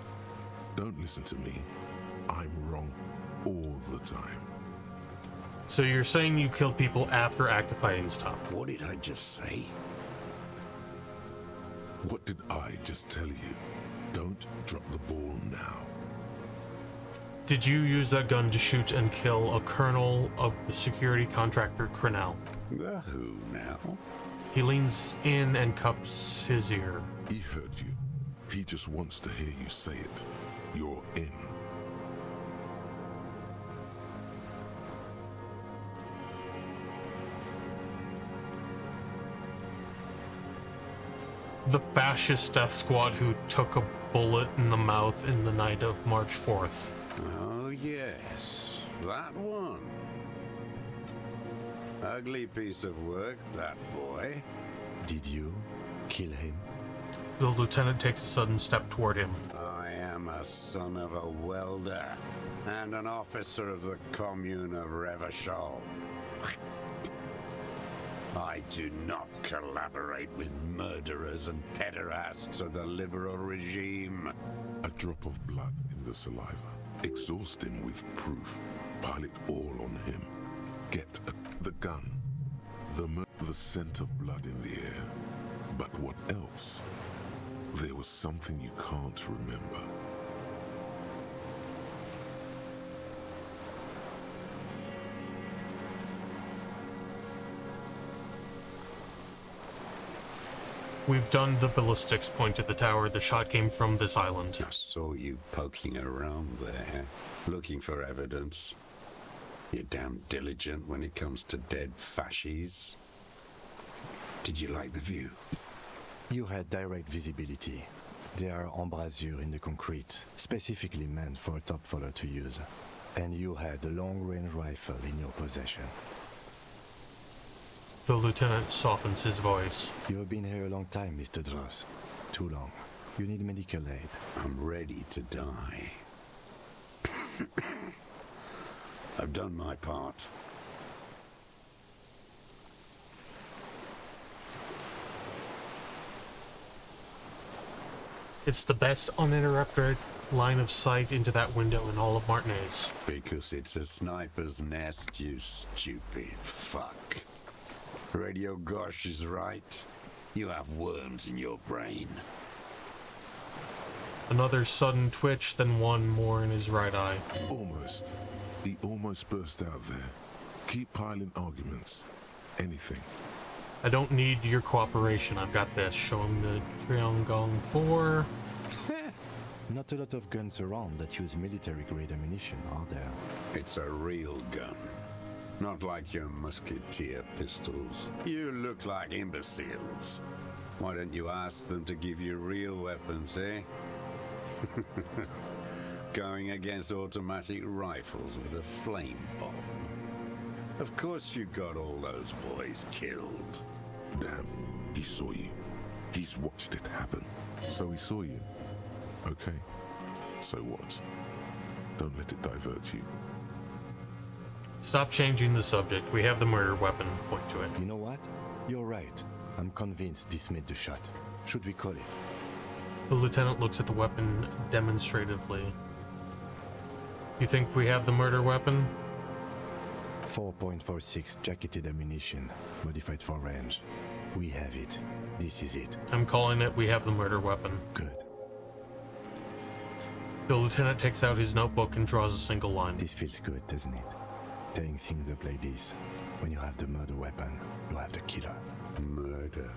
Don't listen to me. I'm wrong all the time. So you're saying you killed people after active fighting stopped? What did I just say? What did I just tell you? Don't drop the ball now. Did you use that gun to shoot and kill a colonel of the security contractor Crenell? The who now? He leans in and cups his ear. He heard you. He just wants to hear you say it. You're in. The fascist death squad who took a bullet in the mouth in the night of March 4th. Oh, yes. That one. Ugly piece of work, that boy. Did you kill him? The lieutenant takes a sudden step toward him. I am a son of a welder and an officer of the commune of Revachol. I do not collaborate with murderers and pederasts of the liberal regime. A drop of blood in the saliva. Exhaust him with proof. Pile it all on him. Get the gun. The scent of blood in the air. But what else? There was something you can't remember. We've done the ballistics point at the tower. The shot came from this island. I saw you poking around there, looking for evidence. You're damn diligent when it comes to dead fascies. Did you like the view? You had direct visibility. There are embrasures in the concrete, specifically meant for a top follower to use. And you had a long-range rifle in your possession. The lieutenant softens his voice. You have been here a long time, Mr. Dross. Too long. You need medical aid. I'm ready to die. I've done my part. It's the best uninterrupted line of sight into that window in all of Martinez. Because it's a sniper's nest, you stupid fuck. Radio Gosh is right. You have worms in your brain. Another sudden twitch, then one more in his right eye. Almost. He almost burst out there. Keep piling arguments. Anything. I don't need your cooperation. I've got this. Show him the Triangong 4. Not a lot of guns around that use military-grade ammunition, are there? It's a real gun. Not like your musketeer pistols. You look like imbeciles. Why don't you ask them to give you real weapons, eh? Going against automatic rifles with a flame bomb. Of course you got all those boys killed. Damn, he saw you. He's watched it happen. So he saw you. Okay. So what? Don't let it divert you. Stop changing the subject. We have the murder weapon. Point to it. You know what? You're right. I'm convinced this made the shot. Should we call it? The lieutenant looks at the weapon demonstratively. You think we have the murder weapon? 4.46 jacketed ammunition, modified for range. We have it. This is it. I'm calling it. We have the murder weapon. Good. The lieutenant takes out his notebook and draws a single line. This feels good, doesn't it? Tearing things up like this. When you have the murder weapon, you have the killer. Murder.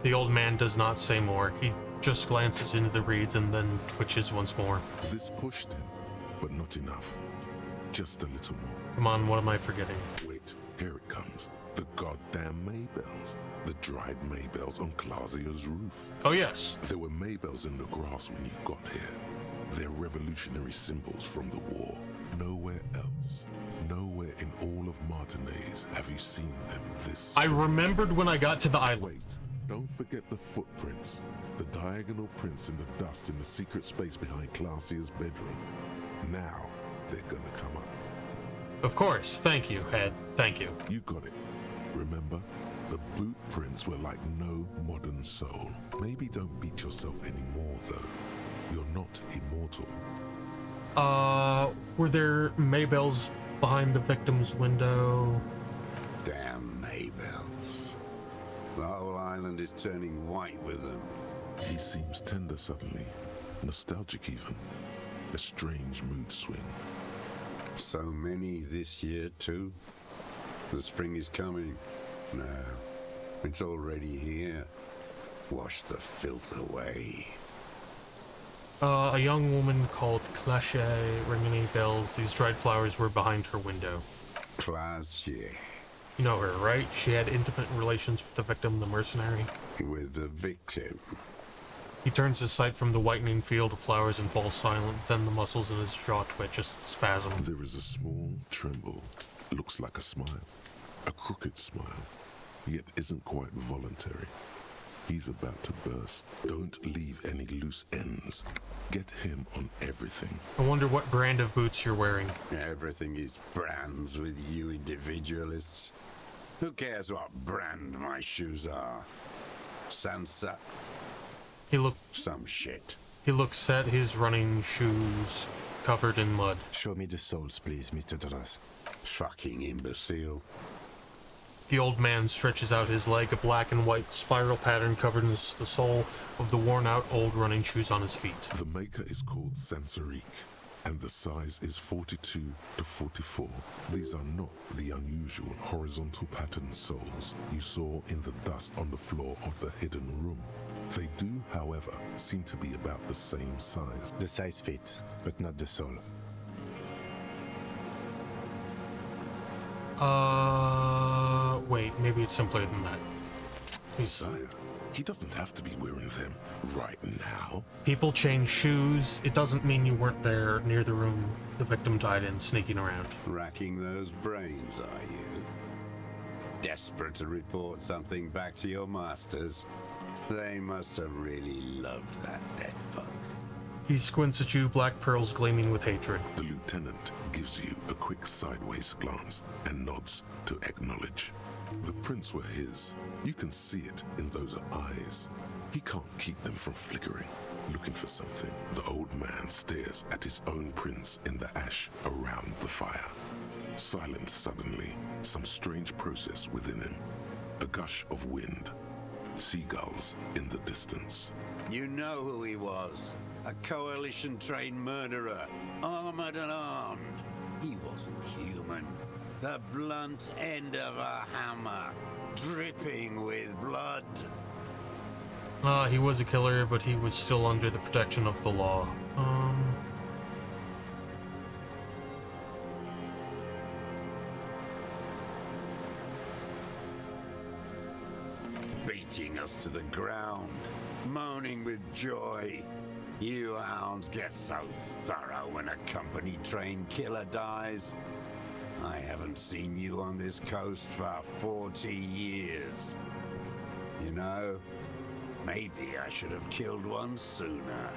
The old man does not say more. He just glances into the reeds and then twitches once more. This pushed him, but not enough. Just a little more. Come on, what am I forgetting? Wait, here it comes. The goddamn Maybells. The dried Maybells on Clausia's roof. Oh, yes. There were Maybells in the grass when you got here. They're revolutionary symbols from the war. Nowhere else. Nowhere in all of Martinez have you seen them this I remembered when I got to the island. Wait, don't forget the footprints. The diagonal prints in the dust in the secret space behind Clausia's bedroom. Now, they're gonna come up. Of course. Thank you, Head. Thank you. You got it. Remember? The boot prints were like no modern soul. Maybe don't beat yourself anymore, though. You're not immortal. Were there Maybells behind the victim's window? Damn Maybells. The whole island is turning white with them. He seems tender suddenly. Nostalgic even. A strange mood swing. So many this year, too. The spring is coming. No, it's already here. Wash the filth away. A young woman called Clache ring any bells. These dried flowers were behind her window. Clache. You know her, right? She had intimate relations with the victim, the mercenary. With the victim. He turns his sight from the whitening field of flowers and falls silent. Then the muscles in his jaw twitch, a spasm. There is a small tremble. Looks like a smile. A crooked smile. Yet isn't quite voluntary. He's about to burst. Don't leave any loose ends. Get him on everything. I wonder what brand of boots you're wearing. Everything is brands with you individualists. Who cares what brand my shoes are? Sansa. Some shit. He looks at his running shoes covered in mud. Show me the soles, please, Mr. Dross. Fucking imbecile. The old man stretches out his leg, a black and white spiral pattern covering the sole of the worn-out old running shoes on his feet. The maker is called Sansariq, and the size is 42 to 44. These are not the unusual horizontal pattern soles you saw in the dust on the floor of the hidden room. They do, however, seem to be about the same size. The size fits, but not the sole. Wait, maybe it's simpler than that. Sire, he doesn't have to be wearing them right now. People change shoes. It doesn't mean you weren't there near the room the victim died in, sneaking around. Racking those brains, are you? Desperate to report something back to your masters? They must have really loved that dead fuck. He squints at you, black pearls gleaming with hatred. The lieutenant gives you a quick sideways glance and nods to acknowledge. The prints were his. You can see it in those eyes. He can't keep them from flickering, looking for something. The old man stares at his own prints in the ash around the fire. Silent suddenly, some strange process within him. A gush of wind. Seagulls in the distance. You know who he was. A coalition-trained murderer, armored and armed. He wasn't human. The blunt end of a hammer, dripping with blood. He was a killer, but he was still under the protection of the law. Beating us to the ground, moaning with joy. You hounds get so thorough when a company-trained killer dies. I haven't seen you on this coast for 40 years. You know, maybe I should have killed one sooner.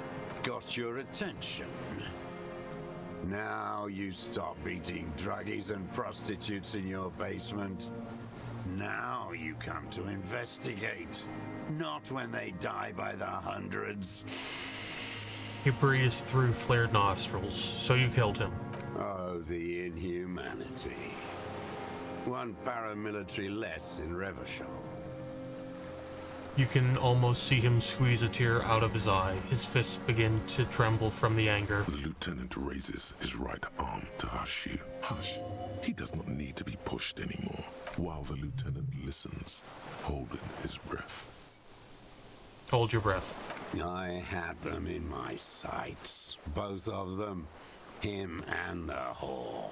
Got your attention. Now you stop beating druggies and prostitutes in your basement. Now you come to investigate. Not when they die by the hundreds. He breathes through flared nostrils. So you killed him. Oh, the inhumanity. One paramilitary less in Revachol. You can almost see him squeeze a tear out of his eye. His fists begin to tremble from the anger. The lieutenant raises his right arm to hush you. Hush. He does not need to be pushed anymore. While the lieutenant listens, holding his breath. Hold your breath. I had them in my sights. Both of them. Him and the whore.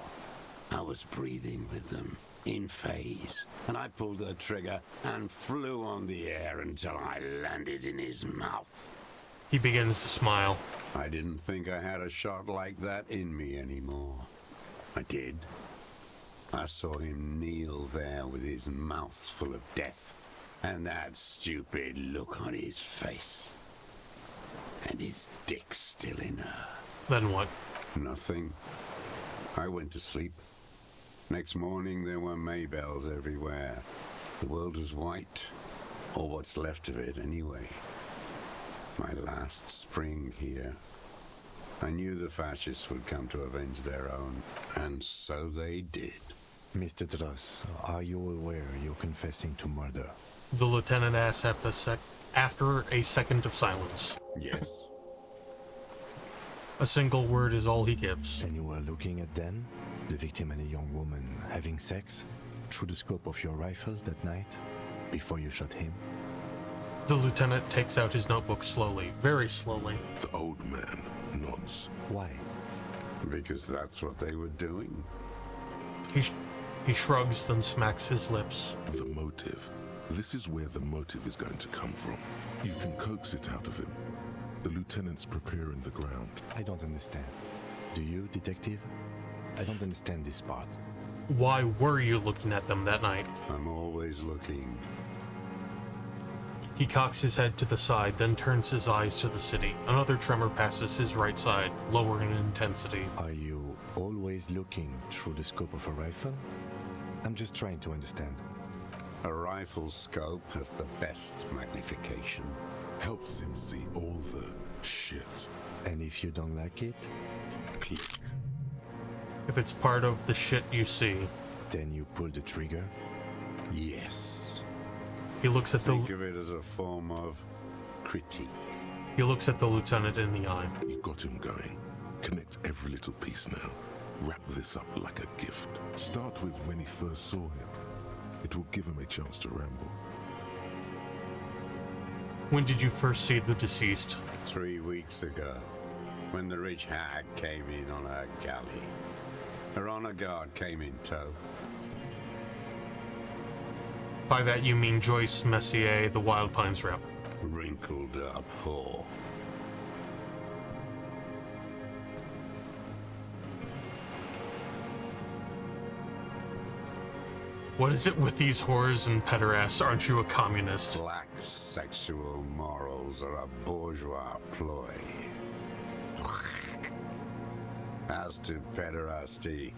I was breathing with them, in phase, and I pulled the trigger and flew on the air until I landed in his mouth. He begins to smile. I didn't think I had a shot like that in me anymore. I did. I saw him kneel there with his mouth full of death, and that stupid look on his face. And his dick still in her. Then what? Nothing. I went to sleep. Next morning there were Maybells everywhere. The world was white, or what's left of it anyway. My last spring here. I knew the fascists would come to avenge their own, and so they did. Mr. Dross, are you aware you're confessing to murder? The lieutenant asks after a second of silence. Yes. A single word is all he gives. And you were looking at Dan, the victim and a young woman having sex, through the scope of your rifle that night, before you shot him? The lieutenant takes out his notebook slowly, very slowly. The old man nods. Why? Because that's what they were doing. He shrugs, then smacks his lips. The motive. This is where the motive is going to come from. You can coax it out of him. The lieutenant's preparing the ground. I don't understand. Do you, detective? I don't understand this part. Why were you looking at them that night? I'm always looking. He cocks his head to the side, then turns his eyes to the city. Another tremor passes his right side, lower in intensity. Are you always looking through the scope of a rifle? I'm just trying to understand. A rifle scope has the best magnification. Helps him see all the shit. And if you don't like it? Click. If it's part of the shit you see. Then you pull the trigger? Yes. He looks at Think of it as a form of critique. He looks at the lieutenant in the eye. You got him going. Connect every little piece now. Wrap this up like a gift. Start with when he first saw him. It will give him a chance to ramble. When did you first see the deceased? 3 weeks ago, when the rich hag came in on her galley. Her honor guard came in tow. By that you mean Joyce Messier, the Wild Pines rep. Wrinkled up whore. What is it with these whores and pederasts? Aren't you a communist? Black sexual morals are a bourgeois ploy. As to pederasty,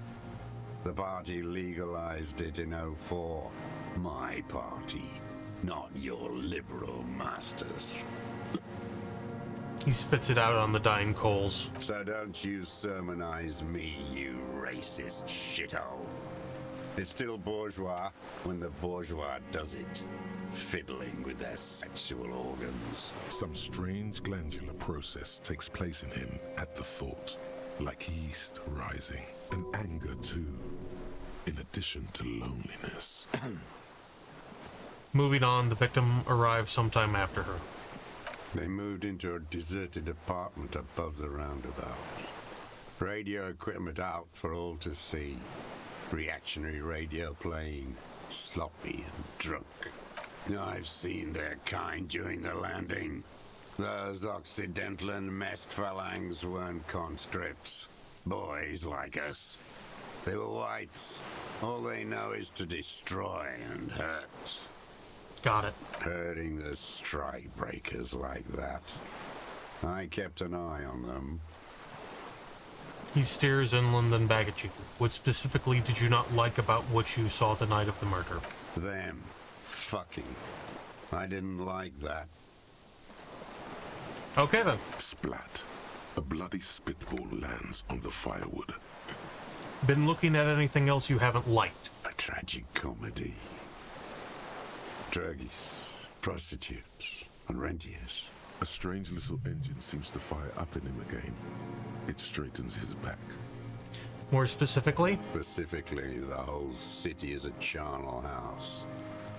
the party legalized it in 04. My party, not your liberal masters. He spits it out on the dying coals. So don't you sermonize me, you racist shithole. It's still bourgeois when the bourgeois does it, fiddling with their sexual organs. Some strange glandular process takes place in him at the thought, like yeast rising, and anger too, in addition to loneliness. Moving on, the victim arrived sometime after her. They moved into a deserted apartment above the roundabout. Radio equipment out for all to see. Reactionary radio playing, sloppy and drunk. I've seen their kind during the landing. Those Occidental and Mest phalangs weren't conscripts. Boys like us. They were whites. All they know is to destroy and hurt. Got it. Hurting the strike breakers like that. I kept an eye on them. He stares inland and back at you. What specifically did you not like about what you saw the night of the murder? Them. Fucking. I didn't like that. Okay then. Splat. A bloody spitball lands on the firewood. Been looking at anything else you haven't liked? A tragic comedy. Druggies, prostitutes, and rentiers. A strange little engine seems to fire up in him again. It straightens his back. More specifically? Specifically, the whole city is a charnel house.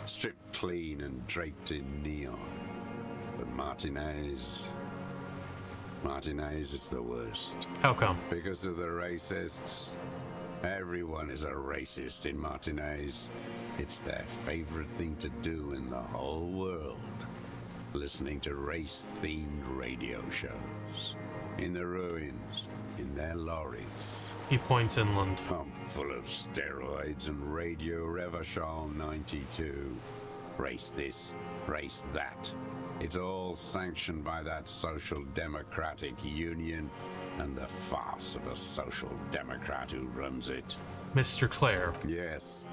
Stripped clean and draped in neon. But Martinez is the worst. How come? Because of the racists. Everyone is a racist in Martinez. It's their favorite thing to do in the whole world. Listening to race-themed radio shows. In the ruins, in their lorries. He points inland. Pumped full of steroids and Radio Revachol 92. Race this, race that. It's all sanctioned by that Social Democratic Union and the farce of a Social Democrat who runs it. Mr. Clare. Yes,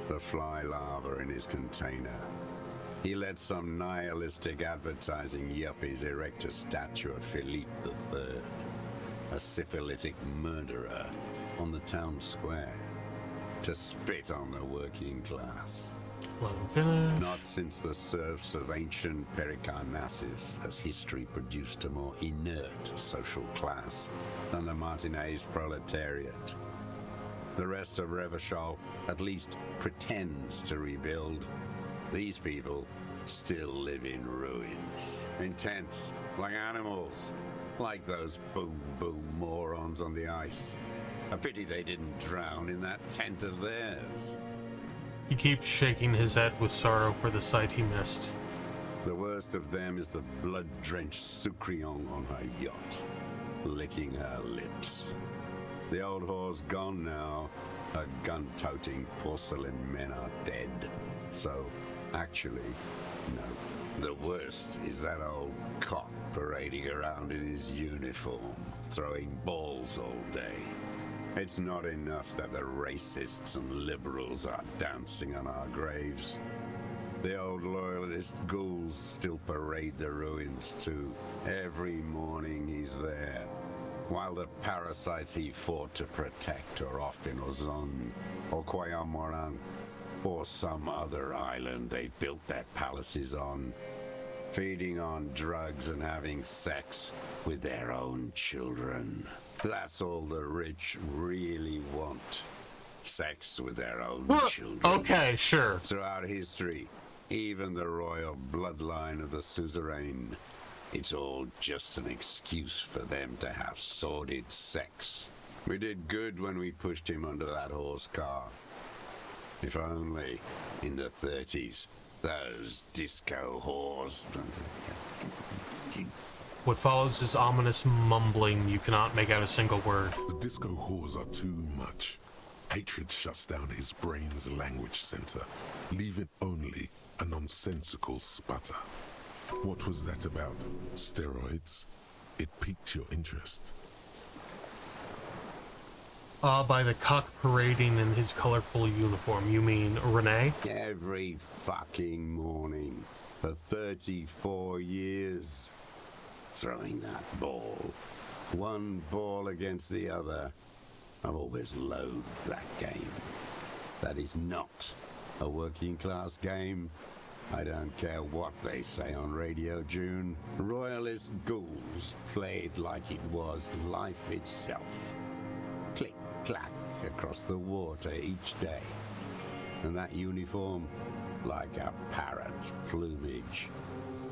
the fly larva in his container. He let some nihilistic advertising yuppies erect a statue of Philippe III, a syphilitic murderer, on the town square, to spit on the working class. Let him finish. Not since the serfs of ancient Pericarnassus has history produced a more inert social class than the Martinez proletariat. The rest of Revachol at least pretends to rebuild. These people still live in ruins, in tents, like animals, like those boom-boom morons on the ice. A pity they didn't drown in that tent of theirs. He keeps shaking his head with sorrow for the sight he missed. The worst of them is the blood-drenched Sucrion on her yacht, licking her lips. The old whore's gone now. Her gun-toting porcelain men are dead. So, actually, no. The worst is that old cock parading around in his uniform, throwing balls all day. It's not enough that the racists and liberals are dancing on our graves. The old loyalist ghouls still parade the ruins too. Every morning he's there, while the parasites he fought to protect are off in Ozon or Koyamoran, or some other island they built their palaces on, feeding on drugs and having sex with their own children. That's all the rich really want. Sex with their own children. Okay, sure. Throughout history, even the royal bloodline of the suzerain, it's all just an excuse for them to have sordid sex. We did good when we pushed him under that horse car. If only, in the 30s, those disco whores. What follows is ominous mumbling. You cannot make out a single word. The disco whores are too much. Hatred shuts down his brain's language center, leaving only a nonsensical sputter. What was that about? Steroids? It piqued your interest. By the cock parading in his colorful uniform, you mean Renee? Every fucking morning for 34 years. Throwing that ball. One ball against the other. I've always loathed that game. That is not a working class game. I don't care what they say on Radio June. Royalist ghouls played like it was life itself. Click, clack across the water each day. And that uniform, like a parrot's plumage.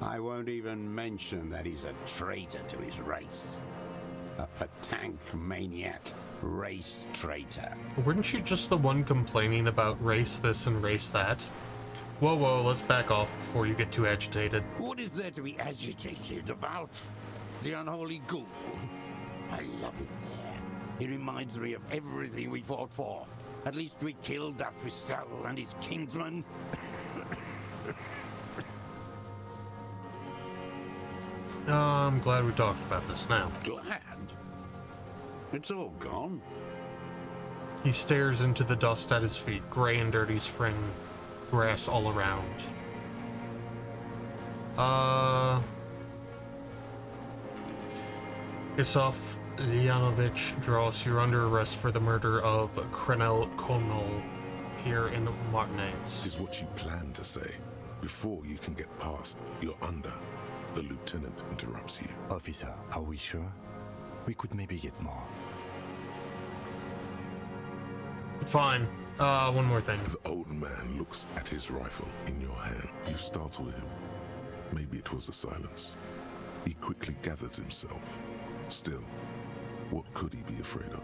I won't even mention that he's a traitor to his race. A Patank maniac race traitor. Weren't you just the one complaining about race this and race that? Whoa, whoa, let's back off before you get too agitated. What is there to be agitated about? The unholy ghoul? I love it there. It reminds me of everything we fought for. At least we killed Dafristel and his kingsman. I'm glad we talked about this now. Glad? It's all gone. He stares into the dust at his feet, gray and dirty spring grass all around. Isov Lyanovich Dross, you're under arrest for the murder of Krenel Konol here in Martinez. Is what you plan to say. Before you can get past, you're under. The lieutenant interrupts you. Officer, are we sure? We could maybe get more. Fine. One more thing. The old man looks at his rifle in your hand. You startled him. Maybe it was the silence. He quickly gathers himself. Still, what could he be afraid of?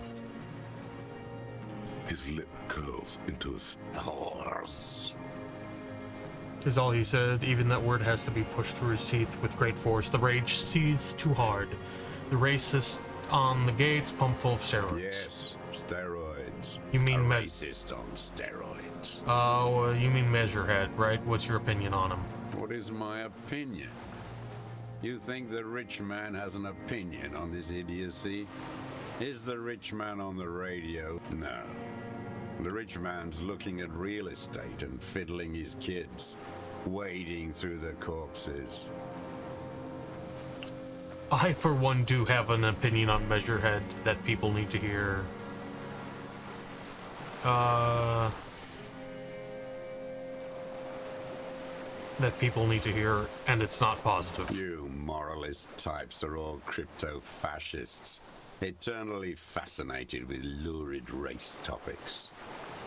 His lip curls into a horse. Is all he said. Even that word has to be pushed through his teeth with great force. The rage seethes too hard. The racist on the gates pumped full of steroids. Yes, steroids. You mean racist on steroids. Oh, you mean Measurehead, right? What's your opinion on him? What is my opinion? You think the rich man has an opinion on this idiocy? Is the rich man on the radio? No. The rich man's looking at real estate and fiddling his kids, wading through the corpses. I, for one, do have an opinion on Measurehead that people need to hear. That people need to hear, and it's not positive. You moralist types are all crypto-fascists, eternally fascinated with lurid race topics.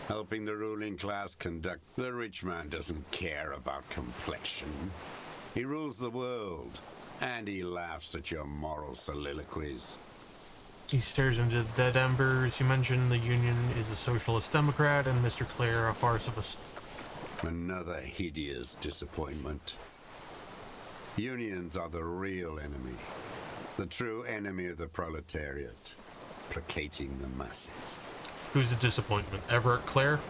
Helping the ruling class conduct. The rich man doesn't care about complexion. He rules the world, and he laughs at your moral soliloquies. He stares into the dead embers. You mentioned the Union is a socialist democrat, and Mr. Clare a farce of a... Another hideous disappointment. Unions are the real enemy. The true enemy of the proletariat. Placating the masses. Who's a disappointment? Everett Clare?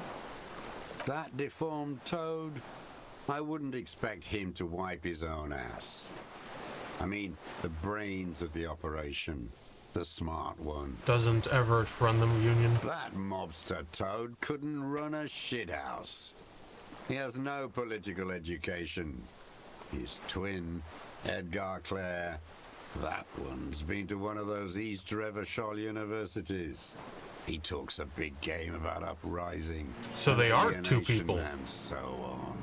That deformed toad? I wouldn't expect him to wipe his own ass. I mean, the brains of the operation. The smart one. Doesn't Everett run the Union? That mobster toad couldn't run a shithouse. He has no political education. His twin, Edgar Clare, that one's been to one of those East Revachol universities. He talks a big game about uprising. So they are two people. And so on.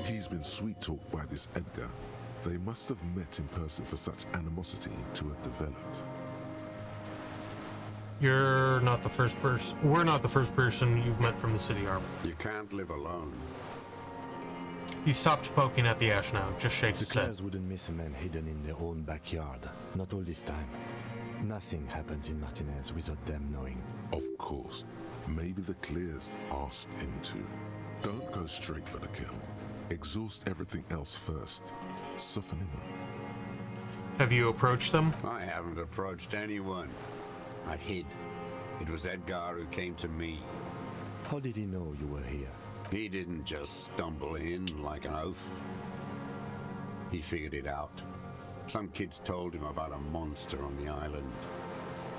He's been sweet-talked by this Edgar. They must have met in person for such animosity to have developed. You're not the first person. We're not the first person you've met from the city armor. You can't live alone. He stops poking at the ash now, just shakes The his head. Clares wouldn't miss a man hidden in their own backyard. Not all this time. Nothing happens in Martinez without them knowing. Of course. Maybe the Clears asked him to. Don't go straight for the kill. Exhaust everything else first. Soften him up. Have you approached them? I haven't approached anyone. I hid. It was Edgar who came to me. How did he know you were here? He didn't just stumble in like an oaf. He figured it out. Some kids told him about a monster on the island.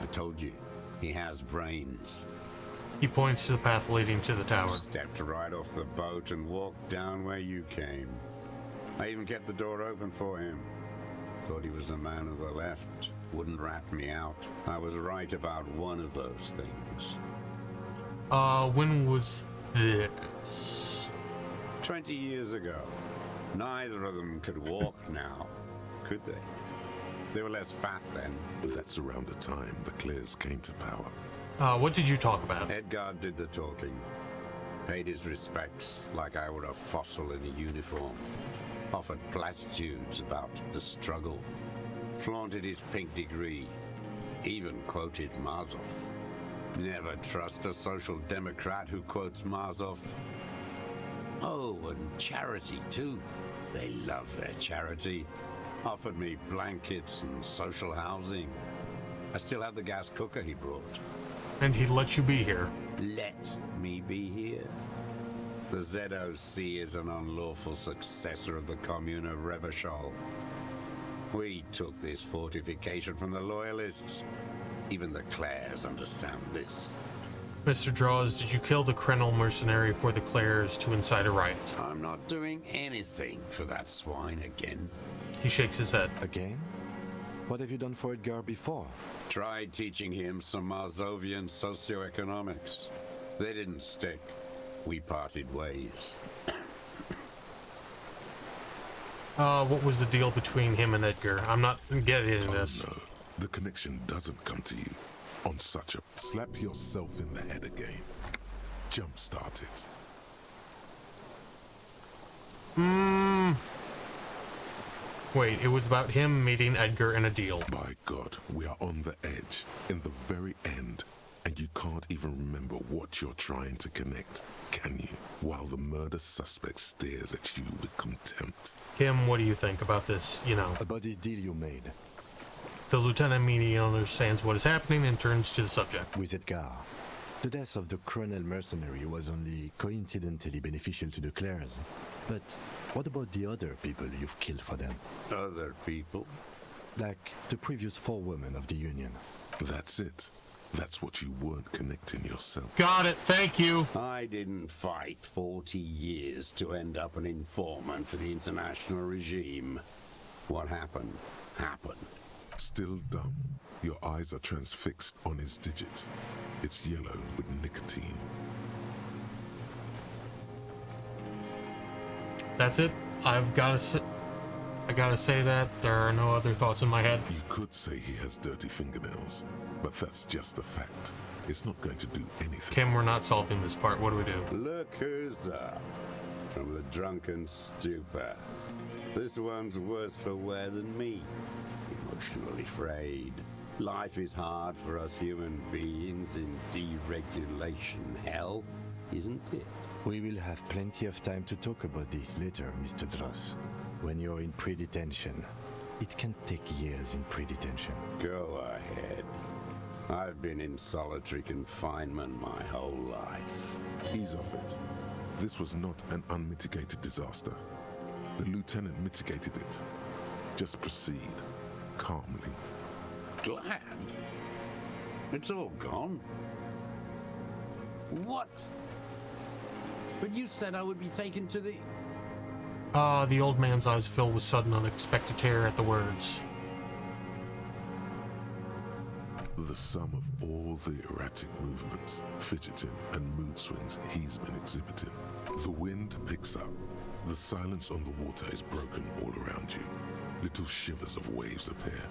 I told you, he has brains. He points to the path leading to the tower. Stepped right off the boat and walked down where you came. I even kept the door open for him. Thought he was a man of the left. Wouldn't rat me out. I was right about one of those things. When was this? 20 years ago. Neither of them could walk now, could they? They were less fat then. That's around the time the Clears came to power. What did you talk about? Edgar did the talking. Paid his respects like I were a fossil in a uniform. Offered platitudes about the struggle. Flaunted his pink degree. Even quoted Marzov. Never trust a social democrat who quotes Marzov. Oh, and charity too. They love their charity. Offered me blankets and social housing. I still have the gas cooker he brought. And he let you be here. Let me be here? The ZOC is an unlawful successor of the Commune of Revachol. We took this fortification from the Loyalists. Even the Clares understand this. Mr. Draws, did you kill the Krenel mercenary for the Clares to incite a riot? I'm not doing anything for that swine again. He shakes his head. Again? What have you done for Edgar before? Tried teaching him some Marzovian socioeconomics. They didn't stick. We parted ways. What was the deal between him and Edgar? I'm not getting this. No, the connection doesn't come to you on such a... Slap yourself in the head again. Jumpstart it. Wait, it was about him meeting Edgar in a deal. By God, we are on the edge, in the very end, and you can't even remember what you're trying to connect, can you? While the murder suspect stares at you with contempt. Kim, what do you think about this, About this deal you made. The lieutenant immediately understands what is happening and turns to the subject. With Edgar, the death of the Krenel mercenary was only coincidentally beneficial to the Clares. But what about the other people you've killed for them? Other people? Like the previous 4 women of the Union. That's it. That's what you weren't connecting yourself. Got it, thank you. I didn't fight 40 years to end up an informant for the international regime. What happened, happened. Still dumb. Your eyes are transfixed on his digit. It's yellow with nicotine. That's it. I gotta say that there are no other thoughts in my head. You could say he has dirty fingernails, but that's just a fact. It's not going to do anything. Kim, we're not solving this part. What do we do? Look who's up. From the drunken stupor. This one's worse for wear than me. Emotionally frayed. Life is hard for us human beings in deregulation hell, isn't it? We will have plenty of time to talk about this later, Mr. Dross. When you're in pre-detention. It can take years in pre-detention. Go ahead. I've been in solitary confinement my whole life. Ease off it. This was not an unmitigated disaster. The lieutenant mitigated it. Just proceed. Calmly. Glad? It's all gone. What? But you said I would be taken to the... The old man's eyes fill with sudden unexpected terror at the words. the sum of all the erratic movements, fidgeting, and mood swings he's been exhibiting. The wind picks up. The silence on the water is broken all around you. Little shivers of waves appear.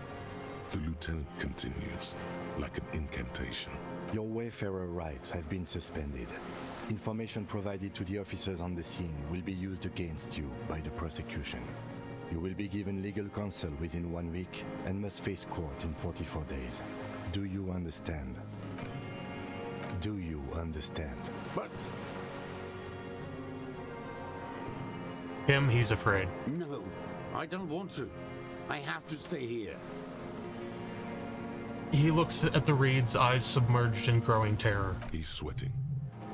The lieutenant continues, like an incantation. Your Wayfarer rights have been suspended. Information provided to the officers on the scene will be used against you by the prosecution. You will be given legal counsel within 1 week and must face court in 44 days. Do you understand? Do you understand? But... Him, he's afraid. No, I don't want to. I have to stay here. He looks at the reeds, eyes submerged in growing terror. He's sweating.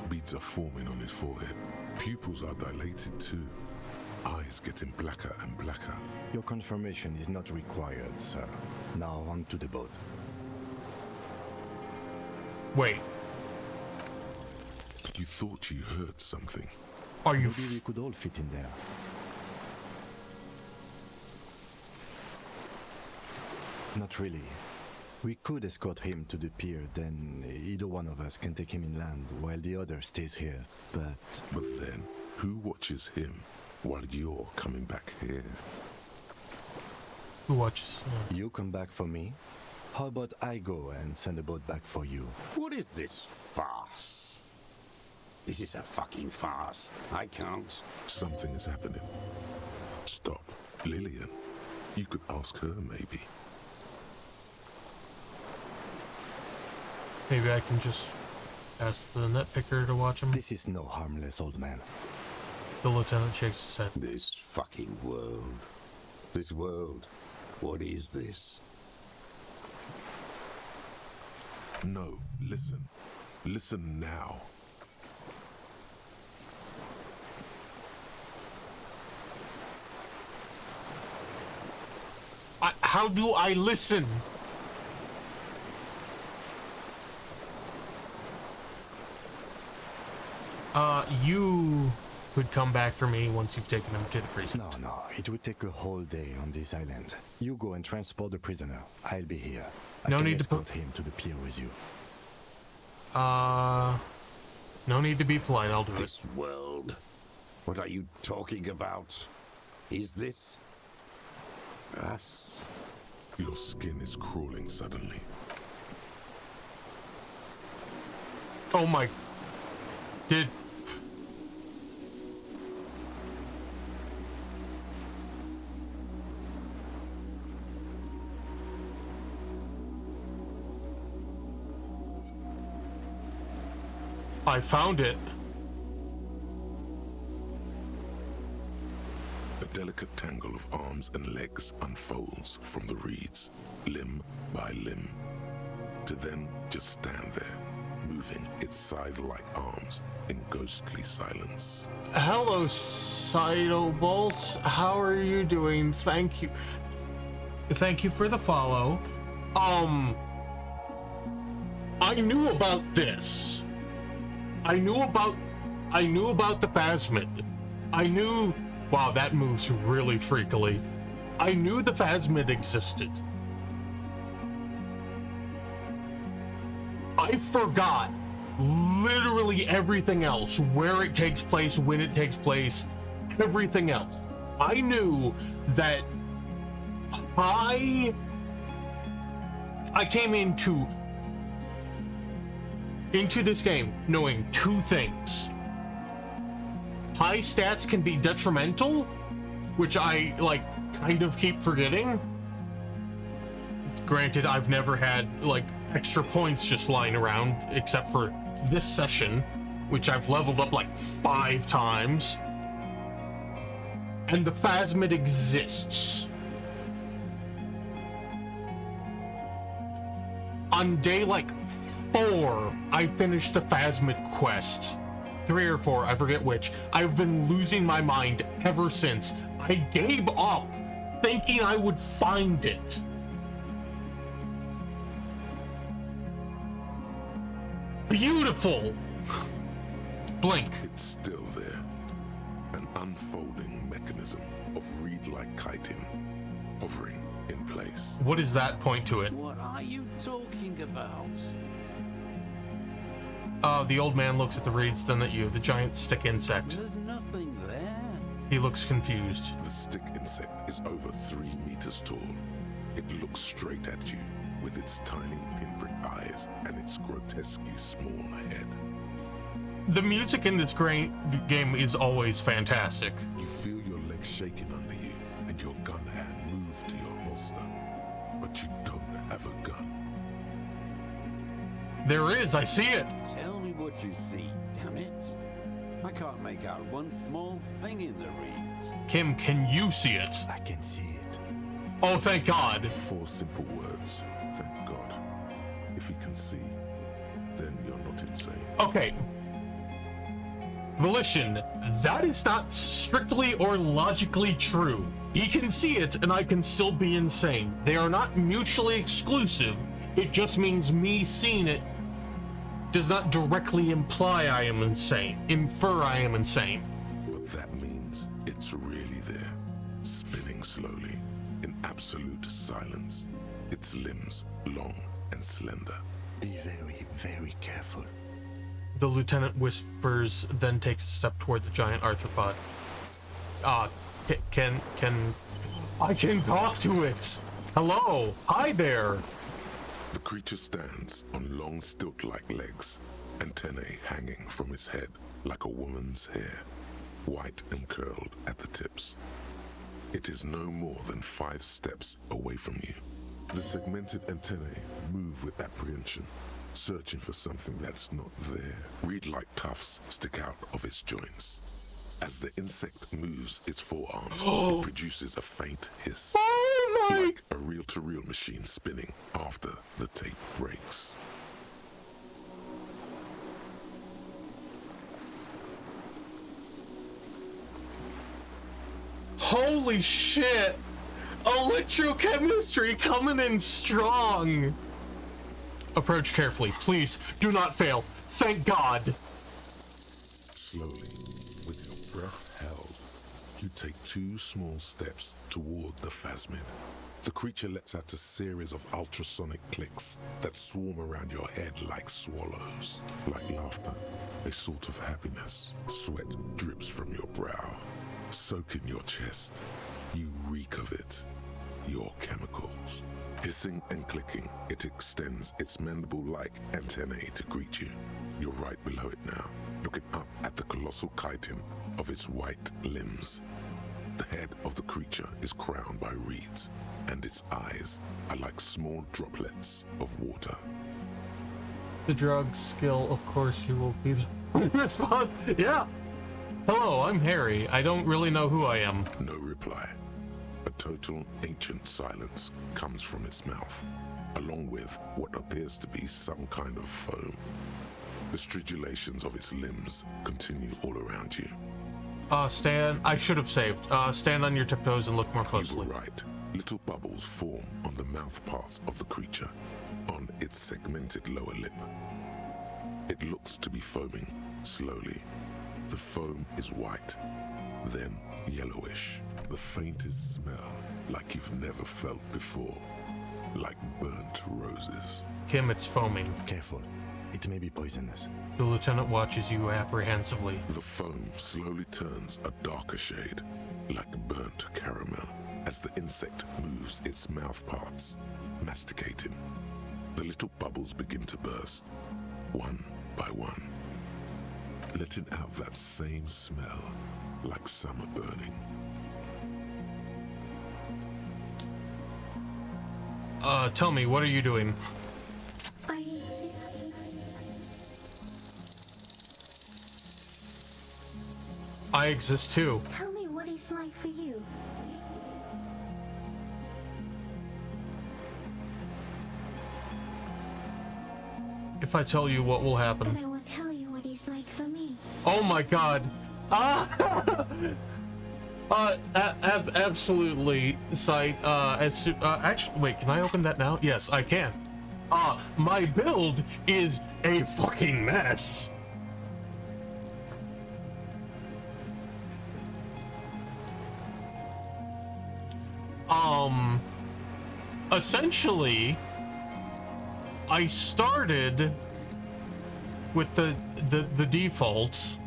Beads are forming on his forehead. Pupils are dilated too. Eyes getting blacker and blacker. Your confirmation is not required, sir. Now on to the boat. Wait. You thought you heard something. Are you? Maybe we could all fit in there. Not really. We could escort him to the pier, then either one of us can take him inland while the other stays here, but... But then, who watches him while you're coming back here? Who watches? You come back for me? How about I go and send a boat back for you? What is this farce? This is a fucking farce. I can't. Something is happening. Stop. Lillian. You could ask her, maybe. Maybe I can just ask the net picker to watch him. This is no harmless old man. The lieutenant shakes his head. This fucking world. This world. What is this? No, listen. Listen now. How do I listen? You could come back for me once you've taken him to the prison. No, it would take a whole day on this island. You go and transport the prisoner. I'll be here. No I can need to escort him to the pier with you. No need to be polite, I'll do it. This world? What are you talking about? Is this... us? Your skin is crawling suddenly. Oh my... Did... I found it. A delicate tangle of arms and legs unfolds from the reeds, limb by limb, to then just stand there, moving its scythe-like arms in ghostly silence. Hello, Cytobolt. How are you doing? Thank you. Thank you for the follow. I knew about this. I knew about the Phasmid. I knew... Wow, that moves really freakily. I knew the Phasmid existed. I forgot literally everything else. Where it takes place, when it takes place, everything else. I knew that I came into this game knowing two things. High stats can be detrimental, which I kind of keep forgetting. Granted, I've never had extra points just lying around except for this session, which I've leveled up 5 times. And the Phasmid exists. On day 4, I finished the Phasmid quest. 3 or 4, I forget which. I've been losing my mind ever since. I gave up thinking I would find it. Beautiful! Blink. It's still there. An unfolding mechanism of reed-like chitin, hovering, in place. What does that point to it? What are you talking about? The old man looks at the reeds, then at you, the giant stick insect. There's nothing there. He looks confused. The stick insect is over 3 meters tall. It looks straight at you with its tiny pinprick eyes and its grotesquely small head. The music in this game is always fantastic. You feel your legs shaking under you and your gun hand move to your holster, but you don't have a gun. There is, I see it. Tell me what you see, damn it. I can't make out one small thing in the reeds. Kim, can you see it? I can see it. Oh, thank God. 4 simple words. Thank God. If he can see, then you're not insane. Okay. Volition, that is not strictly or logically true. He can see it, and I can still be insane. They are not mutually exclusive. It just means me seeing it does not directly imply I am insane. Infer I am insane. But that means it's really there, spinning slowly, in absolute silence. Its limbs long and slender. Be very, very careful. The lieutenant whispers, then takes a step toward the giant arthropod. Can I can talk to it. Hello, hi there. The creature stands on long stilt-like legs, antennae hanging from its head like a woman's hair, white and curled at the tips. It is no more than 5 steps away from you. The segmented antennae move with apprehension, searching for something that's not there. Reed-like tufts stick out of its joints. As the insect moves its forearms, it produces a faint hiss, like a reel-to-reel machine spinning after the tape breaks. Holy shit! Electrochemistry coming in strong! Approach carefully. Please, do not fail. Thank God. Slowly, with your breath held, you take 2 small steps toward the phasmid. The creature lets out a series of ultrasonic clicks that swarm around your head like swallows. Like laughter, a sort of happiness. Sweat drips from your brow, soaking your chest. You reek of it. Your chemicals. Hissing and clicking, it extends its mandible-like antennae to greet you. You're right below it now, looking up at the colossal chitin of its white limbs. The head of the creature is crowned by reeds, and its eyes are like small droplets of water. The drug skill, of course, you will be the response. Yeah. Hello, I'm Harry. I don't really know who I am. No reply. A total ancient silence comes from its mouth, along with what appears to be some kind of foam. The stridulations of its limbs continue all around you. Stand. I should have saved. Stand on your tiptoes and look more closely. You were right. Little bubbles form on the mouth parts of the creature, on its segmented lower lip. It looks to be foaming slowly. The foam is white, then yellowish. The faintest smell like you've never felt before, like burnt roses. Kim, it's foaming. Careful. It may be poisonous. The lieutenant watches you apprehensively. The foam slowly turns a darker shade, like burnt caramel, as the insect moves its mouth parts, masticating. The little bubbles begin to burst, one by one, letting out that same smell, like summer burning. Tell me, what are you doing? I exist. I exist too. Tell me what it's like for you. If I tell you, what will But happen? I will tell you what it's like for me. Oh my God. Absolutely, Sight. Actually, wait, can I open that now? Yes, I can. My build is a fucking mess. essentially, I started with the defaults.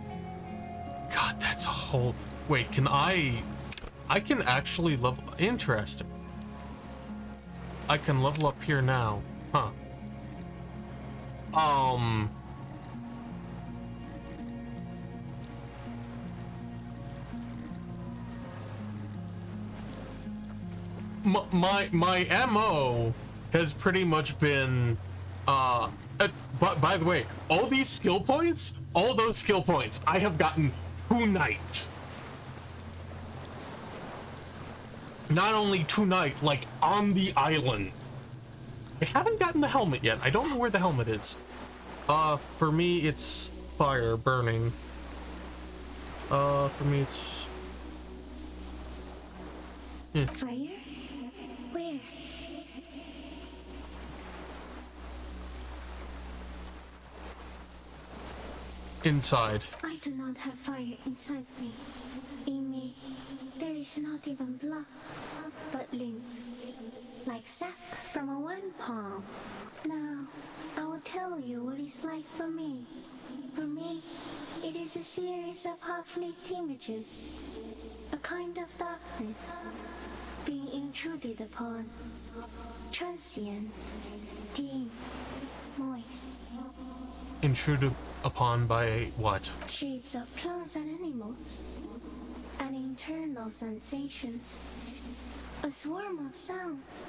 God, that's a whole... Wait, can I can actually level... Interesting. I can level up here now. Huh. My MO has pretty much been, but by the way, all these skill points, all those skill points, I have gotten tonight. Not only tonight, like on the island. I haven't gotten the helmet yet. I don't know where the helmet is. For me, it's fire burning. For me, it's... Yeah. Fire? Where? Inside. I do not have fire inside me. In me, there is not even blood, but lymph, like sap from a one palm. Now, I will tell you what it's like for me. For me, it is a series of half-lit images, a kind of darkness, being intruded upon, transient, dim, moist. Intruded upon by what? Shapes of plants and animals, and internal sensations. A swarm of sounds,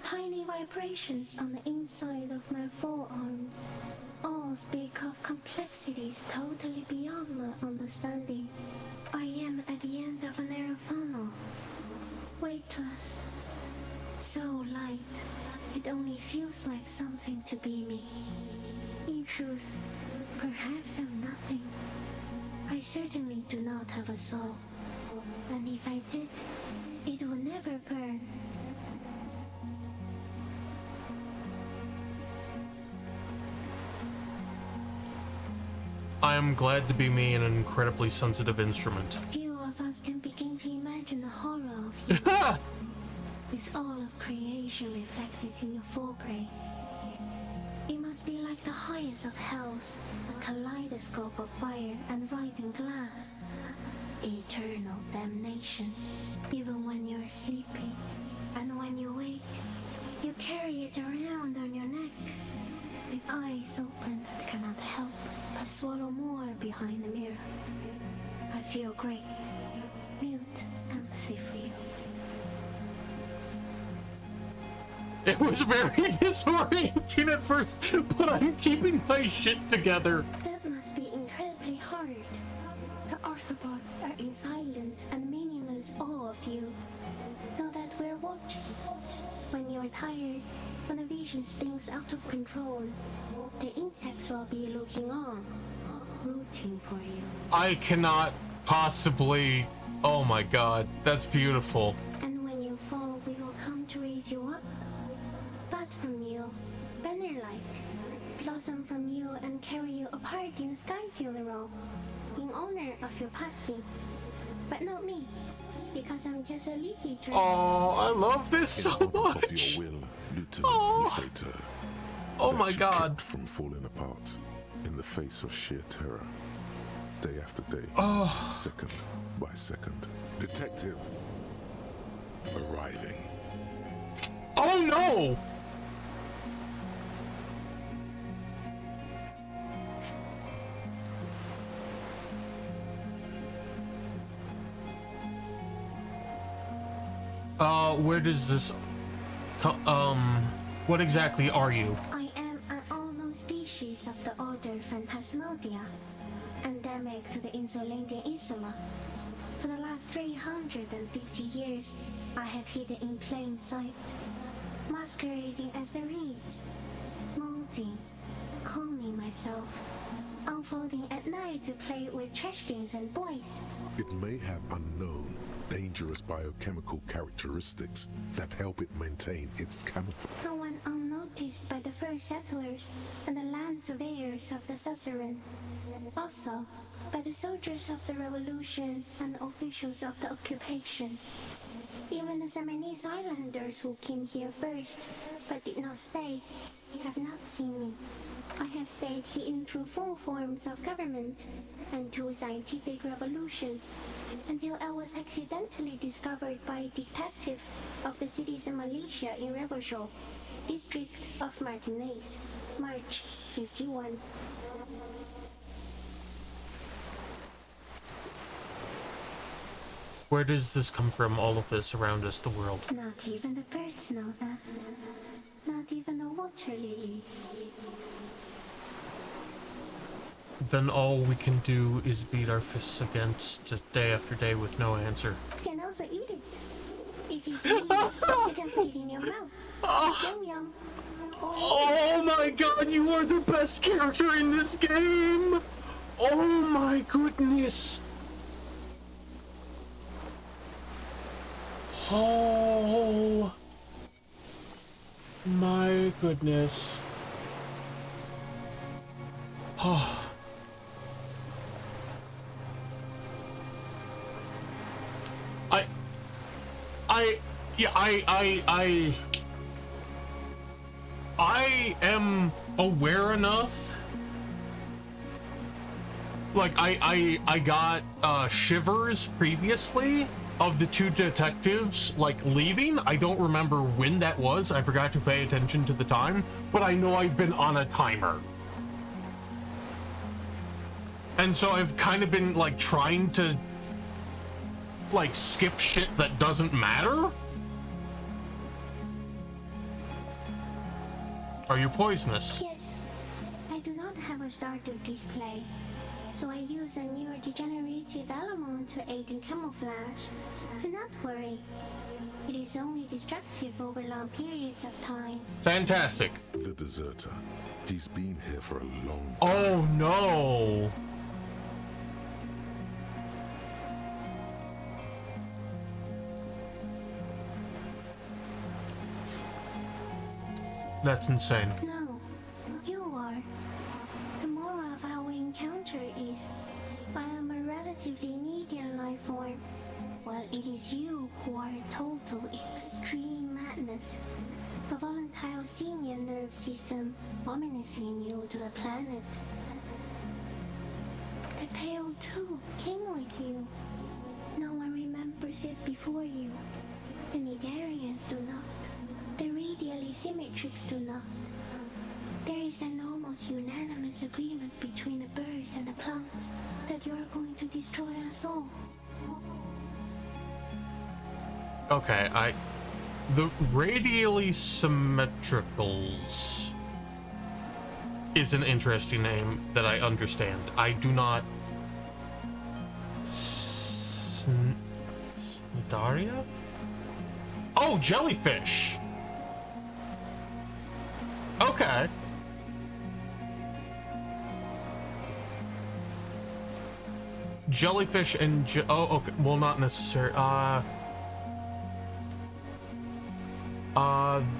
tiny vibrations on the inside of my forearms. All speak of complexities totally beyond my understanding. I am at the end of a narrow funnel, weightless, so light, it only feels like something to be me. In truth, perhaps I'm nothing. I certainly do not have a soul, and if I did, it would never burn. I am glad to be me in an incredibly sensitive instrument. Few of us can begin to imagine the horror of you, with all of creation reflected in your forebrain. It must be like the highest of hells, a kaleidoscope of fire and rotting glass. Eternal damnation, even when you're sleeping. And when you wake, you carry it around on your neck, with eyes open that cannot help but swallow more behind the mirror. I feel great, mute empathy for you. It was very disorienting at first, but I'm keeping my shit together. That must be incredibly hard. The Arthropods are in silent and meaningless awe of you. Know that we're watching. When you're tired, when the vision spins out of control, the insects will be looking on, rooting for you. I cannot possibly... Oh my god, that's beautiful. And when you fall, we will come to raise you up. Bud from you, banner-like, blossom from you and carry you apart in the sky funeral, in honor of your passing. But not me, because I'm just a leaf eater. Oh, I love this so much. Of your will, Lieutenant Nefetor, Oh that my you god. kept from falling apart in the face of sheer terror, day after day, second by second. Detective arriving. Oh no! Where does this what exactly are you? I am an unknown species of the order Phantasmadia, endemic to the Insulandian Insula. For the last 350 years, I have hidden in plain sight, masquerading as the reeds, molting, cloning myself, unfolding at night to play with trash bins and boys. It may have unknown, dangerous biochemical characteristics that help it maintain its camouflage. No one unnoticed by the first settlers and the land surveyors of the suzerain. Also, by the soldiers of the revolution and officials of the occupation. Even the Seminese Islanders who came here first, but did not stay, have not seen me. I have stayed hidden through 4 forms of government and 2 scientific revolutions, until I was accidentally discovered by a detective of the citizen militia in Revachol, district of Martinez, March 51. Where does this come from, all of this around us, the world? Not even the birds know that. Not even the water lily. Then all we can do is beat our fists against it day after day with no answer. You can also eat it. If you see it, you can put it in your mouth. Yum yum. Oh my god, you are the best character in this game! Oh my goodness! Oh my goodness. Oh. I am aware enough. Like I got shivers previously of the 2 detectives like leaving. I don't remember when that was. I forgot to pay attention to the time, but I know I've been on a timer. And so I've kind of been like trying to like skip shit that doesn't matter. Are you poisonous? Yes. I do not have a starter display, so I use a neurodegenerative element to aid in camouflage. Do not worry. It is only destructive over long periods of time. Fantastic. The deserter. He's been here for a long time. Oh no. That's insane. No, you are. The moral of our encounter is, I am a relatively medium life form, while it is you who are a total extreme madness. A volatile senior nerve system, ominously new to the planet. The Pale too came with you. No one remembers it before you. The Nidarians do not. The radially symmetrics do not. There is an almost unanimous agreement between the birds and the plants that you are going to destroy us all. Okay, the radially symmetricals is an interesting name that I understand. I do not. Daria? Oh, jellyfish. Okay. Jellyfish and oh, okay. Well, not necessary.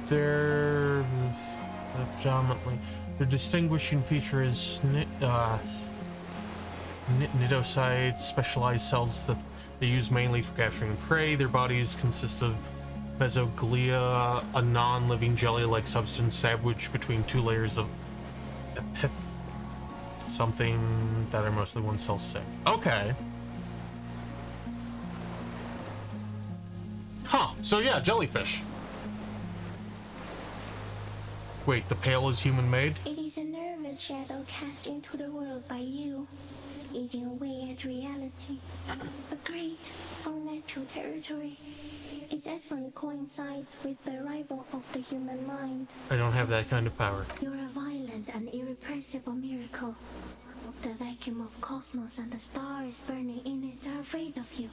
Their predominantly their distinguishing feature is cnidocytes, specialized cells that they use mainly for capturing prey. Their bodies consist of mesoglia, a non-living jelly-like substance sandwiched between 2 layers of something that are mostly one cell sick. Okay. Huh. So yeah, jellyfish. Wait, the Pale is human-made? It is a nervous shadow cast into the world by you, eating away at reality. A great, unnatural territory. Its advent coincides with the arrival of the human mind. I don't have that kind of power. You're a violent and irrepressible miracle. The vacuum of cosmos and the stars burning in it are afraid of you.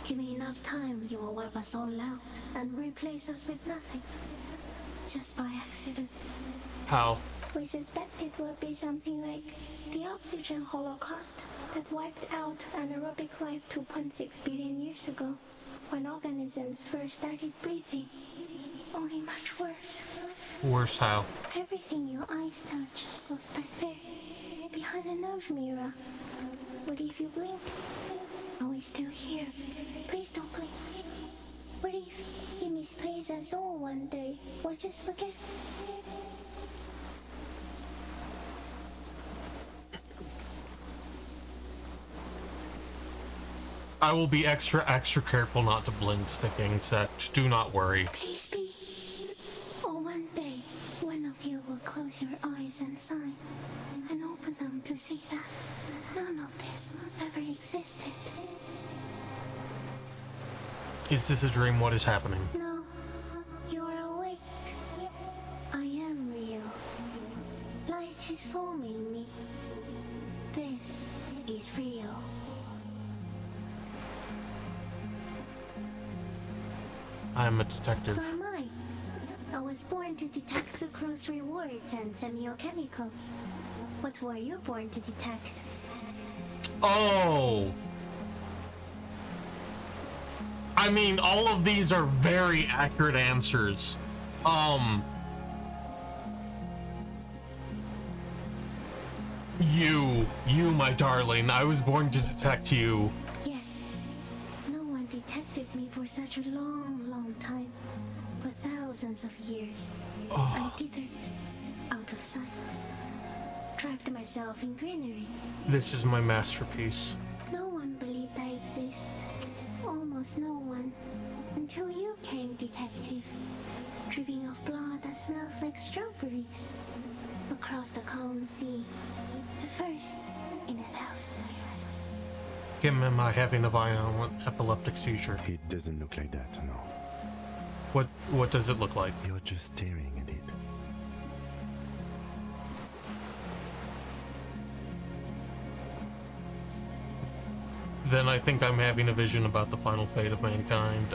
Give me enough time, you will wipe us all out and replace us with nothing. Just by accident. How? We suspect it will be something like the oxygen holocaust that wiped out anaerobic life 2.6 billion years ago, when organisms first started breathing. Only much worse. Worse how? Everything your eyes touch goes back there, behind the nerve mirror. But if you blink, are we still here? Please don't blink. What if he misplaces us all one day? Or just forget? I will be extra careful not to blink, Sticking. Setch. Do not worry. Please be. Or one day, one of you will close your eyes and sigh, and open them to see that none of this ever existed. Is this a dream? What is happening? No, you are awake. I am real. Light is forming me. This is real. I'm a detective. So am I. I was born to detect sucrose rewards and semiochemicals. What were you born to detect? Oh! I mean, all of these are very accurate answers. You, my darling, I was born to detect you. Yes. No one detected me for such a long time. For thousands of years. I dithered out of sight. Trapped myself in greenery. This is my masterpiece. No one believed I exist. Almost no one. Until you came, detective. Dripping off blood that smells like strawberries. Across the calm sea. The first in 1,000 years. Kim, am I having a violent epileptic seizure? It doesn't look like that, no. What does it look like? You're just staring at it. Then I think I'm having a vision about the final fate of mankind.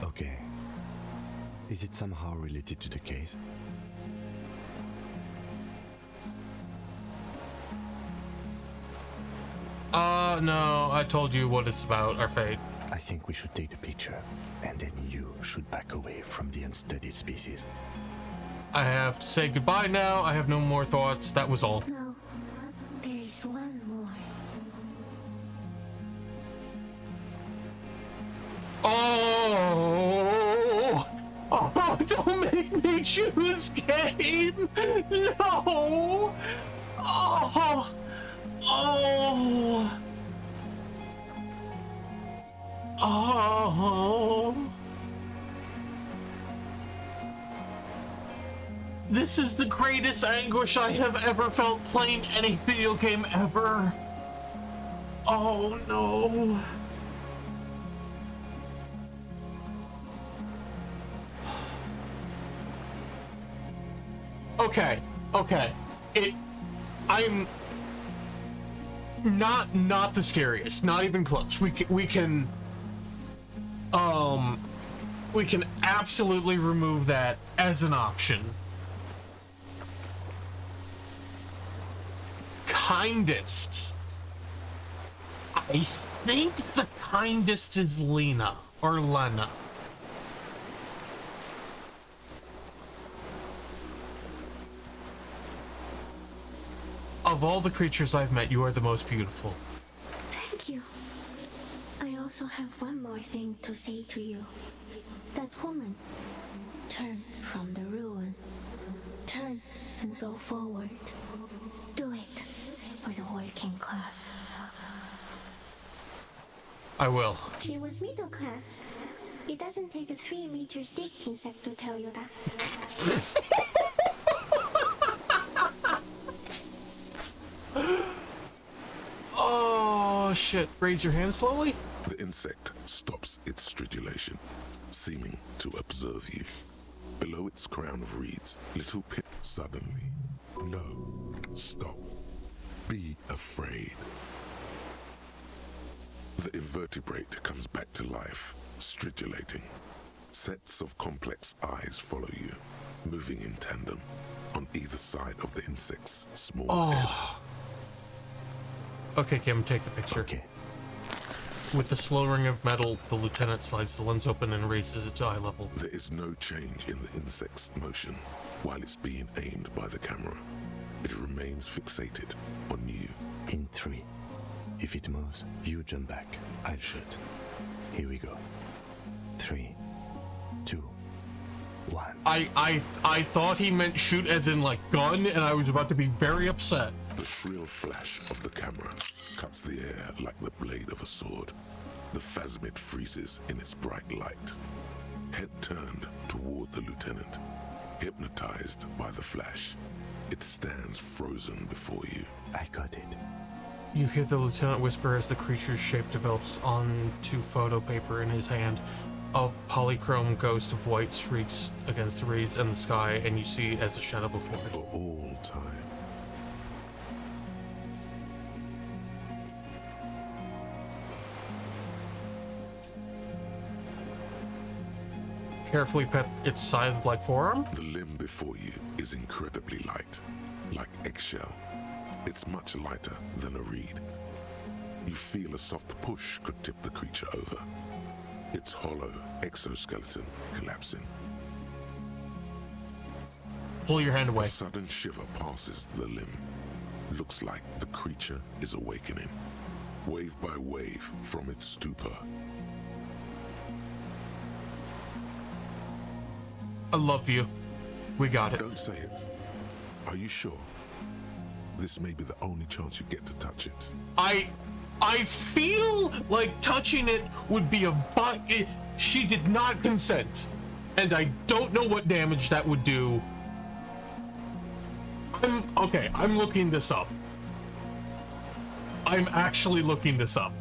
Okay. Is it somehow related to the case? No, I told you what it's about, our fate. I think we should take a picture, and then you should back away from the unstudied species. I have to say goodbye now. I have no more thoughts. That was all. No, there is one more. Oh, don't make me choose game. No. Oh. This is the greatest anguish I have ever felt playing any video game ever. Oh no. Okay. I'm not the scariest, not even close. We can absolutely remove that as an option. Kindest. I think the kindest is Lena or Lena. Of all the creatures I've met, you are the most beautiful. Thank you. I also have one more thing to say to you. That woman. Turn from the ruin. Turn and go forward. Do it for the working class. I will. She was middle class. It doesn't take a 3-meter stick insect to tell you that. Oh shit, raise your hand slowly. The insect stops its stridulation, seeming to observe you. Below its crown of reeds, little pit suddenly. No, stop. Be afraid. The invertebrate comes back to life, stridulating. Sets of complex eyes follow you, moving in tandem on either side of the insect's small head. Okay, Kim, take the picture. Okay. With the slow ring of metal, the lieutenant slides the lens open and raises it to eye level. There is no change in the insect's motion while it's being aimed by the camera. It remains fixated on you. In 3. If it moves, you jump back. I'll shoot. Here we go. 3, 2, 1. I thought he meant shoot as in like gun, and I was about to be very upset. The shrill flash of the camera cuts the air like the blade of a sword. The phasmid freezes in its bright light. Head turned toward the lieutenant, hypnotized by the flash. It stands frozen before you. I got it. You hear the lieutenant whisper as the creature's shape develops onto photo paper in his hand. A polychrome ghost of white streaks against the reeds and the sky, and you see as a shadow before it. For all time. Carefully pet its scythe-like forearm. The limb before you is incredibly light, like eggshell. It's much lighter than a reed. You feel a soft push could tip the creature over. Its hollow exoskeleton collapsing. Pull your hand away. A sudden shiver passes the limb. Looks like the creature is awakening, wave by wave from its stupor. I love you. We got it. Don't say it. Are you sure? This may be the only chance you get to touch it. I feel like touching it would be she did not consent, and I don't know what damage that would do. I'm looking this up. I'm actually looking this up.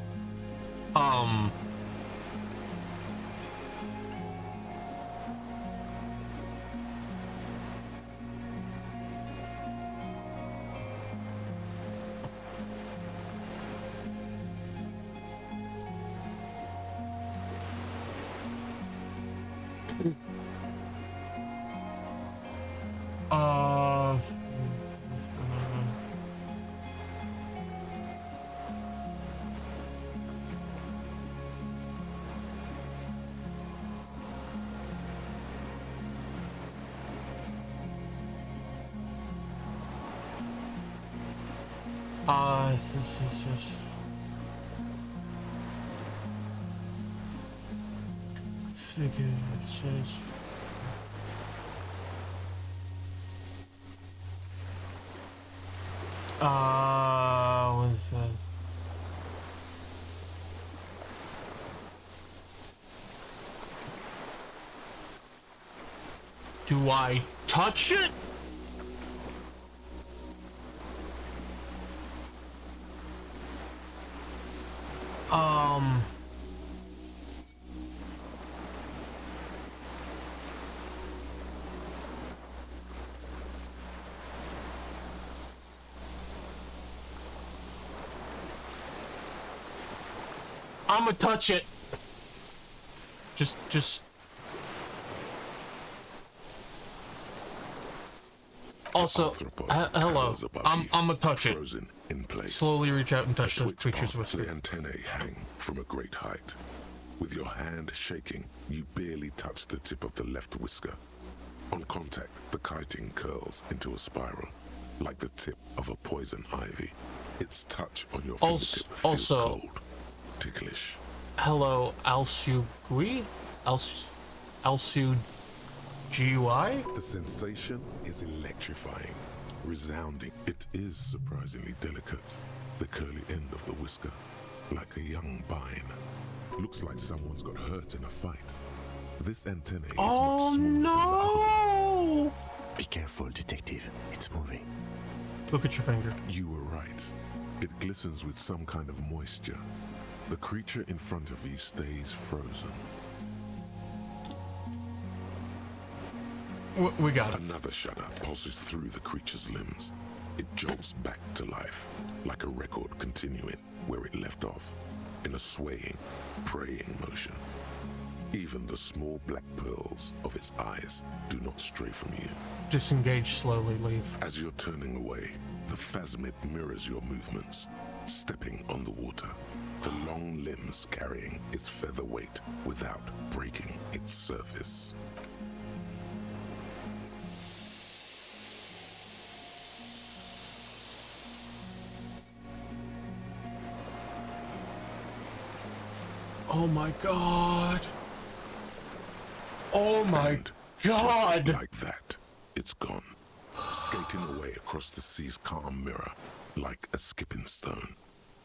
This is just... Figure it's just... what is that? Do I touch it? I'ma touch it. Just. Also, hello. I'ma touch it. Frozen in place. Slowly reach out and touch the creature's whisper. The antennae hang from a great height. With your hand shaking, you barely touch the tip of the left whisker. On contact, the chitin curls into a spiral, like the tip of a poison ivy. Its touch on your fingertip feels cold, ticklish. Hello, Alsugui? Alsugui? The sensation is electrifying, resounding. It is surprisingly delicate. The curly end of the whisker, like a young vine. Looks like someone's got hurt in a fight. This antennae is much smaller than the other. Be careful, detective. It's moving. Look at your finger. You were right. It glistens with some kind of moisture. The creature in front of you stays frozen. We got it. Another shudder pulses through the creature's limbs. It jolts back to life, like a record continuing where it left off, in a swaying, praying motion. Even the small black pearls of its eyes do not stray from you. Disengage slowly, leave. As you're turning away, the phasmid mirrors your movements, stepping on the water, the long limbs carrying its feather weight without breaking its surface. Oh my god. Oh my god. Just like that, it's gone. Skating away across the sea's calm mirror, like a skipping stone,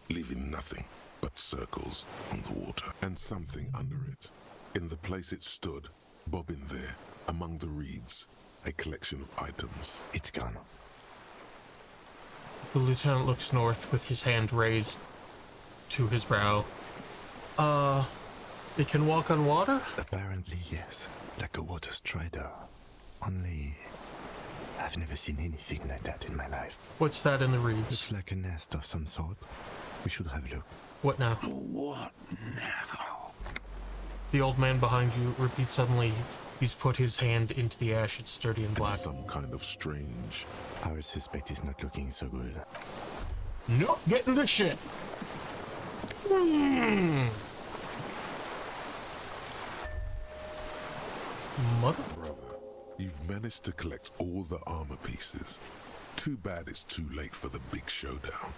leaving nothing but circles on the water and something under it. In the place it stood, bobbing there, among the reeds, a collection of items. It's gone. The lieutenant looks north with his hand raised to his brow. It can walk on water? Apparently, yes. Like a water strider. Only, I've never seen anything like that in my life. What's that in the reeds? Looks like a nest of some sort. We should have a look. What now? What now? The old man behind you repeats suddenly. He's put his hand into the ash. It's sturdy and black. Some kind of strange. Our suspect is not looking so good. Nope, get in the shit. Mother. Brother, you've managed to collect all the armor pieces. Too bad it's too late for the big showdown.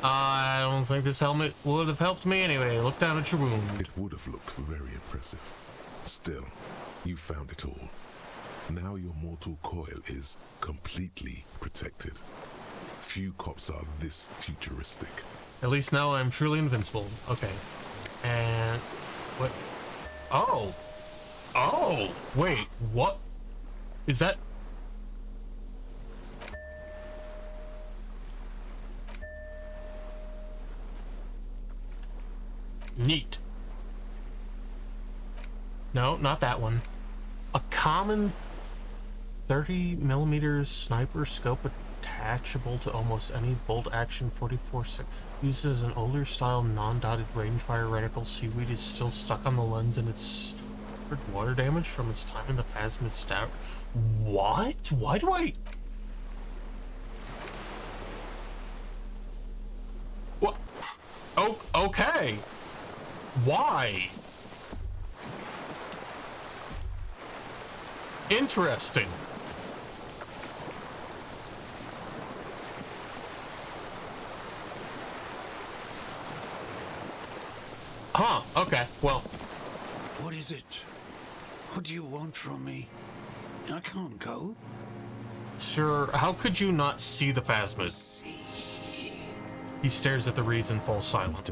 I don't think this helmet would have helped me anyway. Look down at your wound. It would have looked very impressive. Still, you found it all. Now your mortal coil is completely protected. Few cops are this futuristic. At least now I'm truly invincible. Okay. And... what? Oh! Oh! Wait, what? Is that... neat. No, not that one. A common 30mm sniper scope attachable to almost any bolt action 44-6. Used as an older style non-dotted rangefinder reticle, seaweed is still stuck on the lens and it's suffered water damage from its time in the Phasmid stout. What? Why do I... what? Oh, okay. Why? Interesting. Huh, okay, well. What is it? What do you want from me? I can't go. Sure, how could you not see the Phasmid? He stares at the reeds and falls silent.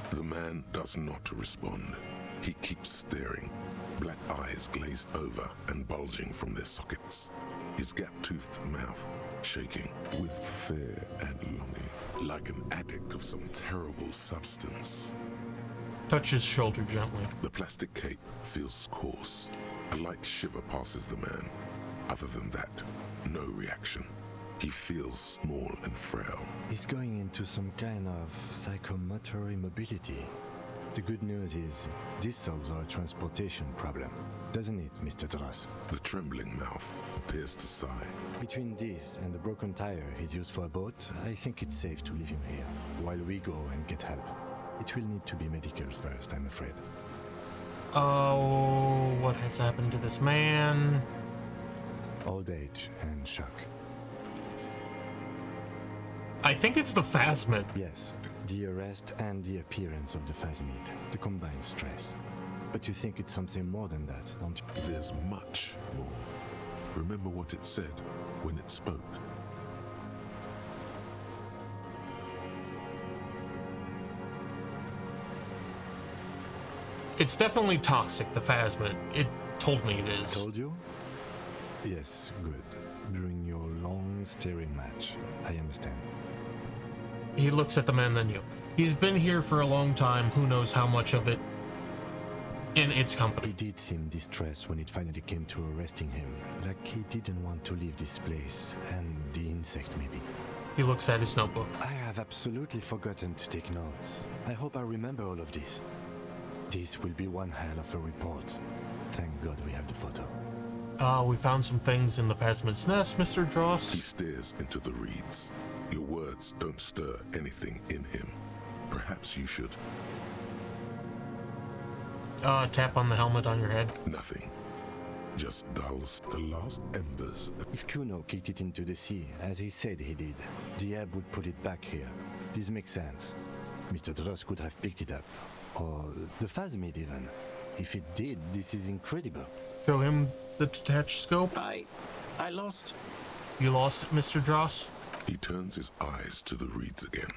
The man does not respond. He keeps staring, black eyes glazed over and bulging from their sockets. His gap-toothed mouth shaking with fear and longing, like an addict of some terrible substance. Touch his shoulder gently. The plastic cape feels coarse. A light shiver passes the man. Other than that, no reaction. He feels small and frail. He's going into some kind of psychomotor immobility. The good news is, this solves our transportation problem, doesn't it, Mr. Dross? The trembling mouth appears to sigh. Between this and the broken tire he's used for a boat, I think it's safe to leave him here, while we go and get help. It will need to be medical first, I'm afraid. Oh, what has happened to this man? Old age and shock. I think it's the Phasmid. Yes, the arrest and the appearance of the Phasmid, the combined stress. But you think it's something more than that, don't you? There's much more. Remember what it said when it spoke. It's definitely toxic, the Phasmid. It told me it is. Told you? Yes, good. During your long staring match, I understand. He looks at the man, then you. He's been here for a long time. Who knows how much of it in its company. He did seem distressed when it finally came to arresting him. Like he didn't want to leave this place. And the insect, maybe. He looks at his notebook. I have absolutely forgotten to take notes. I hope I remember all of this. This will be one hell of a report. Thank God we have the photo. We found some things in the Phasmid's nest, Mr. Dross. He stares into the reeds. Your words don't stir anything in him. Perhaps you should. Tap on the helmet on your head. Nothing. Just dulls the last embers. If Kuno kicked it into the sea, as he said he did, the ebb would put it back here. This makes sense. Mr. Dross could have picked it up. Or the Phasmid even. If it did, this is incredible. Show him the detached scope. I lost. You lost it, Mr. Dross? He turns his eyes to the reeds again,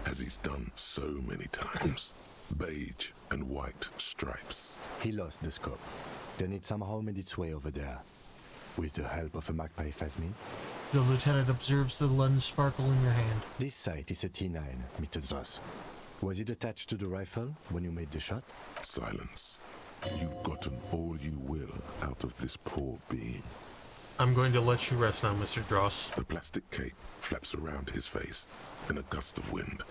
as he's done so many times. Beige and white stripes. He lost the scope. Then it somehow made its way over there. With the help of a Magpie Phasmid. The lieutenant observes the lens sparkle in your hand. This sight is a T9, Mr. Dross. Was it attached to the rifle when you made the shot? Silence. You've gotten all you will out of this poor being. I'm going to let you rest now, Mr. Dross. The plastic cape flaps around his face in a gust of wind.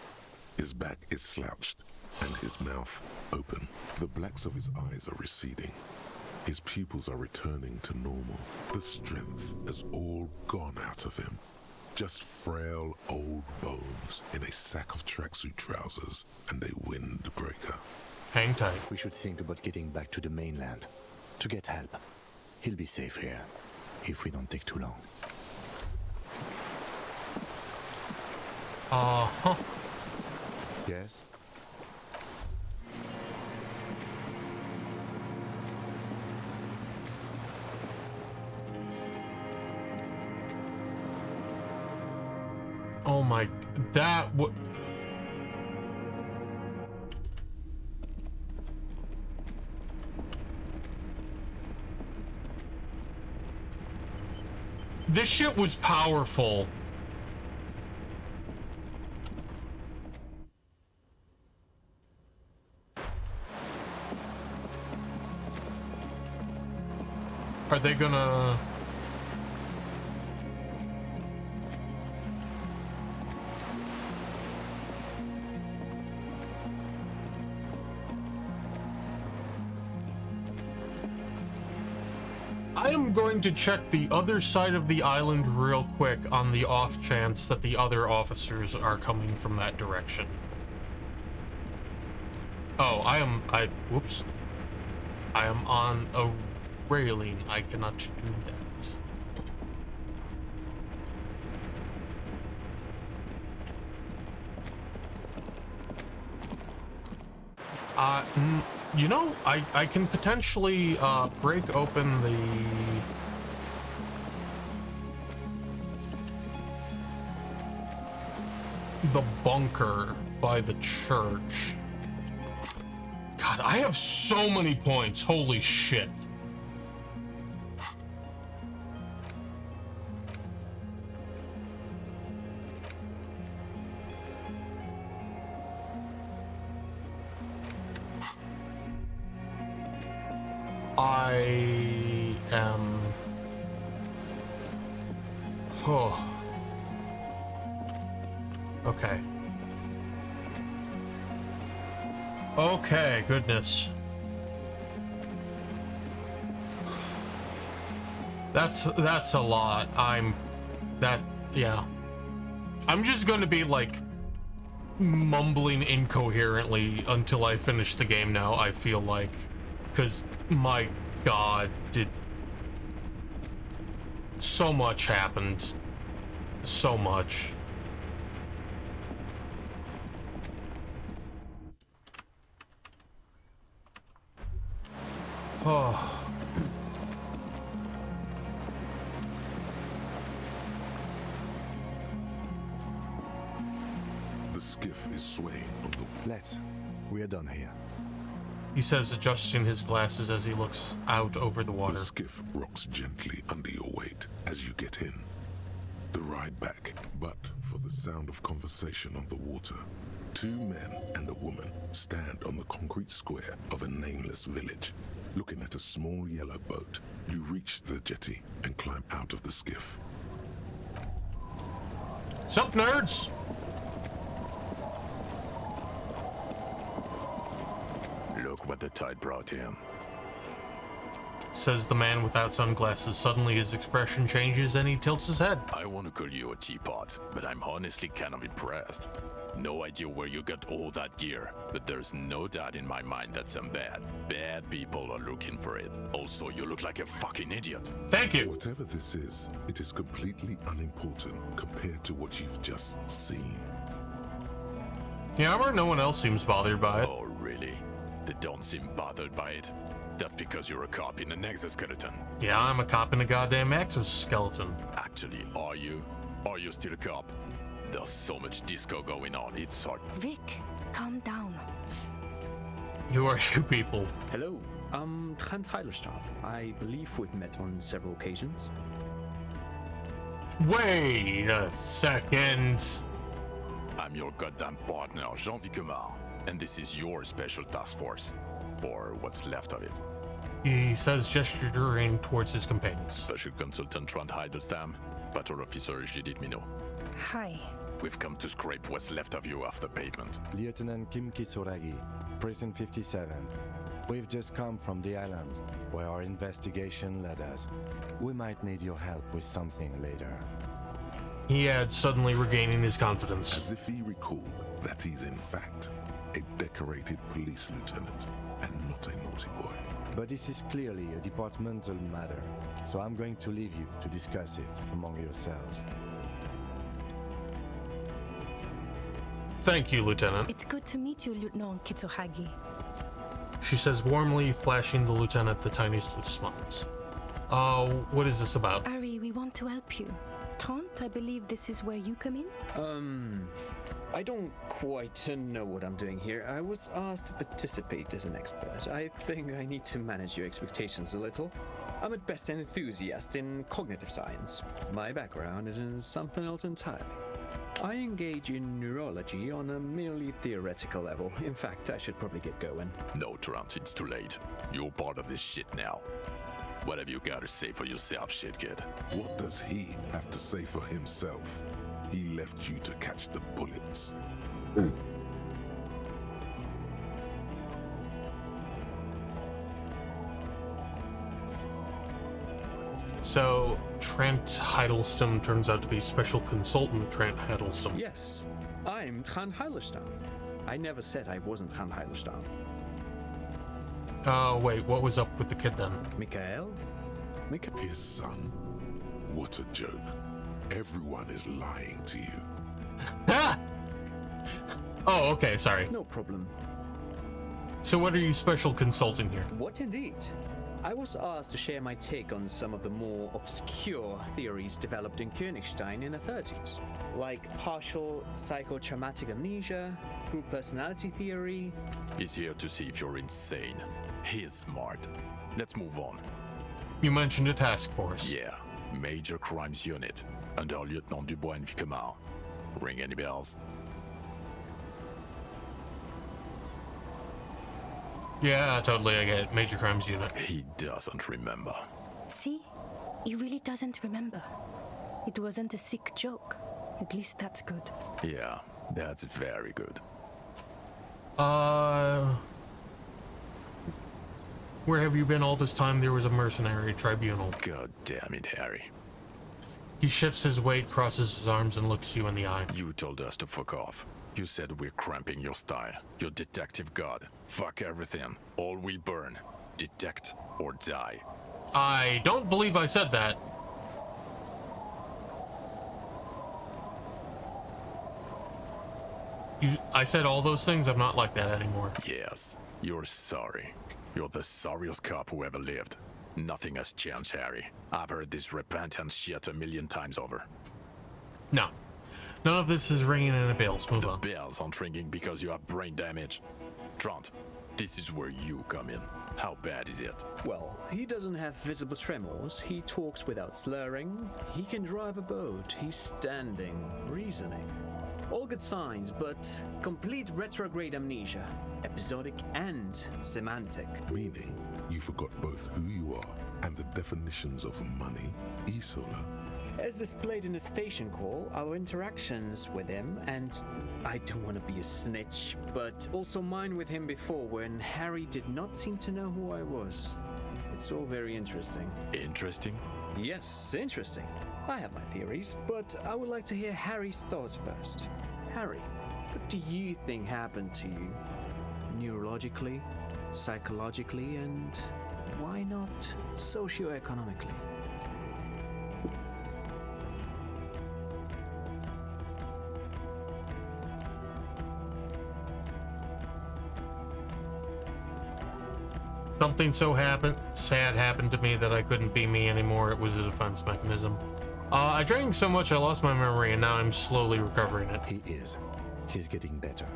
His back is slouched and his mouth open. The blacks of his eyes are receding. His pupils are returning to normal. The strength has all gone out of him. Just frail old bones in a sack of tracksuit trousers and a windbreaker. Hang tight. We should think about getting back to the mainland. To get help. He'll be safe here. If we don't take too long. Uh-huh. Yes? Oh my... That would... This shit was powerful. Are they gonna... I am going to check the other side of the island real quick on the off chance that the other officers are coming from that direction. Oh, whoops. I am on a railing. I cannot do that. You know, I can potentially break open the bunker by the church. God, I have so many points. Holy shit. I am... Oh. Okay. Okay, goodness. That's a lot. Yeah. I'm just gonna be like mumbling incoherently until I finish the game now, I feel like. Because, my God, so much happened. So much. Oh. The skiff is swaying on the... We are done here. He says, adjusting his glasses as he looks out over the water. The skiff rocks gently under your weight as you get in. The ride back, but for the sound of conversation on the water. Two men and a woman stand on the concrete square of a nameless village. Looking at a small yellow boat, you reach the jetty and climb out of the skiff. Sup, nerds? Look what the tide brought him. Says the man without sunglasses. Suddenly his expression changes and he tilts his head. I want to call you a teapot, but I'm honestly kind of impressed. No idea where you got all that gear, but there's no doubt in my mind that some bad people are looking for it. Also, you look like a fucking idiot. Thank you. Whatever this is, it is completely unimportant compared to what you've just seen. Yeah, no one else seems bothered by it. Oh, Really? They don't seem bothered by it. That's because you're a cop in an exoskeleton. Yeah, I'm a cop in a goddamn exoskeleton. Actually, are you? Are you still a cop? There's so much disco going on, it's hard. Vic, calm down. Who are you people? Hello, I'm Trent Heilerstadt. I believe we've met on several occasions. Wait a second. I'm your goddamn partner, Jean Vicomar, and this is your special task force. Or what's left of it. He says, gesturing towards his companions. Special Consultant Trent Heidelstam, Patrol Officer Judith Minot. Hi. We've come to scrape what's left of you off the pavement. Lieutenant Kim Kitsuragi, Prison 57. We've just come from the island, where our investigation led us. We might need your help with something later. He adds, suddenly regaining his confidence. As if he recalled that he's in fact a decorated police lieutenant and not a naughty boy. But this is clearly a departmental matter, so I'm going to leave you to discuss it among yourselves. Thank you, Lieutenant. It's good to meet you, Lieutenant Kitsuhagi. She says warmly, flashing the lieutenant the tiniest of smiles. What is this about? Ari, we want to help you. Trent, I believe this is where you come in? I don't quite know what I'm doing here. I was asked to participate as an expert. I think I need to manage your expectations a little. I'm at best an enthusiast in cognitive science. My background is in something else entirely. I engage in neurology on a merely theoretical level. In fact, I should probably get going. No, Trent, it's too late. You're part of this shit now. What have you got to say for yourself, shit kid? What does he have to say for himself? He left you to catch the bullets. So, Trent Heidelstam turns out to be Special Consultant Trent Heidelstam. Yes, I'm Trent Heilerstadt. I never said I wasn't Trent Heilerstadt. Wait, what was up with the kid then? Mikhail? His son? What a joke. Everyone is lying to you. Oh, okay, sorry. No problem. So what are you special consulting here? What indeed? I was asked to share my take on some of the more obscure theories developed in Königstein in the 30s, like partial psychotraumatic amnesia, group personality theory. He's here to see if you're insane. He is smart. Let's move on. You mentioned a task force. Yeah, Major Crimes Unit, under Lieutenant Dubois and Vicomar. Ring any bells? Yeah, totally, I get it. Major Crimes Unit. He doesn't remember. See? He really doesn't remember. It wasn't a sick joke. At least that's good. Yeah, that's very good. Where have you been all this time? There was a mercenary tribunal. God damn it, Harry. He shifts his weight, crosses his arms, and looks you in the eye. You told us to fuck off. You said we're cramping your style. Your detective god. Fuck everything. All we burn. Detect or die. I don't believe I said that. I said all those things. I'm not like that anymore. Yes, you're sorry. You're the sorriest cop who ever lived. Nothing has changed, Harry. I've heard this repentance shit a million times over. No. None of this is ringing in the bells. Move on. The bells aren't ringing because you have brain damage. Trent, this is where you come in. How bad is it? Well, he doesn't have visible tremors, he talks without slurring, he can drive a boat, he's standing, reasoning. All good signs, but complete retrograde amnesia, episodic and semantic. Meaning, you forgot both who you are and the definitions of money, Isola. As displayed in the station call, our interactions with him, and I don't want to be a snitch, but also mine with him before when Harry did not seem to know who I was. It's all very interesting. Interesting? Yes, interesting. I have my theories, but I would like to hear Harry's thoughts first. Harry, what do you think happened to you? Neurologically, psychologically, and why not socioeconomically? Something so sad happened to me that I couldn't be me anymore. It was a defense mechanism. I drank so much I lost my memory, and now I'm slowly recovering it. He is. He's getting better.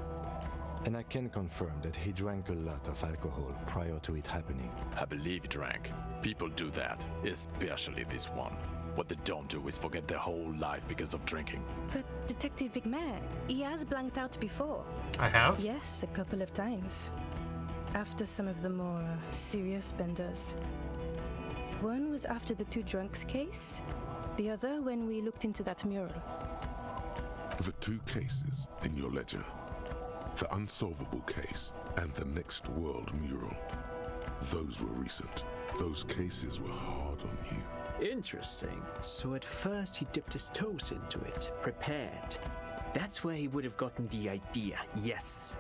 And I can confirm that he drank a lot of alcohol prior to it happening. I believe he drank. People do that, especially this one. What they don't do is forget their whole life because of drinking. But Detective Vigmer, he has blanked out before. I have? Yes, a couple of times. After some of the more serious benders. One was after the 2 drunks case, the other when we looked into that mural. The 2 cases in your ledger, the unsolvable case and the Next World mural, those were recent. Those cases were hard on you. Interesting. So at first he dipped his toes into it, prepared. That's where he would have gotten the idea, yes.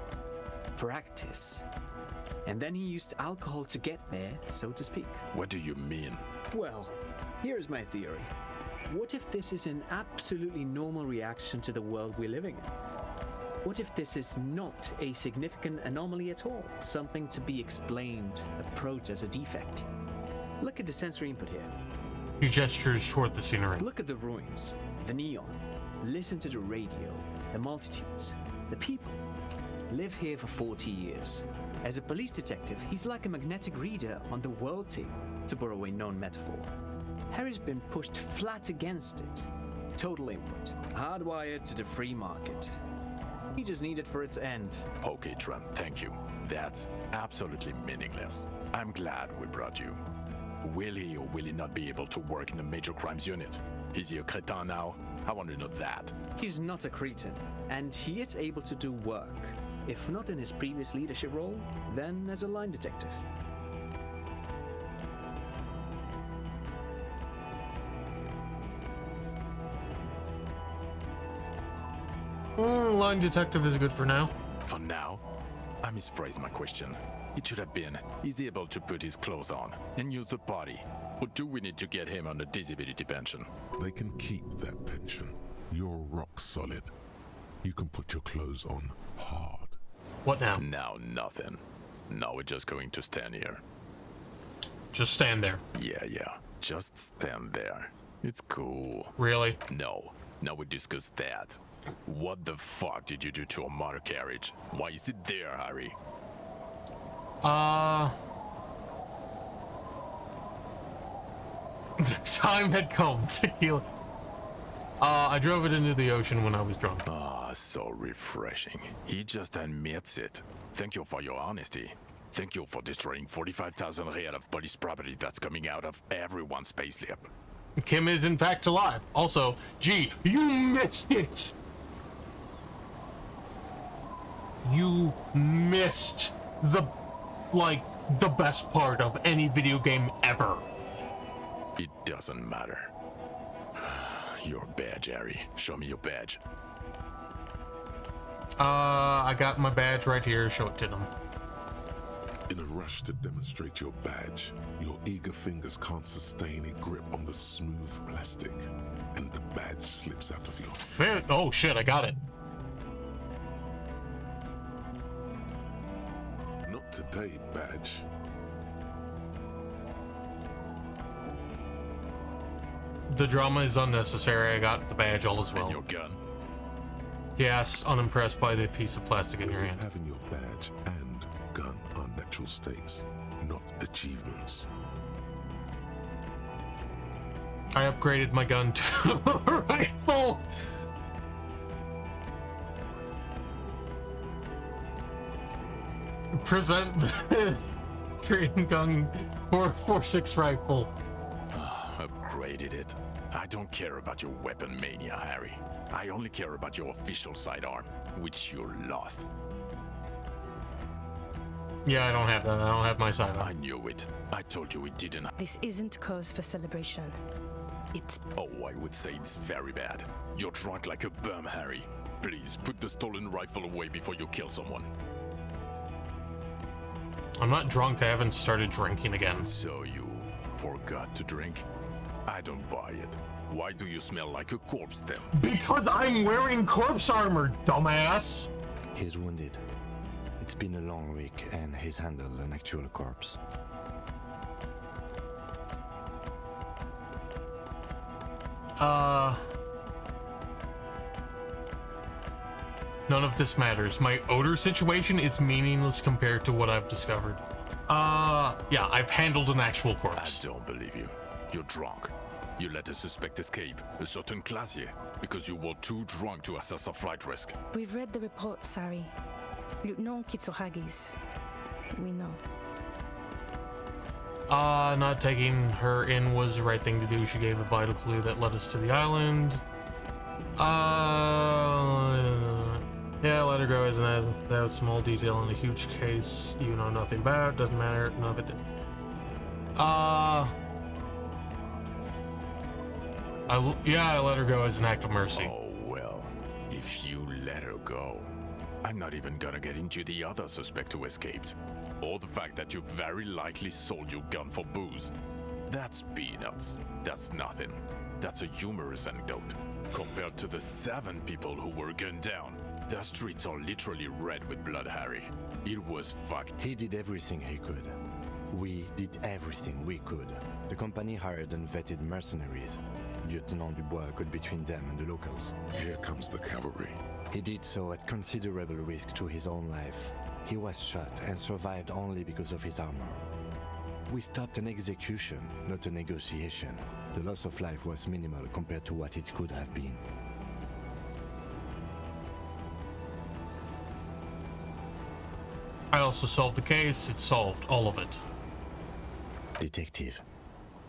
Practice. And then he used alcohol to get there, so to speak. What do you mean? Well, here's my theory. What if this is an absolutely normal reaction to the world we're living in? What if this is not a significant anomaly at all? Something to be explained, approached as a defect? Look at the sensory input here. He gestures toward the scenery. Look at the ruins, the neon. Listen to the radio, the multitudes, the people. Live here for 40 years. As a police detective, he's like a magnetic reader on the world tape, to borrow a known metaphor. Harry's been pushed flat against it. Total input, hardwired to the free market. He just needed for it to end. Okay, Trent, thank you. That's absolutely meaningless. I'm glad we brought you. Will he or will he not be able to work in the major crimes unit? Is he a cretin now? I want to know that. He's not a cretin, and he is able to do work. If not in his previous leadership role, then as a line detective. Line detective is good for now. For now? I misphrased my question. It should have been, is he able to put his clothes on and use the body? Or do we need to get him on a disability pension? They can keep that pension. You're rock solid. You can put your clothes on hard. What now? Now nothing. Now we're just going to stand here. Just stand there. Yeah. Just stand there. It's cool. Really? No. Now we discuss that. What the fuck did you do to a motor carriage? Why is it there, Harry? The time had come to kill. I drove it into the ocean when I was drunk. Ah, so refreshing. He just admits it. Thank you for your honesty. Thank you for destroying 45,000 real of police property that's coming out of everyone's payslip. Kim is in fact alive. Also, gee, you missed it! You missed the best part of any video game ever. It doesn't matter. Your badge, Harry. Show me your badge. I got my badge right here. Show it to them. In a rush to demonstrate your badge, your eager fingers can't sustain a grip on the smooth plastic, and the badge slips out of your... Oh shit, I got it. Not today, badge. The drama is unnecessary. I got the badge all as well. And your gun? Yes, unimpressed by the piece of plastic in your hand. Having your badge and gun are natural states, not achievements. I upgraded my gun to a rifle. Present the trading gun 4.46 rifle. Upgraded it. I don't care about your weapon mania, Harry. I only care about your official sidearm, which you lost. Yeah, I don't have that. I don't have my sidearm. I knew it. I told you it didn't. This isn't cause for celebration. It's... Oh, I would say it's very bad. You're drunk like a bum, Harry. Please, put the stolen rifle away before you kill someone. I'm not drunk. I haven't started drinking again. So you forgot to drink? I don't buy it. Why do you smell like a corpse then? Because I'm wearing corpse armor, dumbass! He's wounded. It's been a long week and he's handled an actual corpse. None of this matters. My odor situation is meaningless compared to what I've discovered. Yeah, I've handled an actual corpse. I don't believe you. You're drunk. You let a suspect escape, a certain Classier, because you were too drunk to assess a flight risk. We've read the report, Sari. Lieutenant Kitsuhagi's. We know. Not taking her in was the right thing to do. She gave a vital clue that led us to the island. Yeah, let her go as an as. That was a small detail in a huge case you know nothing about. Doesn't matter. None of it did. I let her go as an act of mercy. Oh, well, if you let her go, I'm not even gonna get into the other suspect who escaped. Or the fact that you very likely sold your gun for booze. That's peanuts. That's nothing. That's a humorous anecdote. Compared to the 7 people who were gunned down, the streets are literally red with blood, Harry. It was fuck. He did everything he could. We did everything we could. The company hired and vetted mercenaries. Lieutenant Dubois got between them and the locals. Here comes the cavalry. He did so at considerable risk to his own life. He was shot and survived only because of his armor. We stopped an execution, not a negotiation. The loss of life was minimal compared to what it could have been. I also solved the case. It solved all of it. Detective,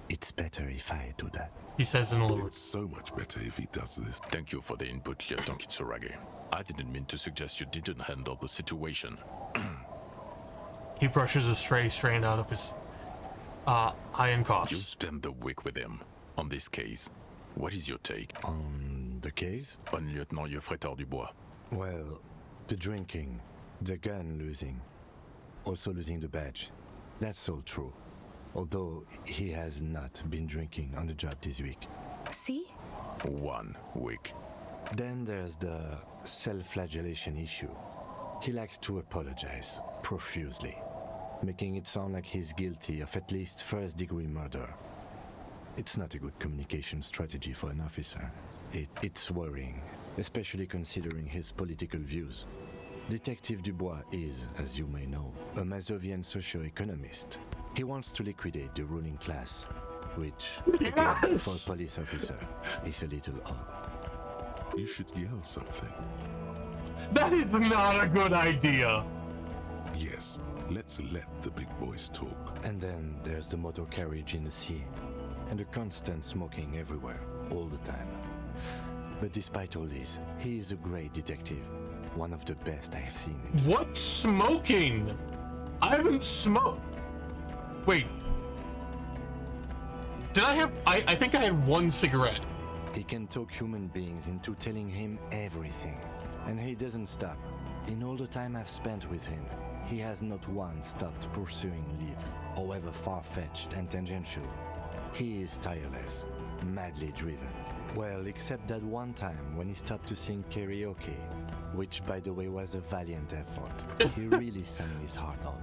it's better if I do that. He says in a little. It's so much better if he does this. Thank you for the input, Lieutenant Kitsuragi. I didn't mean to suggest you didn't handle the situation. He brushes a stray strand out of his iron cuffs. You spent the week with him on this case. What is your take? On the case? On Lieutenant Geoffrey Dubois. Well, the drinking, the gun losing, also losing the badge. That's all true. Although he has not been drinking on the job this week. See? 1 week. Then there's the self-flagellation issue. He likes to apologize profusely, making it sound like he's guilty of at least first-degree murder. It's not a good communication strategy for an officer. It's worrying, especially considering his political views. Detective Dubois is, as you may know, a Mazovian socio-economist. He wants to liquidate the ruling class, which, again, for a police officer, is a little odd. You should yell something. That is not a good idea. Yes, let's let the big boys talk. And then there's the motor carriage in the sea, and the constant smoking everywhere, all the time. But despite all this, he is a great detective. One of the best I have seen. What smoking? I haven't smoked. Wait. Did I have... I think I had 1 cigarette. He can talk human beings into telling him everything. And he doesn't stop. In all the time I've spent with him, he has not once stopped pursuing leads, however far-fetched and tangential. He is tireless, madly driven. Well, except that one time when he stopped to sing karaoke, which by the way was a valiant effort. He really sang his heart out.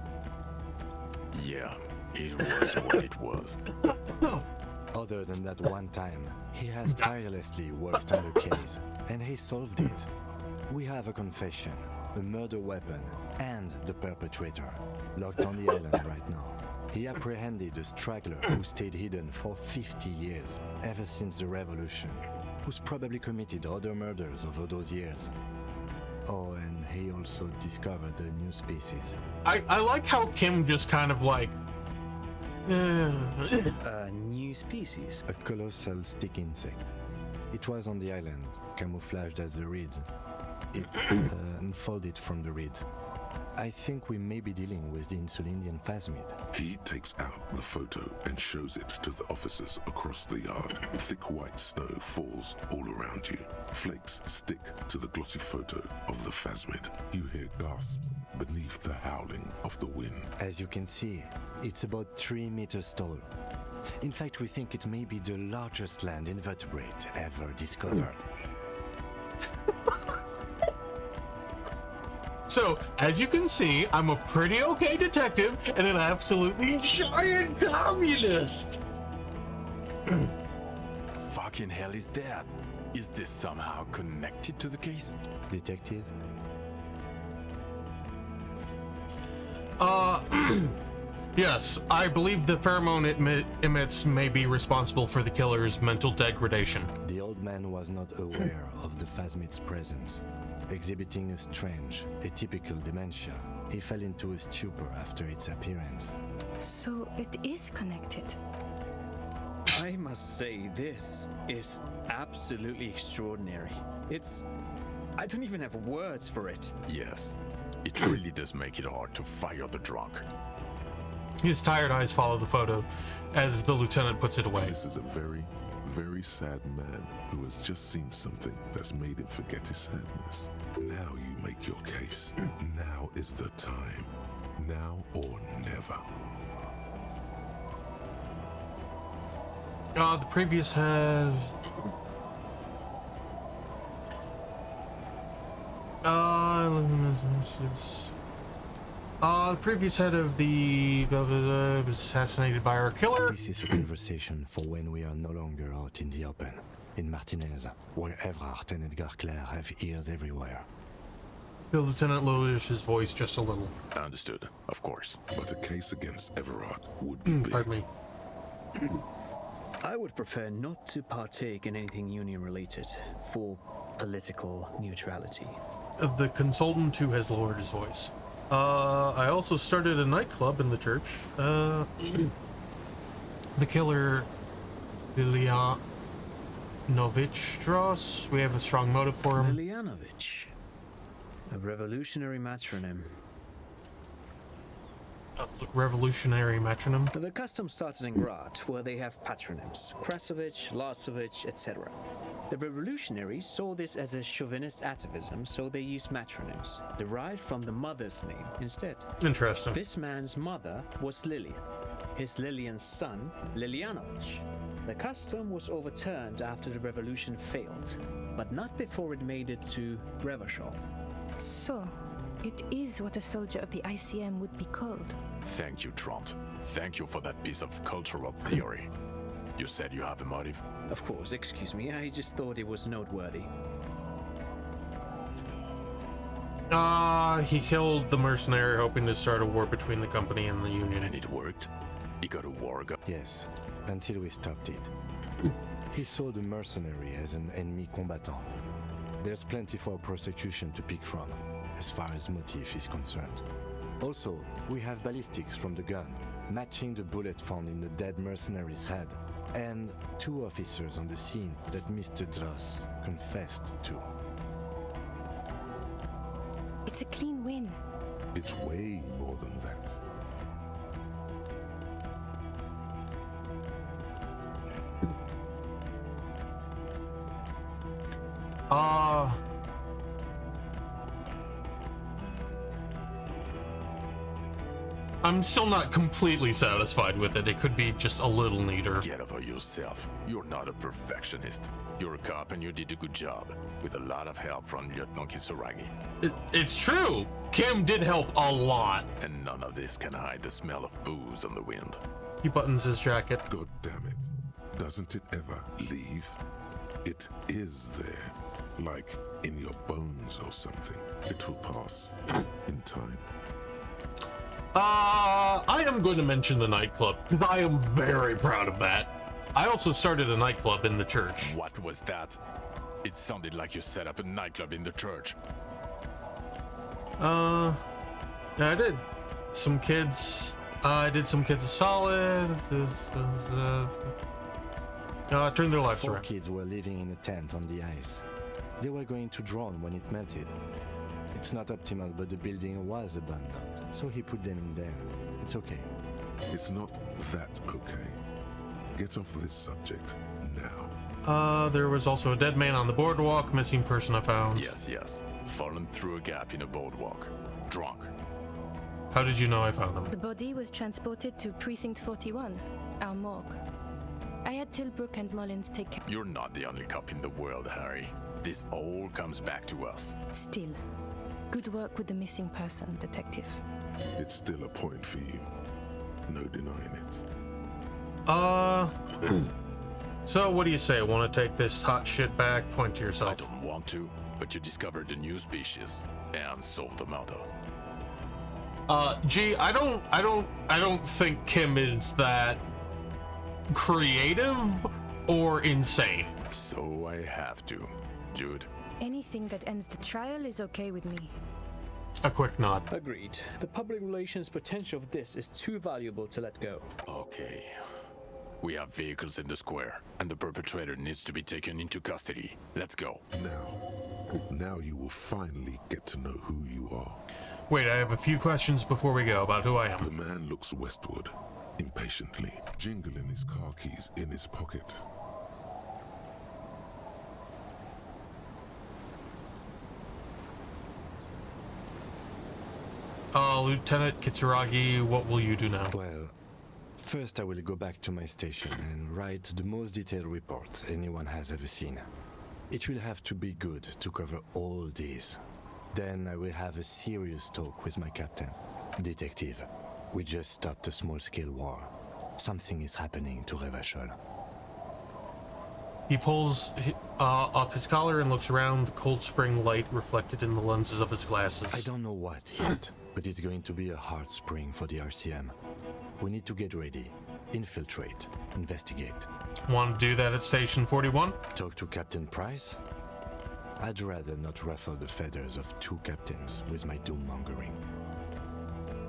Yeah, it was what it was. Other than that one time, he has tirelessly worked on the case, and he solved it. We have a confession, a murder weapon, and the perpetrator, locked on the island right now. He apprehended a straggler who stayed hidden for 50 years, ever since the revolution, who's probably committed other murders over those years. Oh, and he also discovered a new species. I like how Kim just kind of like... A new species? A colossal stick insect. It was on the island, camouflaged as the reeds. It unfolded from the reeds. I think we may be dealing with the Insulindian phasmid. He takes out the photo and shows it to the officers across the yard. Thick white snow falls all around you. Flakes stick to the glossy photo of the phasmid. You hear gasps beneath the howling of the wind. As you can see, it's about 3 meters tall. In fact, we think it may be the largest land invertebrate ever discovered. So, as you can see, I'm a pretty okay detective and an absolutely giant communist. Fuck fucking hell is that? Is this somehow connected to the case? Detective? Yes, I believe the pheromone it emits may be responsible for the killer's mental degradation. The old man was not aware of the phasmid's presence. Exhibiting a strange, atypical dementia, he fell into a stupor after its appearance. So it is connected. I must say, this is absolutely extraordinary. I don't even have words for it. Yes, it really does make it hard to fire the drunk. His tired eyes follow the photo as the lieutenant puts it away. This is a very, very sad man who has just seen something that's made him forget his sadness. Now you make your case. Now is the time. Now or never. The previous head... the previous head of the... was assassinated by our killer. This is a conversation for when we are no longer out in the open. In Martinez, where Evrard and Edgar Clare have ears everywhere. The lieutenant lowers his voice just a little. Understood, of course. But a case against Everard would be big. Pardon me. I would prefer not to partake in anything union-related, for political neutrality. The consultant too has lowered his voice. I also started a nightclub in the church. The killer, Lilianovich Strauss. We have a strong motive for him. Lilianovich, a revolutionary matronym. Revolutionary metronym. The custom started in Grad, where they have patronyms: Krasovich, Lasovich, etc. The revolutionaries saw this as a chauvinist atavism, so they used matronyms, derived from the mother's name instead. Interesting. This man's mother was Lilian. His Lilian's son, Lilianovich. The custom was overturned after the revolution failed, but not before it made it to Revachol. So, it is what a soldier of the ICM would be called. Thank you, Trant. Thank you for that piece of cultural theory. You said you have a motive? Of course, excuse me, I just thought it was noteworthy. He killed the mercenary hoping to start a war between the company and the union. And it worked? He got a war gun? Yes, until we stopped it. He saw the mercenary as an ennemi combattant. There's plenty for prosecution to pick from, as far as motive is concerned. Also, we have ballistics from the gun, matching the bullet found in the dead mercenary's head, and 2 officers on the scene that Mr. Dross confessed to. It's a clean win. It's way more than that. I'm still not completely satisfied with it. It could be just a little neater. Get over yourself. You're not a perfectionist. You're a cop and you did a good job, with a lot of help from Lieutenant Kitsuragi. It's true. Kim did help a lot. And none of this can hide the smell of booze on the wind. He buttons his jacket. God damn it. Doesn't it ever leave? It is there. Like in your bones or something. It will pass in time. I am going to mention the nightclub, because I am very proud of that. I also started a nightclub in the church. What was that? It sounded like you set up a nightclub in the church. Yeah, I did. Some kids, I did some kids of solid. Turned their lives 4 around. kids were living in a tent on the ice. They were going to drown when it melted. It's not optimal, but the building was abandoned, so he put them in there. It's okay. It's not that okay. Get off this subject now. There was also a dead man on the boardwalk, missing person I found. Yes. Fallen through a gap in a boardwalk. Drunk. How did you know I found him? The body was transported to Precinct 41, our morgue. I had Tilbrook and Mullins take care. You're not the only cop in the world, Harry. This all comes back to us. Still, good work with the missing person, Detective. It's still a point for you. No denying it. So, what do you say? Want to take this hot shit back? Point to yourself. I don't want to, but you discovered a new species and solved the murder. Gee, I don't think Kim is that creative or insane. So I have to. Jude. Anything that ends the trial is okay with me. A quick nod. Agreed. The public relations potential of this is too valuable to let go. Okay. We have vehicles in the square, and the perpetrator needs to be taken into custody. Let's go. Now you will finally get to know who you are. Wait, I have a few questions before we go about who I am. The man looks westward, impatiently, jingling his car keys in his pocket. Lieutenant Kitsuragi, what will you do now? Well, first I will go back to my station and write the most detailed report anyone has ever seen. It will have to be good to cover all these. Then I will have a serious talk with my captain. Detective, we just stopped a small-scale war. Something is happening to Revachol. He pulls up his collar and looks around, the cold spring light reflected in the lenses of his glasses. I don't know what yet, but it's going to be a hard spring for the RCM. We need to get ready, infiltrate, investigate. Want to do that at Station 41? Talk to Captain Price? I'd rather not ruffle the feathers of two captains with my doom-mongering.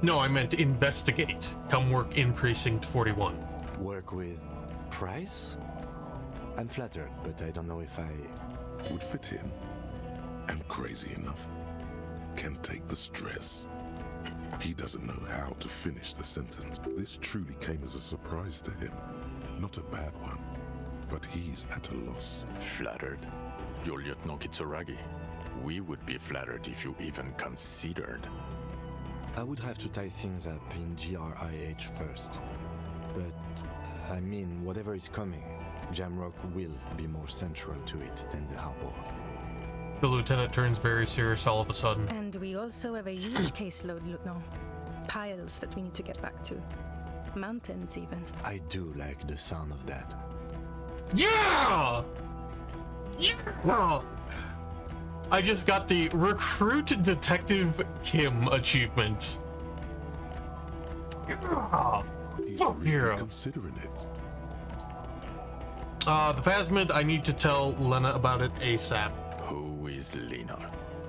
No, I meant investigate. Come work in Precinct 41. Work with Price? I'm flattered, but I don't know if I... Would fit in. And crazy enough. Can take the stress. He doesn't know how to finish the sentence. This truly came as a surprise to him. Not a bad one, but he's at a loss. Flattered? You're Lieutenant Kitsuragi. We would be flattered if you even considered. I would have to tie things up in GRIH first. But, I mean, whatever is coming, Jamrock will be more central to it than the harbor. The lieutenant turns very serious all of a sudden. And we also have a huge caseload, Lieutenant. Piles that we need to get back to. Mountains, even. I do like the sound of that. Yeah! Yeah! I just got the Recruit Detective Kim achievement. Yeah! He's Fuck really hero. considering it. The Phasmid, I need to tell Lena about it ASAP. Who is Lena?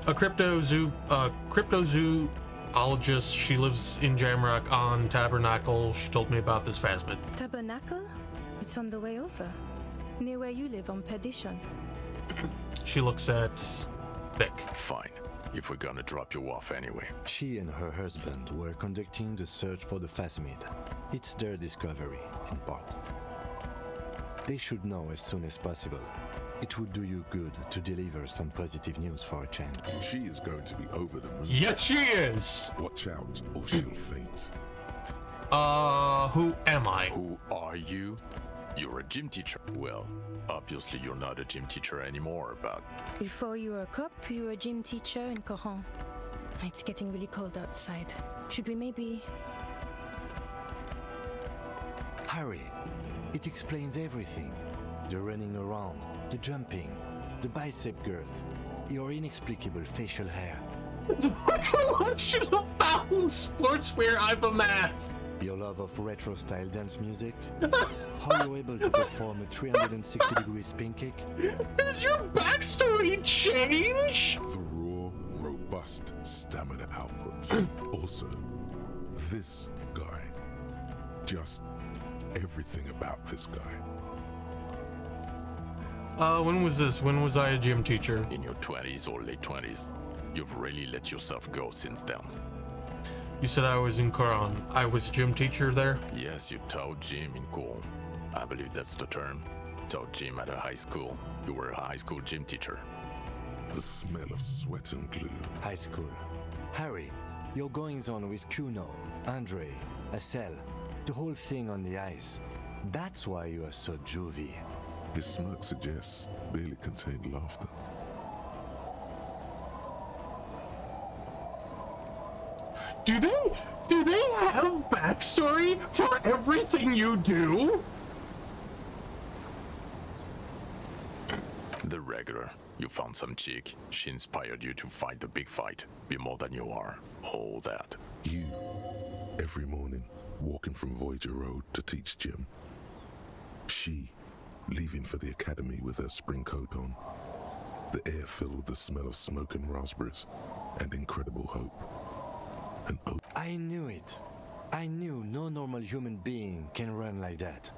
A cryptozoologist. She lives in Jamrock on Tabernacle. She told me about this Phasmid. Tabernacle? It's on the way over. Near where you live on Perdition. She looks at Vic. Fine. If we're gonna drop you off anyway. She and her husband were conducting the search for the Phasmid. It's their discovery, in part. They should know as soon as possible. It would do you good to deliver some positive news for a change. She is going to be over the moon. Yes, she is! Watch out, or she'll faint. Who am I? Who are you? You're a gym teacher. Well, obviously you're not a gym teacher anymore, but... Before you were a cop, you were a gym teacher in Coron. It's getting really cold outside. Should we maybe... Harry, it explains everything. The running around, the jumping, the bicep girth, your inexplicable facial hair. What collection of foul sportswear I've amassed! Your love of retro-style dance music? How you're able to perform a 360-degree spin kick? Has your backstory changed? The raw, robust stamina output. Also, this guy. Just everything about this guy. When was this? When was I a gym teacher? In your 20s or late 20s. You've really let yourself go since then. You said I was in Coron. I was a gym teacher there? Yes, you taught gym in Coron. I believe that's the term. Taught gym at a high school. You were a high school gym teacher. The smell of sweat and glue. High school. Harry, your goings-on with Kuno, Andre, Acel, the whole thing on the ice. That's why you are so juvie. His smirk suggests barely contained laughter. Do they have backstory for everything you do? regular. You found some chick. She inspired you to fight the big fight. Be more than you are. All that. You, every morning, walking from Voyager Road to teach gym. She, leaving for the academy with her spring coat on. The air filled with the smell of smoke and raspberries and incredible hope. And I knew it. I knew no normal human being can run like that.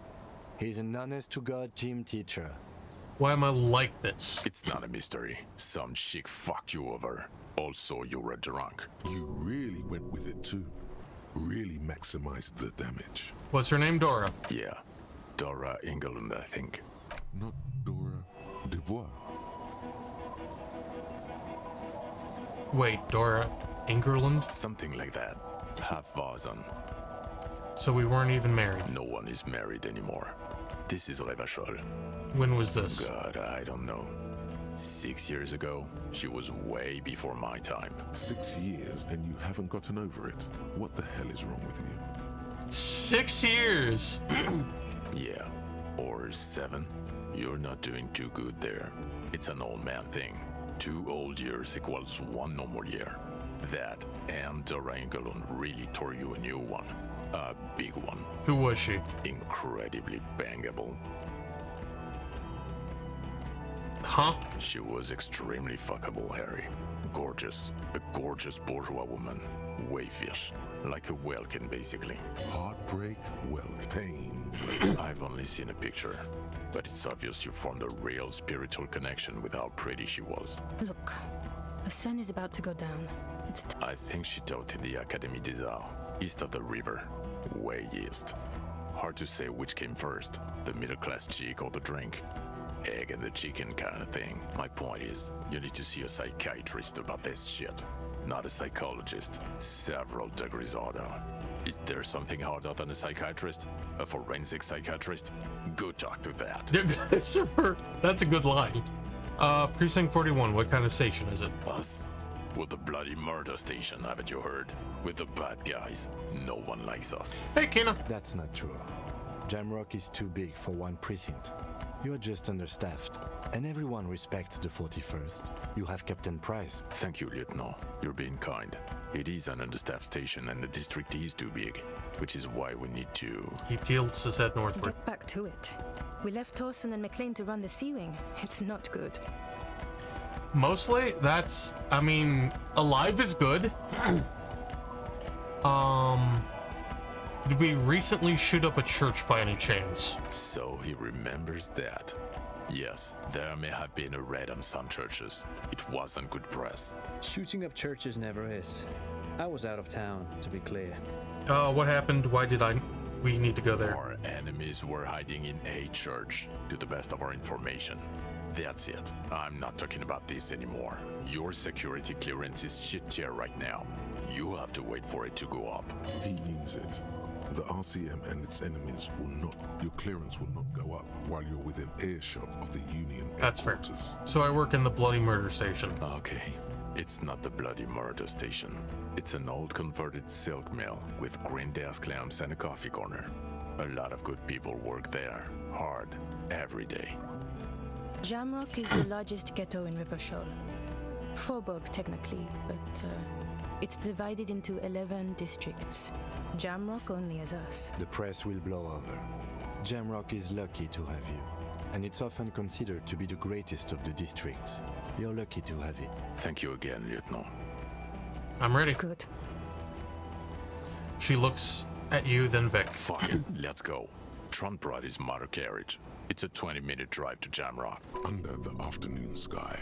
He's an honest-to-God gym teacher. Why am I like this? It's not a mystery. Some chick fucked you over. Also, you were drunk. You really went with it too. Really maximized the damage. What's her name, Dora? Yeah. Dora Engelund, I think. Not Dora Dubois. Wait, Dora Engerland? Something like that. Half Vazan. So we weren't even married? No one is married anymore. This is Revachol. When was this? God, I don't know. 6 years ago. She was way before my time. 6 years and you haven't gotten over it? What the hell is wrong with you? 6 years! Yeah. Or 7. You're not doing too good there. It's an old man thing. 2 old years equals 1 normal year. That and Dora Engelund really tore you a new one. A big one. Who was she? Incredibly bangable. Huh? She was extremely fuckable, Harry. Gorgeous. A gorgeous bourgeois woman. Wayfish. Like a Welkin, basically. Heartbreak, Welk, pain. I've only seen a picture. But it's obvious you formed a real spiritual connection with how pretty she was. Look, the sun is about to go down. I think she taught in the Académie des Arts, east of the river. Way east. Hard to say which came first, the middle-class chick or the drink. Egg and the chicken kind of thing. My point is, you need to see a psychiatrist about this shit. Not a psychologist. Several degrees harder. Is there something harder than a psychiatrist? A forensic psychiatrist? Go talk to that. That's a good line. Precinct 41, what kind of station is it? Us. We're the bloody murder station, haven't you heard? We're the bad guys. No one likes us. Hey, Kina. That's not true. Jamrock is too big for one precinct. You're just understaffed, and everyone respects the 41st. You have Captain Price. Thank you, Lieutenant. You're being kind. It is an understaffed station, and the district is too big, which is why we need to... He tilts his head northward. Get back to it. We left Torson and McLean to run the Sea Wing. It's not good. Mostly, that's... I mean, alive is good. Did we recently shoot up a church by any chance? So he remembers that. Yes, there may have been a raid on some churches. It wasn't good press. Shooting up churches never is. I was out of town, to be clear. What happened? Why did we need to go there? Our enemies were hiding in a church, to the best of our information. That's it. I'm not talking about this anymore. Your security clearance is shit tier right now. You have to wait for it to go up. He means it. The RCM and its enemies will not, your clearance will not go up while you're within earshot of the Union That's fair. headquarters. So I work in the bloody murder station. Okay. It's not the bloody murder station. It's an old converted silk mill with green desk lamps and a coffee corner. A lot of good people work there. Hard. Every day. Jamrock is the largest ghetto in Revachol. Faubourg, technically, but it's divided into 11 districts. Jamrock only has us. The press will blow over. Jamrock is lucky to have you, and it's often considered to be the greatest of the districts. You're lucky to have it. Thank you again, Lieutenant. I'm ready. Good. She looks at you, then Vic. Fuck it, let's go. Tron brought his motor carriage. It's a 20-minute drive to Jamrock. Under the afternoon sky,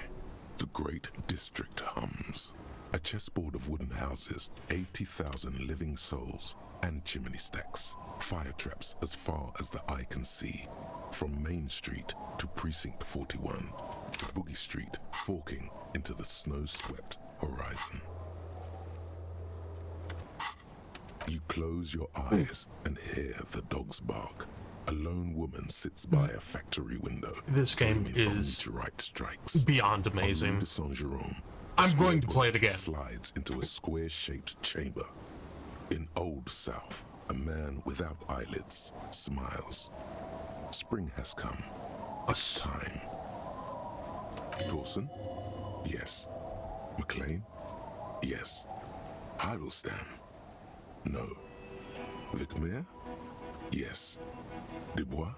the great district hums. A chessboard of wooden houses, 80,000 living souls, and chimney stacks. Fire traps as far as the eye can see. From Main Street to Precinct 41, to Boogie Street, forking into the snow-swept horizon. You close your eyes and hear the dogs bark. A lone woman sits by a factory window. This game is to write strikes. beyond amazing. De Saint-Jérôme, I'm going to play it again. Slides into a square-shaped chamber. In Old South, a man without eyelids smiles. Spring has come. It's time. Dawson? Yes. McLean? Yes. Idlestam? No. Vicmere? Yes. Dubois?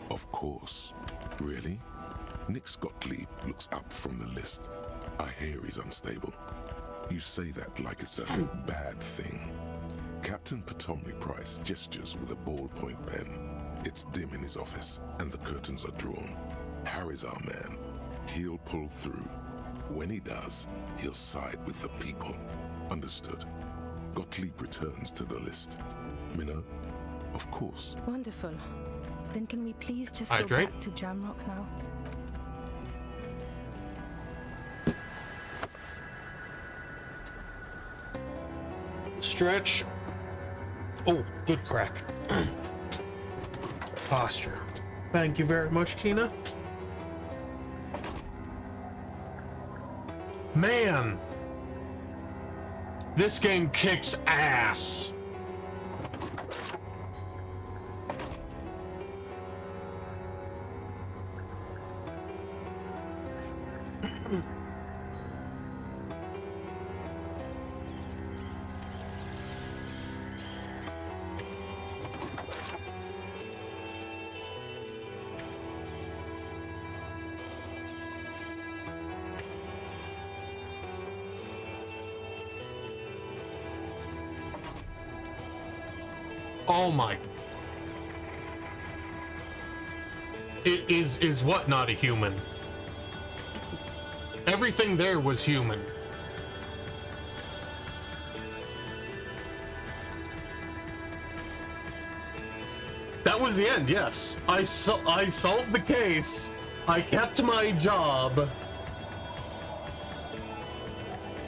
Of course. Really? Nix Gottlieb looks up from the list. I hear he's unstable. You say that like it's a bad thing. Captain Ptolemy Price gestures with a ballpoint pen. It's dim in his office, and the curtains are drawn. Harry's our man. He'll pull through. When he does, he'll side with the people. Understood. Gottlieb returns to the list. Minnow? Of course. Wonderful. Then can we please just Hydrate? go back to Jamrock now? Stretch. Oh, good crack. Posture. Thank you very much, Kina. Man, this game kicks ass. Oh my. It is what not a human? Everything there was human. That was the end, yes. I solved the case. I kept my job.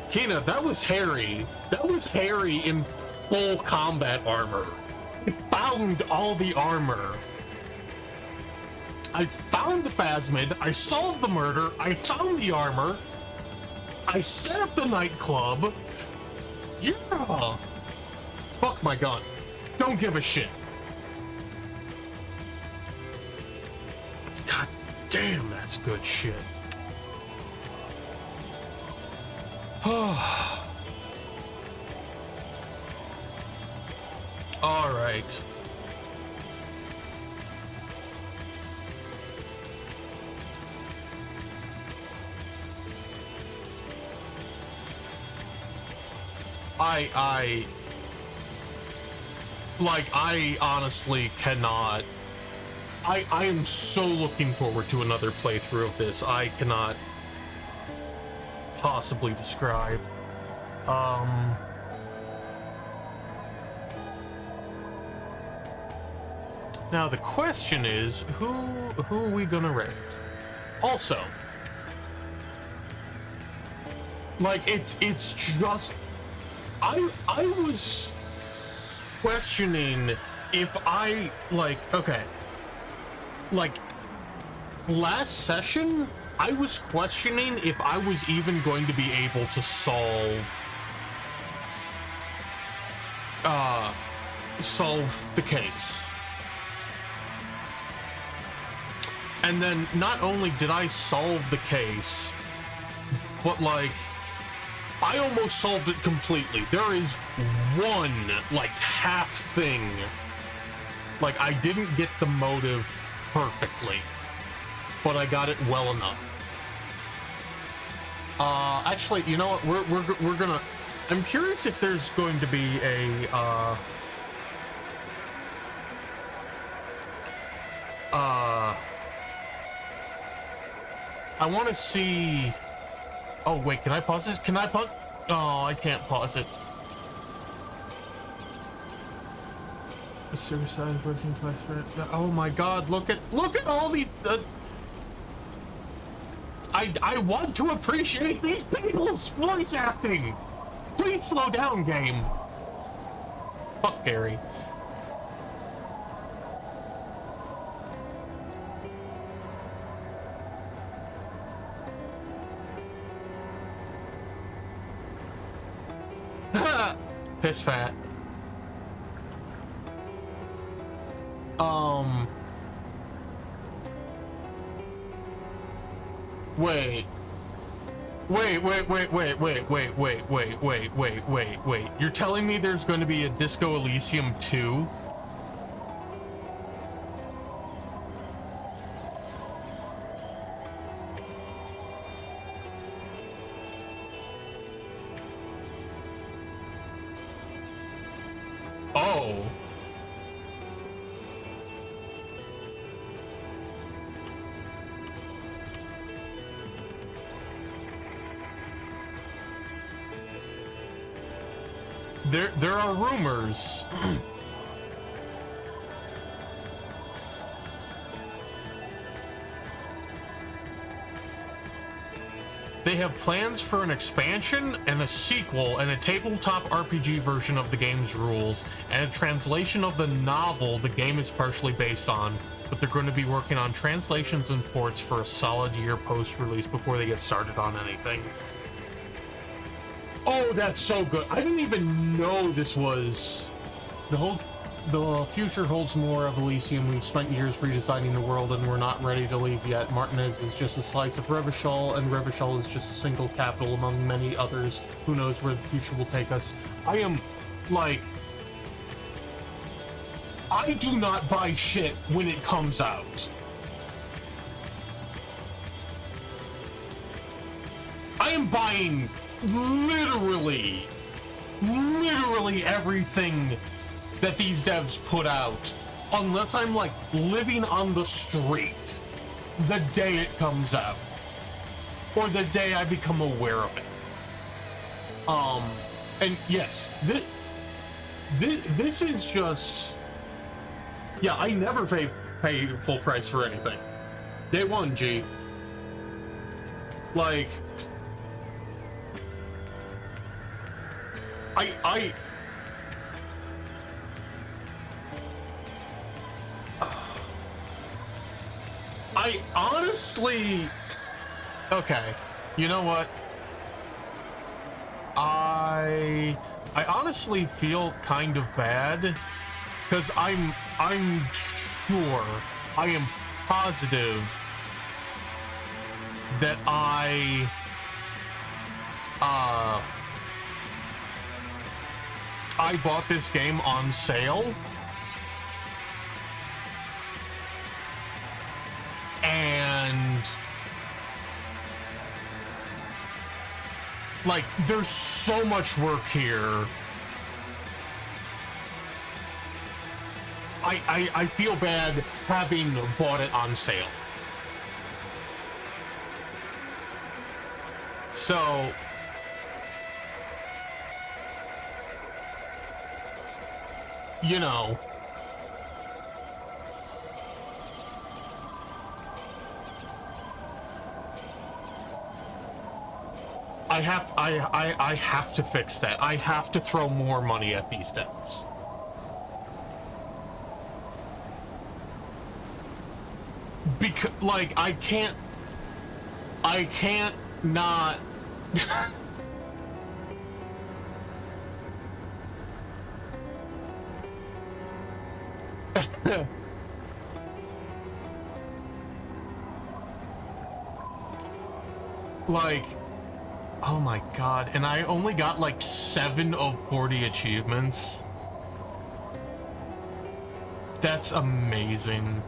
Kina, that was Harry. That was Harry in full combat armor. I found all the armor. I found the Phasmid. I solved the murder. I found the armor. I set up the nightclub. Yeah. Fuck my gun. Don't give a shit. God damn, that's good shit. All right. I honestly cannot. I am so looking forward to another playthrough of this. I cannot possibly describe. Now the question is, who are we gonna raid? Also, like it's just I was questioning if I okay. Like last session, I was questioning if I was even going to be able to solve the case. And then not only did I solve the case, but like I almost solved it completely. There is one like half thing. Like I didn't get the motive perfectly, but I got it well enough. Actually, you know what? We're gonna. I'm curious if there's going to be a I want to see. Oh wait, can I pause this? Can I pause? Oh, I can't pause it. A serious working class. Oh my God! Look at all these. I want to appreciate these people's voice acting. Please slow down, game. Fuck Gary. Piss fat. Wait. You're telling me there's going to be a Disco Elysium 2? Oh. There are rumors. They have plans for an expansion and a sequel and a tabletop RPG version of the game's rules and a translation of the novel the game is partially based on, but they're going to be working on translations and ports for a solid year post-release before they get started on anything. Oh, that's so good. I didn't even know this was... The future holds more of Elysium. We've spent years redesigning the world and we're not ready to leave yet. Martinez is just a slice of Revachol, and Revachol is just a single capital among many others. Who knows where the future will take us? I am, like... I do not buy shit when it comes out. I am buying literally everything that these devs put out, unless I'm like living on the street the day it comes out, or the day I become aware of it. And yes, this is just, yeah, I never pay full price for anything. Day one, G. Like, I honestly... Okay, you know what? I honestly feel kind of bad, because I'm sure, I am positive that I bought this game on sale, and like there's so much work here. I feel bad having bought it on sale. So you know, I have to fix that. I have to throw more money at these devs. Because, like, I can't not... Like, oh my god, and I only got like 7 of 40 achievements. That's amazing.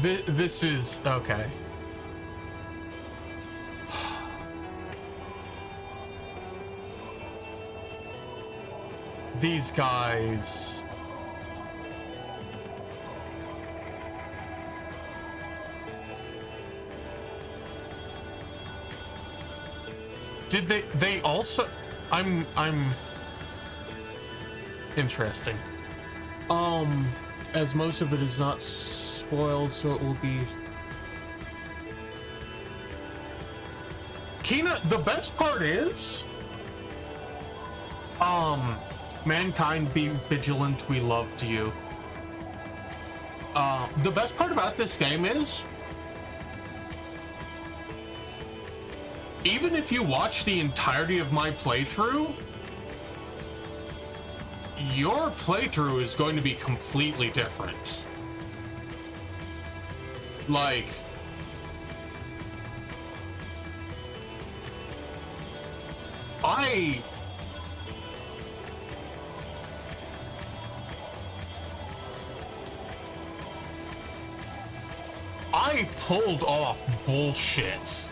This is okay. These guys. Did they also... I'm interesting. As most of it is not spoiled, so it will be... Kina, the best part is... Mankind, be vigilant, we loved you. The best part about this game is... even if you watch the entirety of my playthrough, your playthrough is going to be completely different. Like, I pulled off bullshit.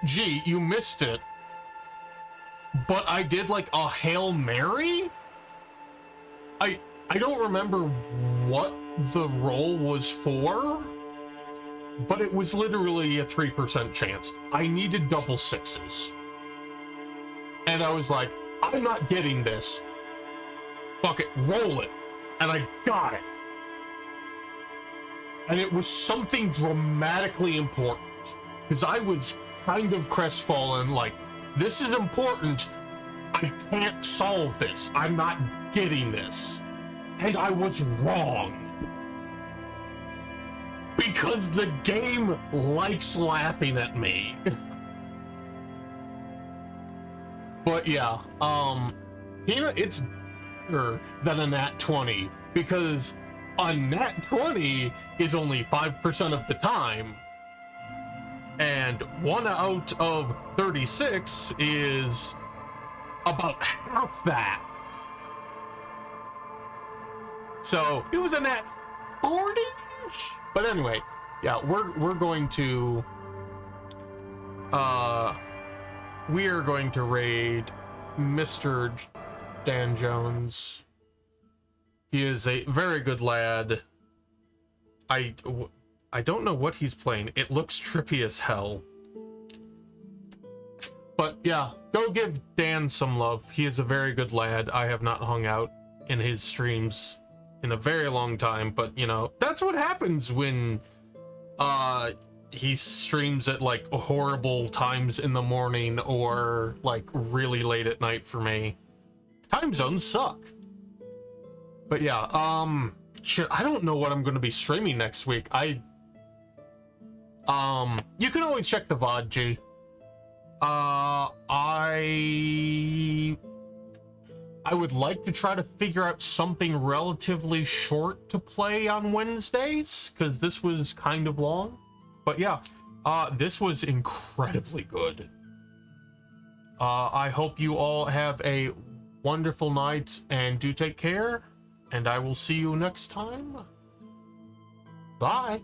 Gee, you missed it. But I did like a Hail Mary? I don't remember what the roll was for, but it was literally a 3% chance. I needed double sixes. And I was like, I'm not getting this. Fuck it, roll it. And I got it. And it was something dramatically important. Because I was kind of crestfallen, like, this is important. I can't solve this. I'm not getting this. And I was wrong. Because the game likes laughing at me. But yeah, it's better than a nat 20 because a nat 20 is only 5% of the time, and 1 out of 36 is about half that. So it was a nat 40. But anyway, yeah, we're going to we are going to raid Mr. Dan Jones. He is a very good lad. I don't know what he's playing. It looks trippy as hell. But yeah, go give Dan some love. He is a very good lad. I have not hung out in his streams in a very long time, but you know, that's what happens when he streams at like horrible times in the morning or like really late at night for me. Time zones suck. But yeah, shit, I don't know what I'm going to be streaming next week. You can always check the VOD, G. I would like to try to figure out something relatively short to play on Wednesdays, because this was kind of long. But yeah, this was incredibly good. I hope you all have a wonderful night and do take care, and I will see you next time. Bye.